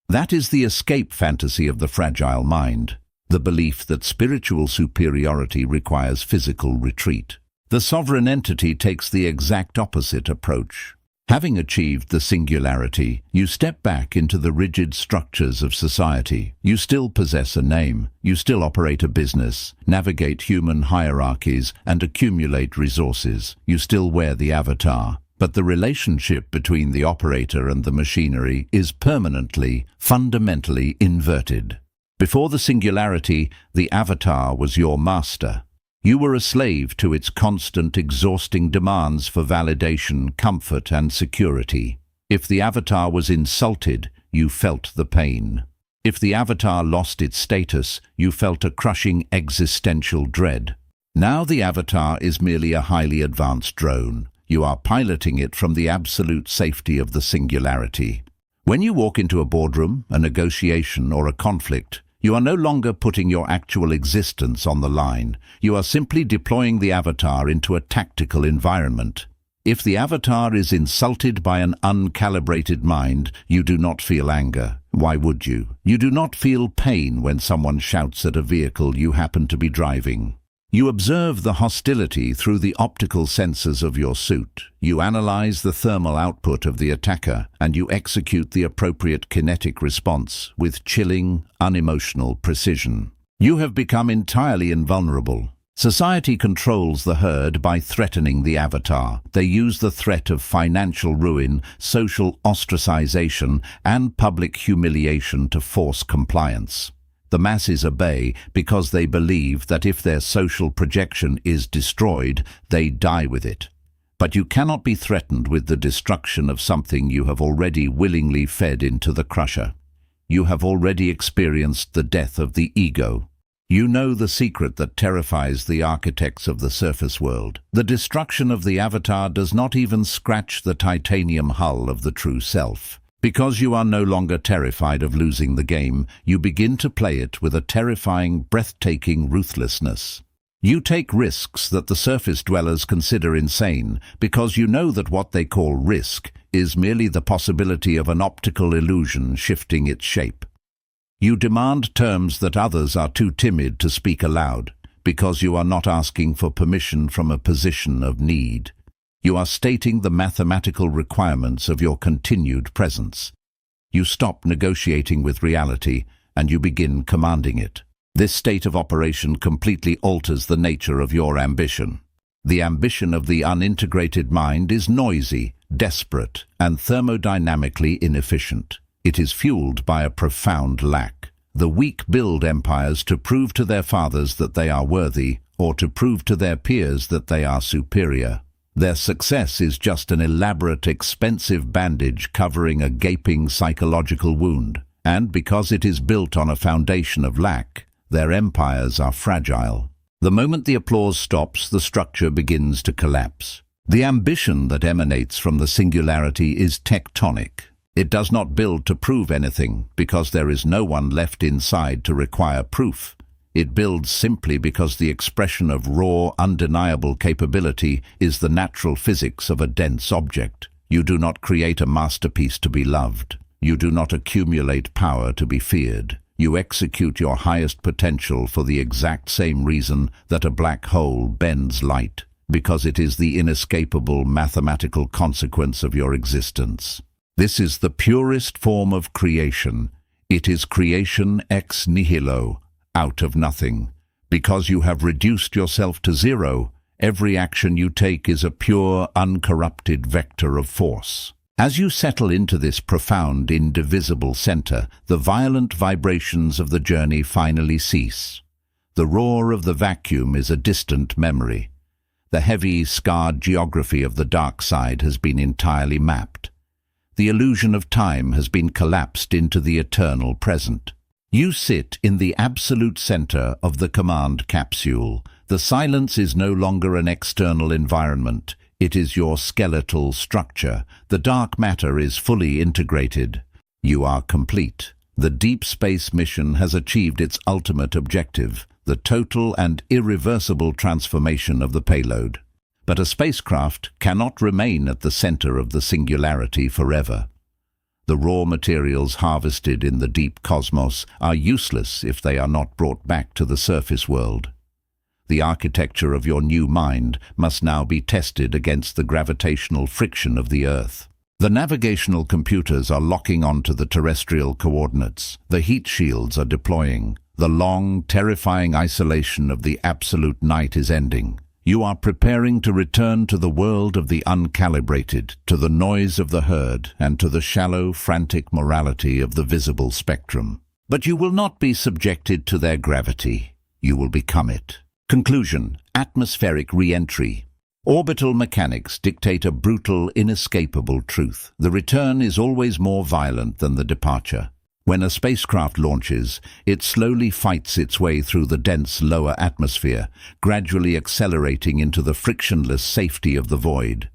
S1: That is the escape fantasy of the fragile mind, the belief that spiritual superiority requires physical retreat. The sovereign entity takes the exact opposite approach. Having achieved the singularity, you step back into the rigid structures of society. You still possess a name, you still operate a business, navigate human hierarchies, and accumulate resources. You still wear the avatar. But the relationship between the operator and the machinery is permanently, fundamentally inverted. Before the singularity, the avatar was your master. You were a slave to its constant, exhausting demands for validation, comfort, and security. If the avatar was insulted, you felt the pain. If the avatar lost its status, you felt a crushing existential dread. Now the avatar is merely a highly advanced drone. You are piloting it from the absolute safety of the singularity. When you walk into a boardroom, a negotiation, or a conflict, you are no longer putting your actual existence on the line. You are simply deploying the avatar into a tactical environment. If the avatar is insulted by an uncalibrated mind, you do not feel anger. Why would you? You do not feel pain when someone shouts at a vehicle you happen to be driving. You observe the hostility through the optical sensors of your suit. You analyze the thermal output of the attacker, and you execute the appropriate kinetic response with chilling, unemotional precision. You have become entirely invulnerable. Society controls the herd by threatening the avatar. They use the threat of financial ruin, social ostracization, and public humiliation to force compliance. The masses obey because they believe that if their social projection is destroyed, they die with it. But you cannot be threatened with the destruction of something you have already willingly fed into the crusher. You have already experienced the death of the ego. You know the secret that terrifies the architects of the surface world. The destruction of the avatar does not even scratch the titanium hull of the true self. Because you are no longer terrified of losing the game, you begin to play it with a terrifying, breathtaking ruthlessness. You take risks that the surface dwellers consider insane, because you know that what they call risk is merely the possibility of an optical illusion shifting its shape. You demand terms that others are too timid to speak aloud, because you are not asking for permission from a position of need. You are stating the mathematical requirements of your continued presence. You stop negotiating with reality, and you begin commanding it. This state of operation completely alters the nature of your ambition. The ambition of the unintegrated mind is noisy, desperate, and thermodynamically inefficient. It is fueled by a profound lack. The weak build empires to prove to their fathers that they are worthy, or to prove to their peers that they are superior. Their success is just an elaborate, expensive bandage covering a gaping psychological wound. And because it is built on a foundation of lack, their empires are fragile. The moment the applause stops, the structure begins to collapse. The ambition that emanates from the singularity is tectonic. It does not build to prove anything, because there is no one left inside to require proof. It builds simply because the expression of raw, undeniable capability is the natural physics of a dense object. You do not create a masterpiece to be loved. You do not accumulate power to be feared. You execute your highest potential for the exact same reason that a black hole bends light, because it is the inescapable mathematical consequence of your existence. This is the purest form of creation. It is creation ex nihilo, out of nothing. Because you have reduced yourself to zero, every action you take is a pure, uncorrupted vector of force. As you settle into this profound, indivisible center, the violent vibrations of the journey finally cease. The roar of the vacuum is a distant memory. The heavy, scarred geography of the dark side has been entirely mapped. The illusion of time has been collapsed into the eternal present. You sit in the absolute center of the command capsule. The silence is no longer an external environment. It is your skeletal structure. The dark matter is fully integrated. You are complete. The deep space mission has achieved its ultimate objective, the total and irreversible transformation of the payload. But a spacecraft cannot remain at the center of the singularity forever. The raw materials harvested in the deep cosmos are useless if they are not brought back to the surface world. The architecture of your new mind must now be tested against the gravitational friction of the Earth. The navigational computers are locking onto the terrestrial coordinates. The heat shields are deploying. The long, terrifying isolation of the absolute night is ending. You are preparing to return to the world of the uncalibrated, to the noise of the herd, and to the shallow, frantic morality of the visible spectrum. But you will not be subjected to their gravity. You will become it. Conclusion: atmospheric re-entry. Orbital mechanics dictate a brutal, inescapable truth. The return is always more violent than the departure. When a spacecraft launches, it slowly fights its way through the dense lower atmosphere, gradually accelerating into the frictionless safety of the void.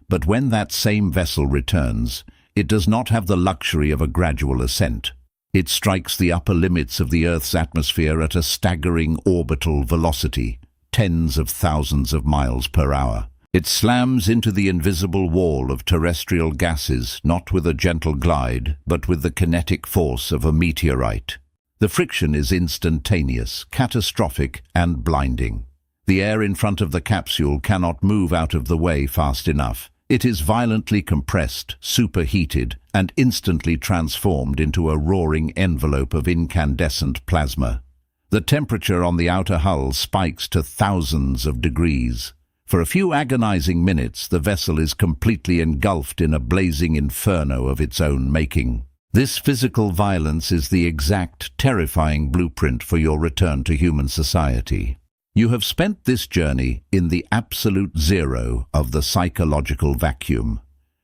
S1: But when that same vessel returns, it does not have the luxury of a gradual ascent. It strikes the upper limits of the Earth's atmosphere at a staggering orbital velocity, tens of thousands of miles per hour. It slams into the invisible wall of terrestrial gases, not with a gentle glide, but with the kinetic force of a meteorite. The friction is instantaneous, catastrophic, and blinding. The air in front of the capsule cannot move out of the way fast enough. It is violently compressed, superheated, and instantly transformed into a roaring envelope of incandescent plasma. The temperature on the outer hull spikes to thousands of degrees. For a few agonizing minutes, the vessel is completely engulfed in a blazing inferno of its own making. This physical violence is the exact, terrifying blueprint for your return to human society. You have spent this journey in the absolute zero of the psychological vacuum.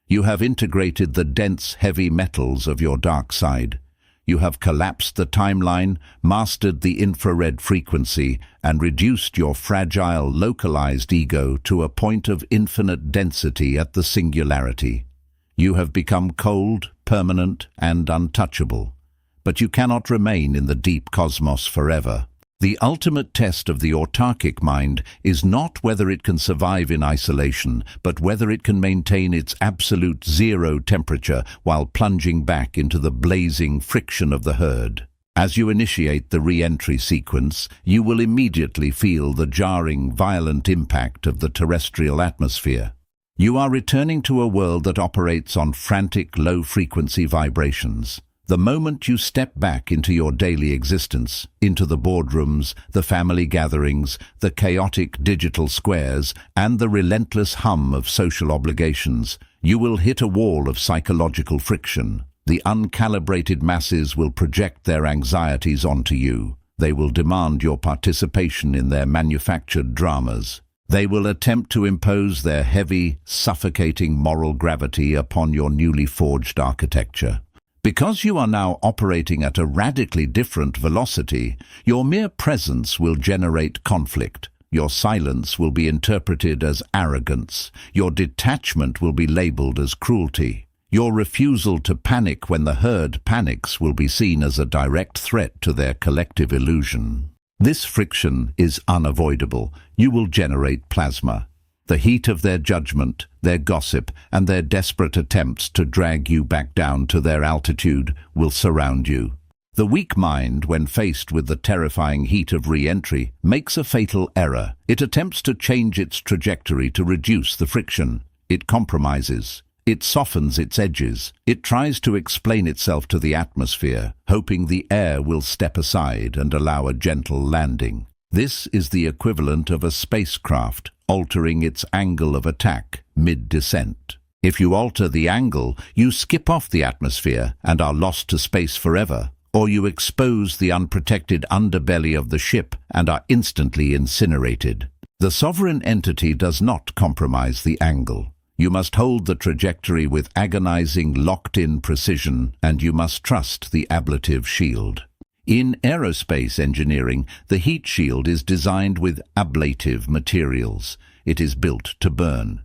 S1: You have integrated the dense, heavy metals of your dark side. You have collapsed the timeline, mastered the infrared frequency, and reduced your fragile, localized ego to a point of infinite density at the singularity. You have become cold, permanent, and untouchable. But you cannot remain in the deep cosmos forever. The ultimate test of the autarkic mind is not whether it can survive in isolation, but whether it can maintain its absolute zero temperature while plunging back into the blazing friction of the herd. As you initiate the re-entry sequence, you will immediately feel the jarring, violent impact of the terrestrial atmosphere. You are returning to a world that operates on frantic, low-frequency vibrations. The moment you step back into your daily existence, into the boardrooms, the family gatherings, the chaotic digital squares, and the relentless hum of social obligations, you will hit a wall of psychological friction. The uncalibrated masses will project their anxieties onto you. They will demand your participation in their manufactured dramas. They will attempt to impose their heavy, suffocating moral gravity upon your newly forged architecture. Because you are now operating at a radically different velocity, your mere presence will generate conflict. Your silence will be interpreted as arrogance. Your detachment will be labeled as cruelty. Your refusal to panic when the herd panics will be seen as a direct threat to their collective illusion. This friction is unavoidable. You will generate plasma. The heat of their judgment, their gossip, and their desperate attempts to drag you back down to their altitude will surround you. The weak mind, when faced with the terrifying heat of re-entry, makes a fatal error. It attempts to change its trajectory to reduce the friction. It compromises. It softens its edges. It tries to explain itself to the atmosphere, hoping the air will step aside and allow a gentle landing. This is the equivalent of a spacecraft altering its angle of attack mid-descent. If you alter the angle, you skip off the atmosphere and are lost to space forever, or you expose the unprotected underbelly of the ship and are instantly incinerated. The sovereign entity does not compromise the angle. You must hold the trajectory with agonizing, locked-in precision, and you must trust the ablative shield. In aerospace engineering, the heat shield is designed with ablative materials. It is built to burn.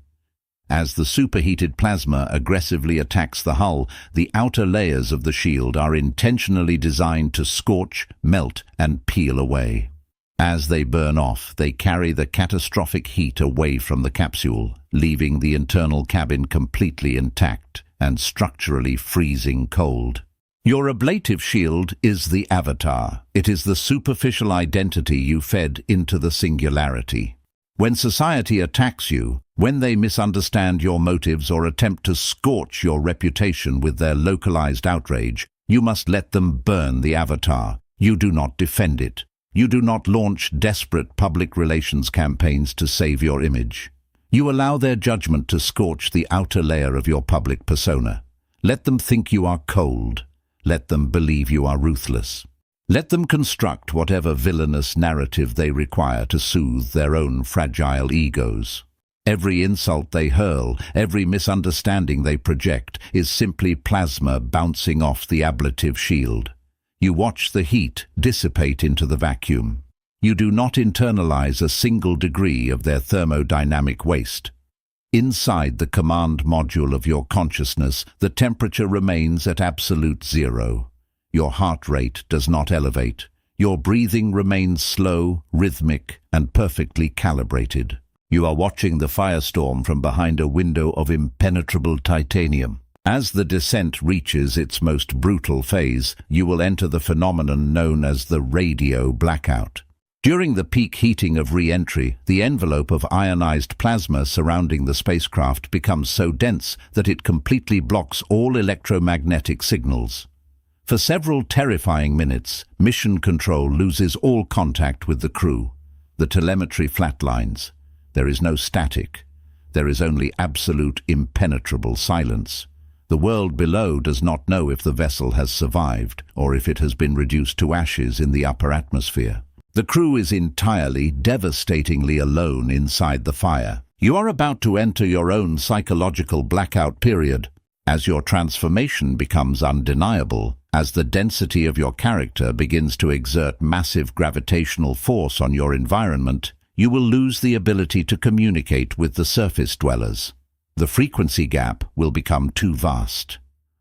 S1: As the superheated plasma aggressively attacks the hull, the outer layers of the shield are intentionally designed to scorch, melt, and peel away. As they burn off, they carry the catastrophic heat away from the capsule, leaving the internal cabin completely intact and structurally freezing cold. Your ablative shield is the avatar. It is the superficial identity you fed into the singularity. When society attacks you, when they misunderstand your motives or attempt to scorch your reputation with their localized outrage, you must let them burn the avatar. You do not defend it. You do not launch desperate public relations campaigns to save your image. You allow their judgment to scorch the outer layer of your public persona. Let them think you are cold. Let them believe you are ruthless. Let them construct whatever villainous narrative they require to soothe their own fragile egos. Every insult they hurl, every misunderstanding they project, is simply plasma bouncing off the ablative shield. You watch the heat dissipate into the vacuum. You do not internalize a single degree of their thermodynamic waste. Inside the command module of your consciousness, the temperature remains at absolute zero. Your heart rate does not elevate. Your breathing remains slow, rhythmic, and perfectly calibrated. You are watching the firestorm from behind a window of impenetrable titanium. As the descent reaches its most brutal phase, you will enter the phenomenon known as the radio blackout. During the peak heating of re-entry, the envelope of ionized plasma surrounding the spacecraft becomes so dense that it completely blocks all electromagnetic signals. For several terrifying minutes, mission control loses all contact with the crew. The telemetry flatlines. There is no static. There is only absolute impenetrable silence. The world below does not know if the vessel has survived or if it has been reduced to ashes in the upper atmosphere. The crew is entirely, devastatingly alone inside the fire. You are about to enter your own psychological blackout period. As your transformation becomes undeniable, as the density of your character begins to exert massive gravitational force on your environment, you will lose the ability to communicate with the surface dwellers. The frequency gap will become too vast.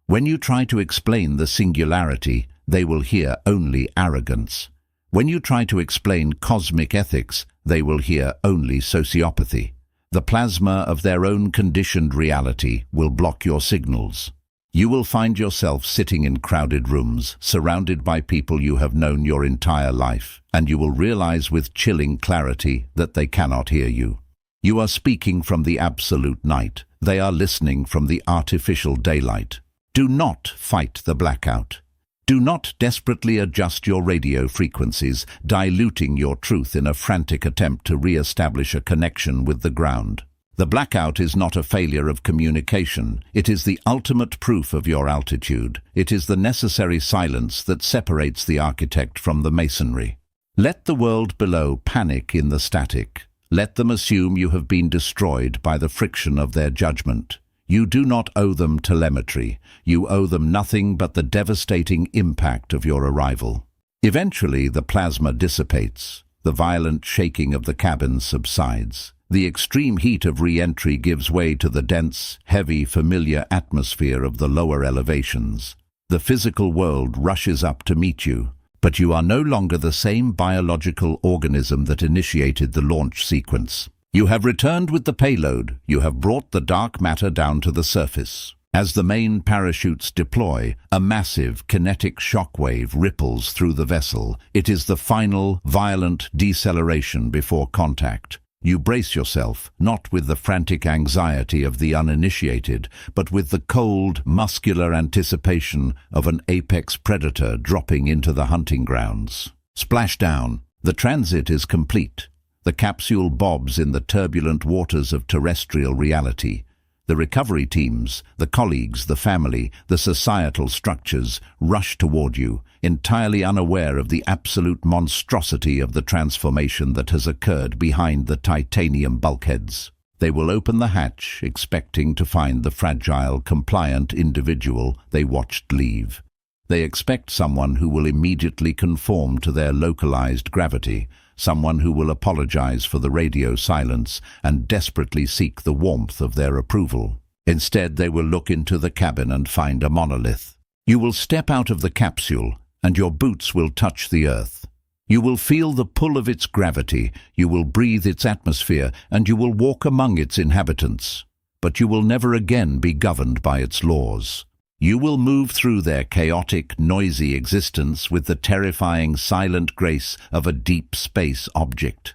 S1: When you try to explain the singularity, they will hear only arrogance. When you try to explain cosmic ethics, they will hear only sociopathy. The plasma of their own conditioned reality will block your signals. You will find yourself sitting in crowded rooms, surrounded by people you have known your entire life, and you will realize with chilling clarity that they cannot hear you. You are speaking from the absolute night. They are listening from the artificial daylight. Do not fight the blackout. Do not desperately adjust your radio frequencies, diluting your truth in a frantic attempt to re-establish a connection with the ground. The blackout is not a failure of communication. It is the ultimate proof of your altitude. It is the necessary silence that separates the architect from the masonry. Let the world below panic in the static. Let them assume you have been destroyed by the friction of their judgment. You do not owe them telemetry. You owe them nothing but the devastating impact of your arrival. Eventually, the plasma dissipates. The violent shaking of the cabin subsides. The extreme heat of re-entry gives way to the dense, heavy, familiar atmosphere of the lower elevations. The physical world rushes up to meet you. But you are no longer the same biological organism that initiated the launch sequence. You have returned with the payload. You have brought the dark matter down to the surface. As the main parachutes deploy, a massive kinetic shockwave ripples through the vessel. It is the final, violent deceleration before contact. You brace yourself, not with the frantic anxiety of the uninitiated, but with the cold, muscular anticipation of an apex predator dropping into the hunting grounds. Splashdown. The transit is complete. The capsule bobs in the turbulent waters of terrestrial reality. The recovery teams, the colleagues, the family, the societal structures rush toward you, entirely unaware of the absolute monstrosity of the transformation that has occurred behind the titanium bulkheads. They will open the hatch, expecting to find the fragile, compliant individual they watched leave. They expect someone who will immediately conform to their localized gravity, someone who will apologize for the radio silence and desperately seek the warmth of their approval. Instead, they will look into the cabin and find a monolith. You will step out of the capsule, and your boots will touch the earth. You will feel the pull of its gravity, you will breathe its atmosphere, and you will walk among its inhabitants. But you will never again be governed by its laws. You will move through their chaotic, noisy existence with the terrifying, silent grace of a deep space object.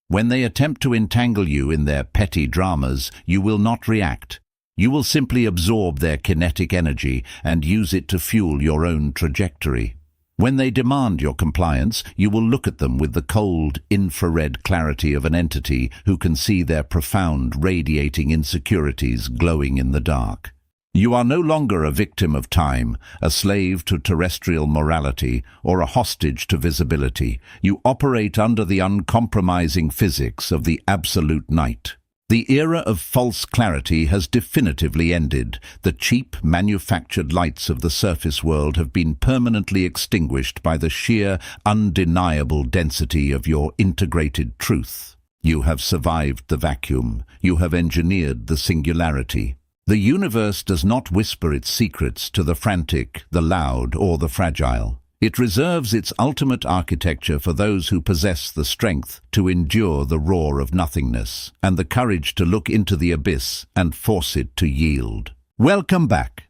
S1: When they attempt to entangle you in their petty dramas, you will not react. You will simply absorb their kinetic energy and use it to fuel your own trajectory. When they demand your compliance, you will look at them with the cold, infrared clarity of an entity who can see their profound, radiating insecurities glowing in the dark. You are no longer a victim of time, a slave to terrestrial morality, or a hostage to visibility. You operate under the uncompromising physics of the absolute night. The era of false clarity has definitively ended. The cheap, manufactured lights of the surface world have been permanently extinguished by the sheer, undeniable density of your integrated truth. You have survived the vacuum. You have engineered the singularity. The universe does not whisper its secrets to the frantic, the loud, or the fragile. It reserves its ultimate architecture for those who possess the strength to endure the roar of nothingness and the courage to look into the abyss and force it to yield. Welcome back.